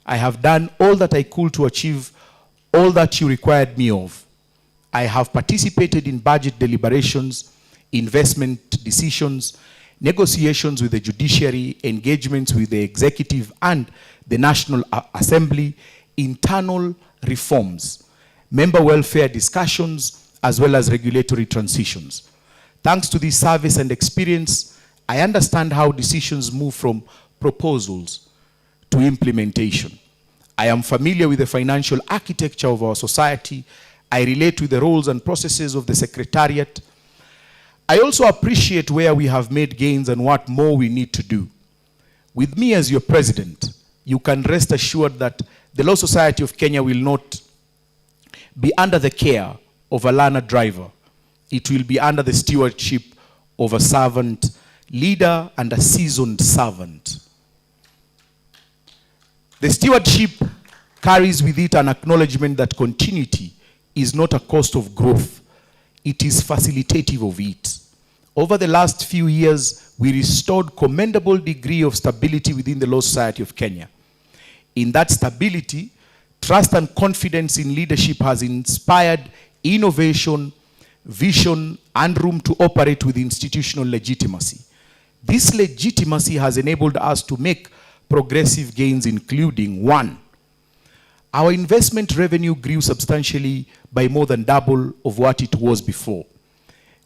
Speaker 13: I have done all that I could to achieve all that you required me of. I have participated in budget deliberations, investment decisions, negotiations with the judiciary, engagements with the executive and the National Assembly, internal reforms, member welfare discussions, as well as regulatory transitions. Thanks to this service and experience, I understand how decisions move from proposals to implementation. I am familiar with the financial architecture of our society. I relate with the roles and processes of the Secretariat. I also appreciate where we have made gains and what more we need to do. With me as your president, you can rest assured that the Law Society of Kenya will not be under the care of a learner driver. It will be under the stewardship of a servant leader and a seasoned servant. The stewardship carries with it an acknowledgement that continuity is not a cost of growth. It is facilitative of it. Over the last few years, we restored commendable degree of stability within the Law Society of Kenya. In that stability, trust and confidence in leadership has inspired innovation, vision, and room to operate with institutional legitimacy. This legitimacy has enabled us to make progressive gains, including: 1, our investment revenue grew substantially by more than double of what it was before.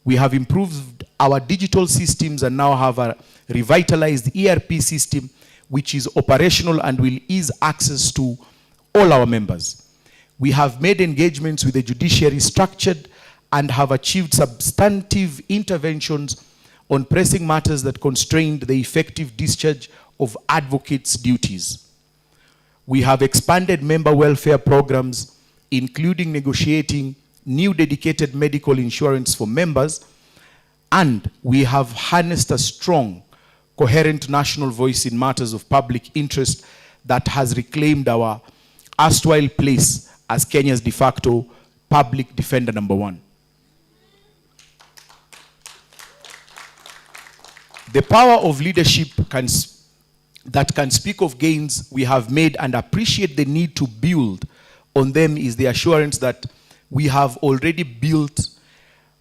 Speaker 13: We have improved our digital systems and now have a revitalized ERP system which is operational and will ease access to all our members. We have made engagements with the judiciary structured and have achieved substantive interventions on pressing matters that constrained the effective discharge of advocates' duties. We have expanded member welfare programs, including negotiating new dedicated medical insurance for members, and we have harnessed a strong, coherent national voice in matters of public interest that has reclaimed our erstwhile place as Kenya's de facto public defender #1. The power of leadership that can speak of gains we have made and appreciate the need to build on them is the assurance that we have already built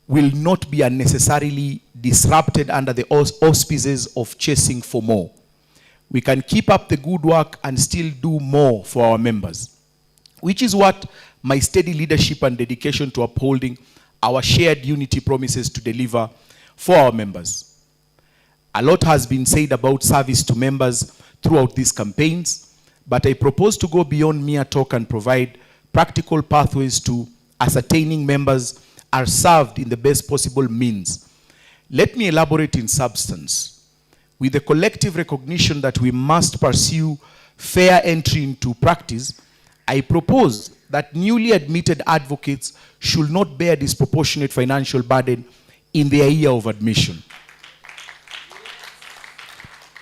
Speaker 13: will not be unnecessarily disrupted under the auspices of chasing for more. We can keep up the good work and still do more for our members, which is what my steady leadership and dedication to upholding our shared unity promises to deliver for our members. A lot has been said about service to members throughout these campaigns, but I propose to go beyond mere talk and provide practical pathways to ascertaining members are served in the best possible means. Let me elaborate in substance. With the collective recognition that we must pursue fair entry into practice, I propose that newly admitted advocates should not bear disproportionate financial burden in their year of admission.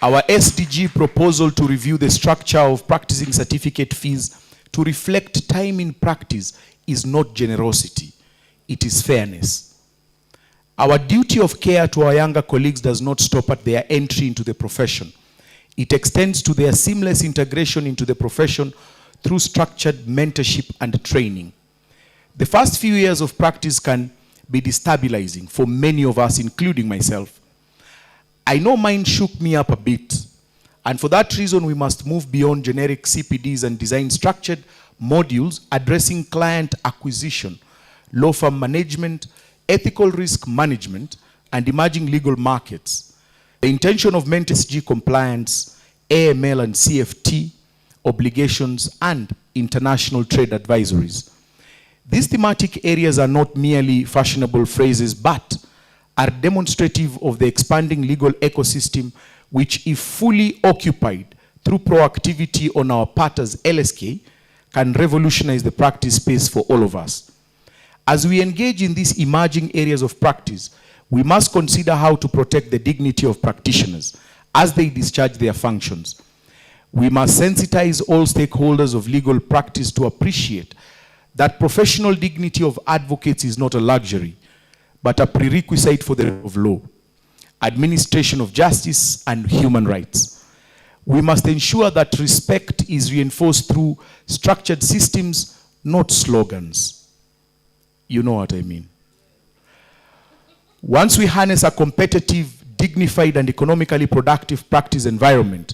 Speaker 13: Our SDG proposal to review the structure of practicing certificate fees to reflect time in practice is not generosity, it is fairness. Our duty of care to our younger colleagues does not stop at their entry into the profession. It extends to their seamless integration into the profession through structured mentorship and training. The first few years of practice can be destabilizing for many of us, including myself. I know mine shook me up a bit, and for that reason we must move beyond generic CPDs and design structured modules addressing client acquisition, law firm management, ethical risk management, and emerging legal markets. The intention of MentorSG compliance, AML and CFT, obligations, and international trade advisories. These thematic areas are not merely fashionable phrases, but are demonstrative of the expanding legal ecosystem which, if fully occupied through proactivity on our part as LSK, can revolutionize the practice space for all of us. As we engage in these emerging areas of practice, we must consider how to protect the dignity of practitioners as they discharge their functions. We must sensitize all stakeholders of legal practice to appreciate that professional dignity of advocates is not a luxury, but a prerequisite for the rule of law, administration of justice, and human rights. We must ensure that respect is reinforced through structured systems, not slogans. You know what I mean. Once we harness a competitive, dignified, and economically productive practice environment,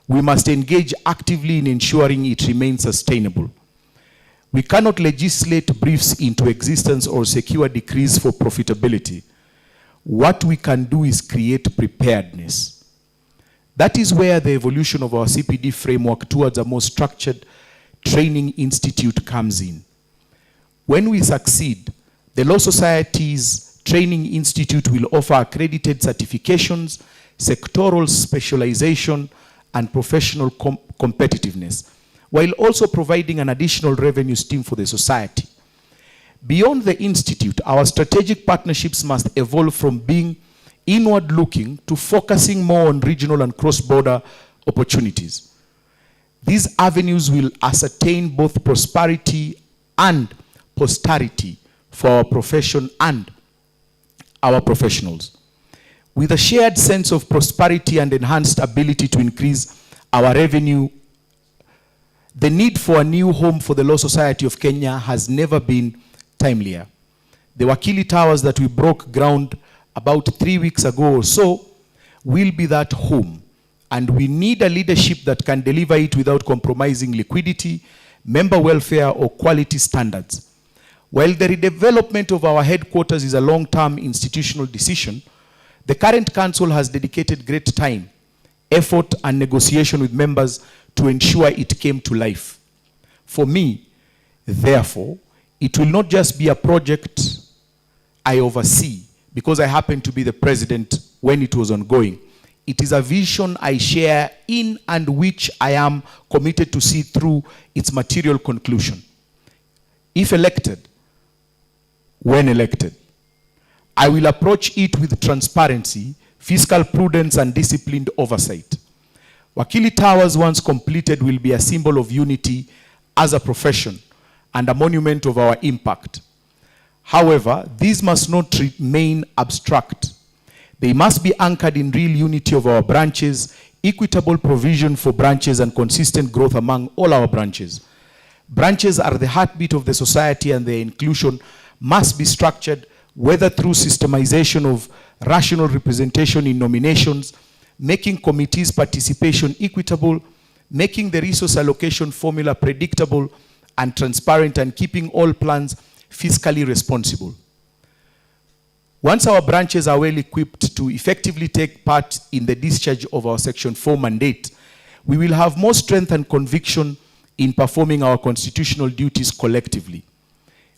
Speaker 13: we must engage actively in ensuring it remains sustainable. We cannot legislate briefs into existence or secure decrees for profitability. What we can do is create preparedness. That is where the evolution of our CPD framework towards a more structured training institute comes in. When we succeed, the Law Society's Training Institute will offer accredited certifications, sectoral specialization, and professional competitiveness, while also providing an additional revenue stream for the society. Beyond the institute, our strategic partnerships must evolve from being inward-looking to focusing more on regional and cross-border opportunities. These avenues will ascertain both prosperity and posterity for our profession and our professionals. With a shared sense of prosperity and enhanced ability to increase our revenue, the need for a new home for the Law Society of Kenya has never been timelier. The Wakili Towers that we broke ground about 3 weeks ago or so will be that home, and we need a leadership that can deliver it without compromising liquidity, member welfare, or quality standards. While the redevelopment of our headquarters is a long-term institutional decision, the current council has dedicated great time, effort, and negotiation with members to ensure it came to life. For me, therefore, it will not just be a project I oversee because I happen to be the president when it was ongoing. It is a vision I share in and which I am committed to see through its material conclusion. If elected, when elected, I will approach it with transparency, fiscal prudence, and disciplined oversight. Wakili Towers, once completed, will be a symbol of unity as a profession and a monument of our impact. However, these must not remain abstract. They must be anchored in real unity of our branches, equitable provision for branches, and consistent growth among all our branches. Branches are the heartbeat of the society, and their inclusion must be structured whether through systemization of rational representation in nominations, making committees' participation equitable, making the resource allocation formula predictable and transparent, and keeping all plans fiscally responsible. Once our branches are well equipped to effectively take part in the discharge of our Section 4 mandate, we will have more strength and conviction in performing our constitutional duties collectively.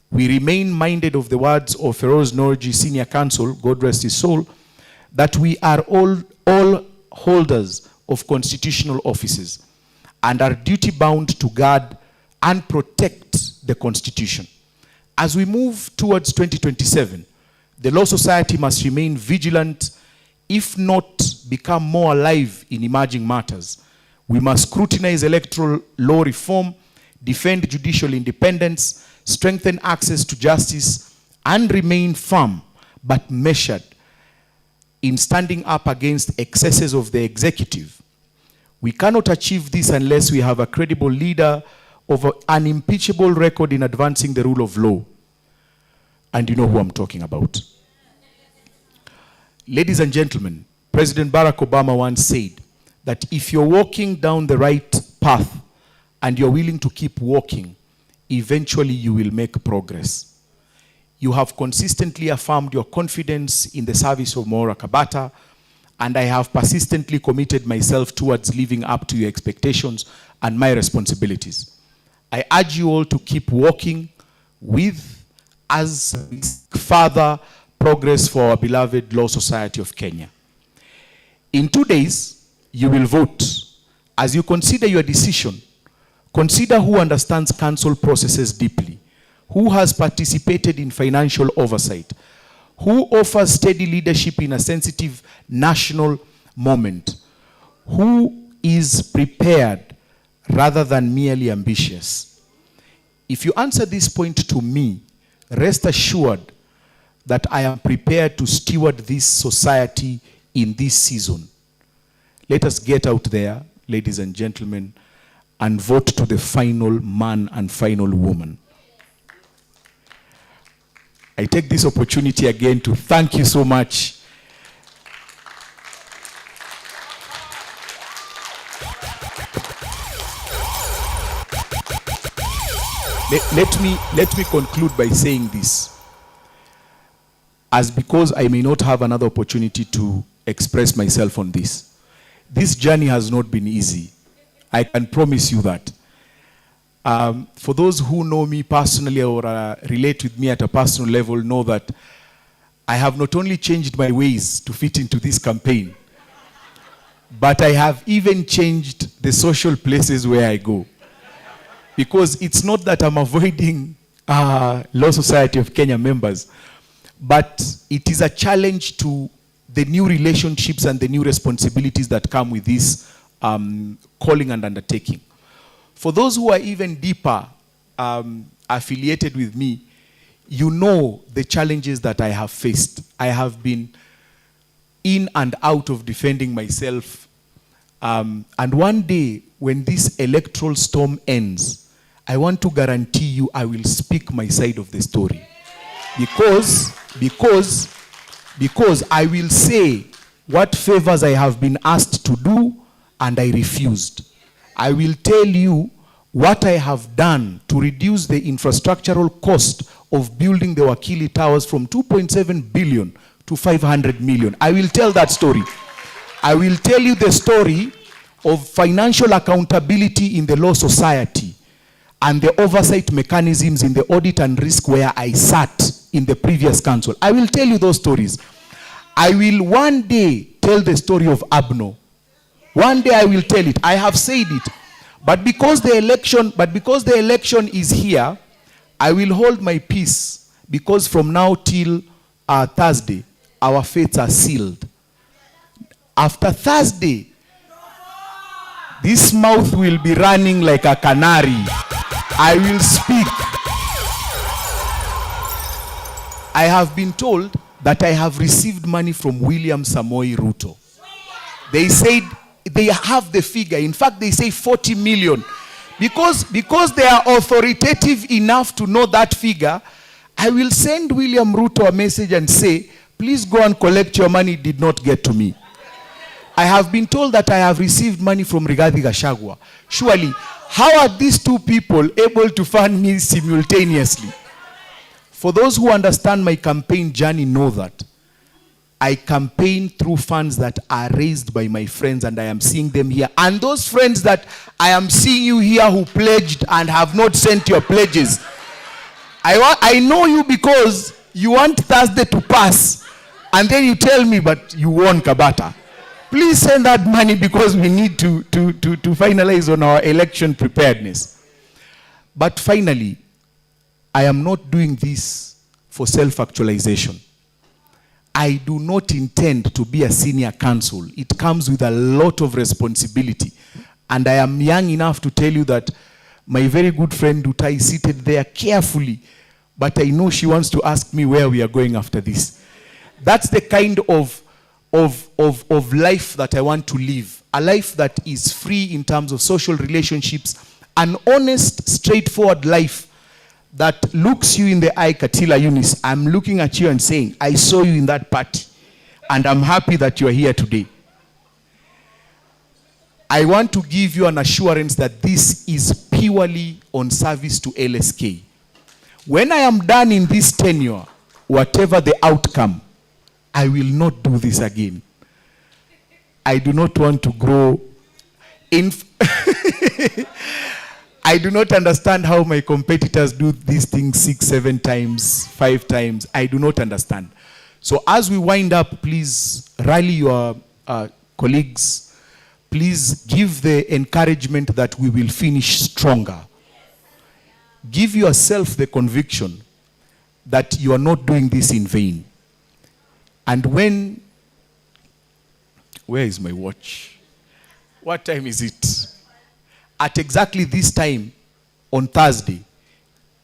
Speaker 13: We remain minded of the words of Feroz Norji, Senior Counsel, God rest his soul, that we are all holders of constitutional offices and are duty-bound to guard and protect the Constitution. As we move towards 2027, the Law Society must remain vigilant, if not become more alive in emerging matters. We must scrutinize electoral law reform, defend judicial independence, strengthen access to justice, and remain firm but measured in standing up against excesses of the executive. We cannot achieve this unless we have a credible leader of an unimpeachable record in advancing the rule of law. And you know who I'm talking about. Ladies and gentlemen, President Barack Obama once said that if you're walking down the right path and you're willing to keep walking, eventually you will make progress. You have consistently affirmed your confidence in the service of Mwaura Kabata, and I have persistently committed myself towards living up to your expectations and my responsibilities. I urge you all to keep walking with us further progress for our beloved Law Society of Kenya. In 2 days, you will vote. As you consider your decision, consider who understands council processes deeply, who has participated in financial oversight, who offers steady leadership in a sensitive national moment, who is prepared rather than merely ambitious. If you answer this point to me, rest assured that I am prepared to steward this society in this season. Let us get out there, ladies and gentlemen, and vote to the final man and final woman. I take this opportunity again to thank you so much. Let me conclude by saying this. As because I may not have another opportunity to express myself on this. This journey has not been easy. I can promise you that. For those who know me personally or relate with me at a personal level know that I have not only changed my ways to fit into this campaign, but I have even changed the social places where I go. Because it's not that I'm avoiding Law Society of Kenya members, but it is a challenge to the new relationships and the new responsibilities that come with this calling and undertaking. For those who are even deeper affiliated with me, you know the challenges that I have faced. I have been in and out of defending myself. And one day, when this electoral storm ends, I want to guarantee you I will speak my side of the story. Because I will say what favors I have been asked to do and I refused. I will tell you what I have done to reduce the infrastructural cost of building the Wakili Towers from 2.7 billion to 500 million. I will tell that story. I will tell you the story of financial accountability in the Law Society and the oversight mechanisms in the audit and risk where I sat in the previous council. I will tell you those stories. I will one day tell the story of Abno. One day I will tell it. I have said it. But because the election is here, I will hold my peace, because from now till Thursday, our fates are sealed. After Thursday, This mouth will be running like a canary. I will speak. I have been told that I have received money from William Samoei Ruto. They said they have the figure. In fact, they say 40 million. Because they are authoritative enough to know that figure, I will send William Ruto a message and say, please go and collect your money. It did not get to me. I have been told that I have received money from Rigathi Gachagua. Surely, how are these two people able to fund me simultaneously? For those who understand my campaign journey know that I campaign through funds that are raised by my friends, and I am seeing them here. And those friends that I am seeing you here who pledged and have not sent your pledges, I know you because you want Thursday to pass, and then you tell me, but you won Kabata. Please send that money because we need to finalize on our election preparedness. But finally, I am not doing this for self-actualization. I do not intend to be a senior counsel. It comes with a lot of responsibility. And I am young enough to tell you that my very good friend Dutai is seated there carefully, but I know she wants to ask me where we are going after this. That's the kind of life that I want to live. A life that is free in terms of social relationships, an honest, straightforward life that looks you in the eye, Katila Eunice. I'm looking at you and saying, I saw you in that party, and I'm happy that you are here today. I want to give you an assurance that this is purely on service to LSK. When I am done in this tenure, whatever the outcome, I will not do this again. I do not want to grow in... I do not understand how my competitors do these things 6, 7 times, 5 times. I do not understand. So as we wind up, please rally your colleagues. Please give the encouragement that we will finish stronger. Give yourself the conviction that you are not doing this in vain. And when... Where is my watch? What time is it? At exactly this time, on Thursday,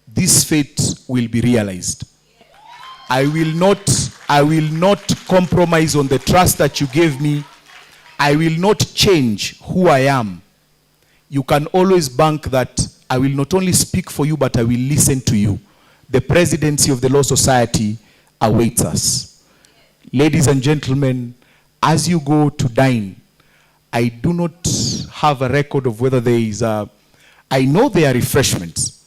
Speaker 13: this fate will be realized. I will not compromise on the trust that you gave me. I will not change who I am. You can always bank that I will not only speak for you, but I will listen to you. The presidency of the Law Society awaits us. Ladies and gentlemen, as you go to dine, I do not have a record of whether there is a... I know there are refreshments.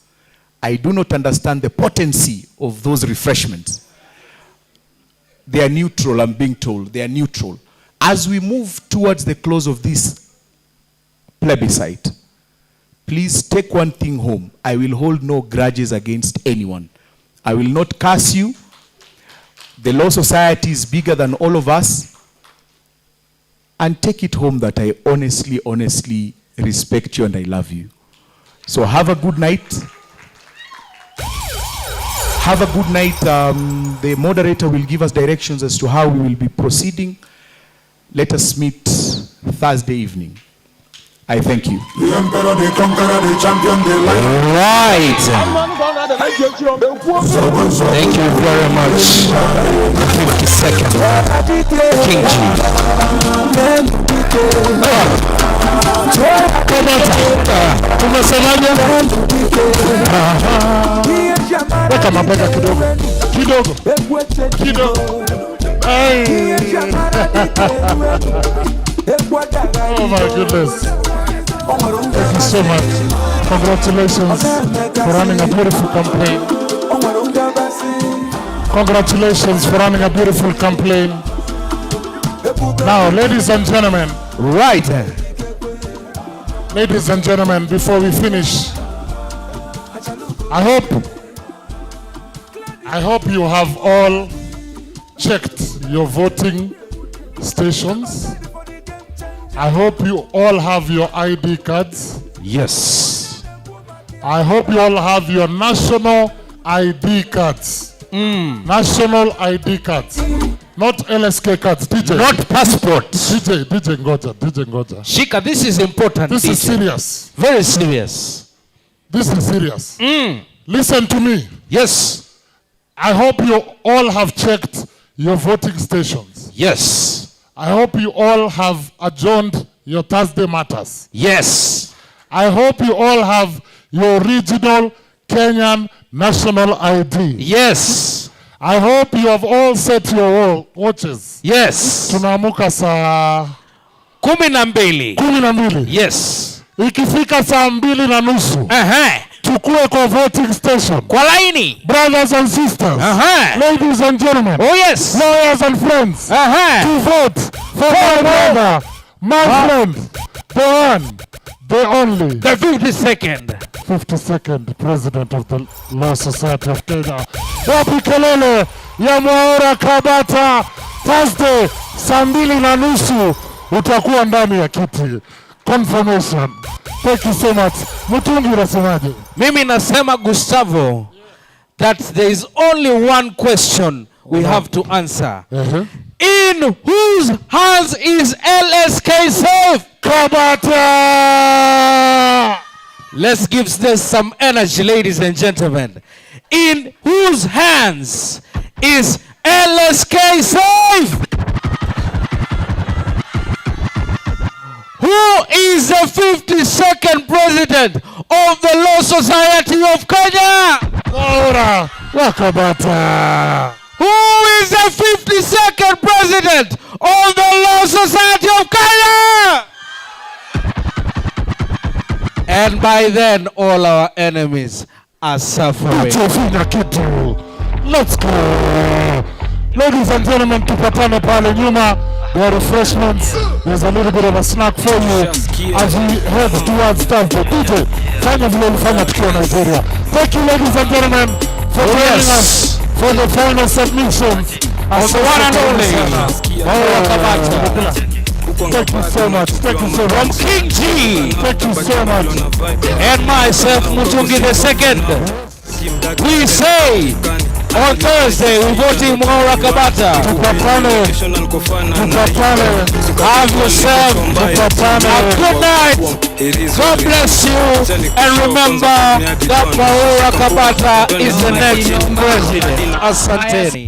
Speaker 13: I do not understand the potency of those refreshments. They are neutral, I'm being told. They are neutral. As we move towards the close of this plebiscite, please take one thing home. I will hold no grudges against anyone. I will not curse you. The Law Society is bigger than all of us. And take it home that I honestly respect you and I love you. So have a good night. Have a good night. The moderator will give us directions as to how we will be proceeding. Let us meet Thursday evening. I thank you.
Speaker 19: The emperor, the conqueror, the champion, the lion.
Speaker 13: Right.
Speaker 19: Thank you
Speaker 13: very much. 50 seconds. King G.
Speaker 8: Weka mabega kidogo. Oh my goodness. Thank you so much. Congratulations for running a beautiful campaign. Congratulations for running a beautiful campaign. Now, ladies and gentlemen.
Speaker 13: Right.
Speaker 8: Ladies and gentlemen, before we finish, I hope you have all checked your voting stations. I hope you all have your ID cards.
Speaker 13: Yes.
Speaker 8: I hope you all have your national ID cards. National ID cards. Not LSK cards, DJ.
Speaker 5: Not passports.
Speaker 8: DJ Ngoja.
Speaker 5: Shika, this is important.
Speaker 8: This
Speaker 5: DJ.
Speaker 8: is serious.
Speaker 5: Very serious.
Speaker 8: This is serious. Listen to me.
Speaker 5: Yes.
Speaker 8: I hope you all have checked your voting stations.
Speaker 5: Yes.
Speaker 8: I hope you all have adjourned your Thursday matters.
Speaker 5: Yes.
Speaker 8: I hope you all have your original Kenyan national ID.
Speaker 5: Yes.
Speaker 8: I hope you have all set your watches.
Speaker 5: Yes.
Speaker 8: Tunaamuka saa
Speaker 5: 12. Yes.
Speaker 8: Ikifika saa 2:30. Tukue kwa voting station.
Speaker 5: Kwa laini.
Speaker 8: Brothers and sisters. Ladies and gentlemen.
Speaker 5: Oh yes.
Speaker 8: Lawyers and friends. To vote for my brother, my friend, the one, the only.
Speaker 5: The
Speaker 8: 52nd President of the Law Society of Kenya. Wapi kelele ya Mwaura Kabata. Thursday saa 2:30 utakuwa ndani ya kiti. Confirmation. Thank you so much. Mutungi unasemaje?
Speaker 5: Mimi nasema Gustavo that there is only one question we have to answer. In whose hands is LSK safe?
Speaker 8: Kabata!
Speaker 5: Let's give this some energy, ladies and gentlemen. In whose hands is LSK safe? Who is the 52nd president of the Law Society of Kenya?
Speaker 8: Mwaura Kabata.
Speaker 5: Who is the 52nd president of the Law Society of Kenya? And by then, all our enemies are suffering.
Speaker 8: Let's go. Ladies and gentlemen, tupatane pale nyuma. There are refreshments. There's a little bit of a snack for you as we head towards Tampa. DJ, fanya vile ulifanya tukiwa Nigeria. Thank you, ladies and gentlemen, for joining us for the final submissions.
Speaker 5: Of the one and only.
Speaker 8: Thank you so much. Thank you so much.
Speaker 5: From King G.
Speaker 8: Thank you so much.
Speaker 5: And myself, Mutungi II. We say on Thursday we voting Mwaura Kabata. Have yourself a good night. God bless you. And remember that Mwaura Kabata is the next president. Asanteni.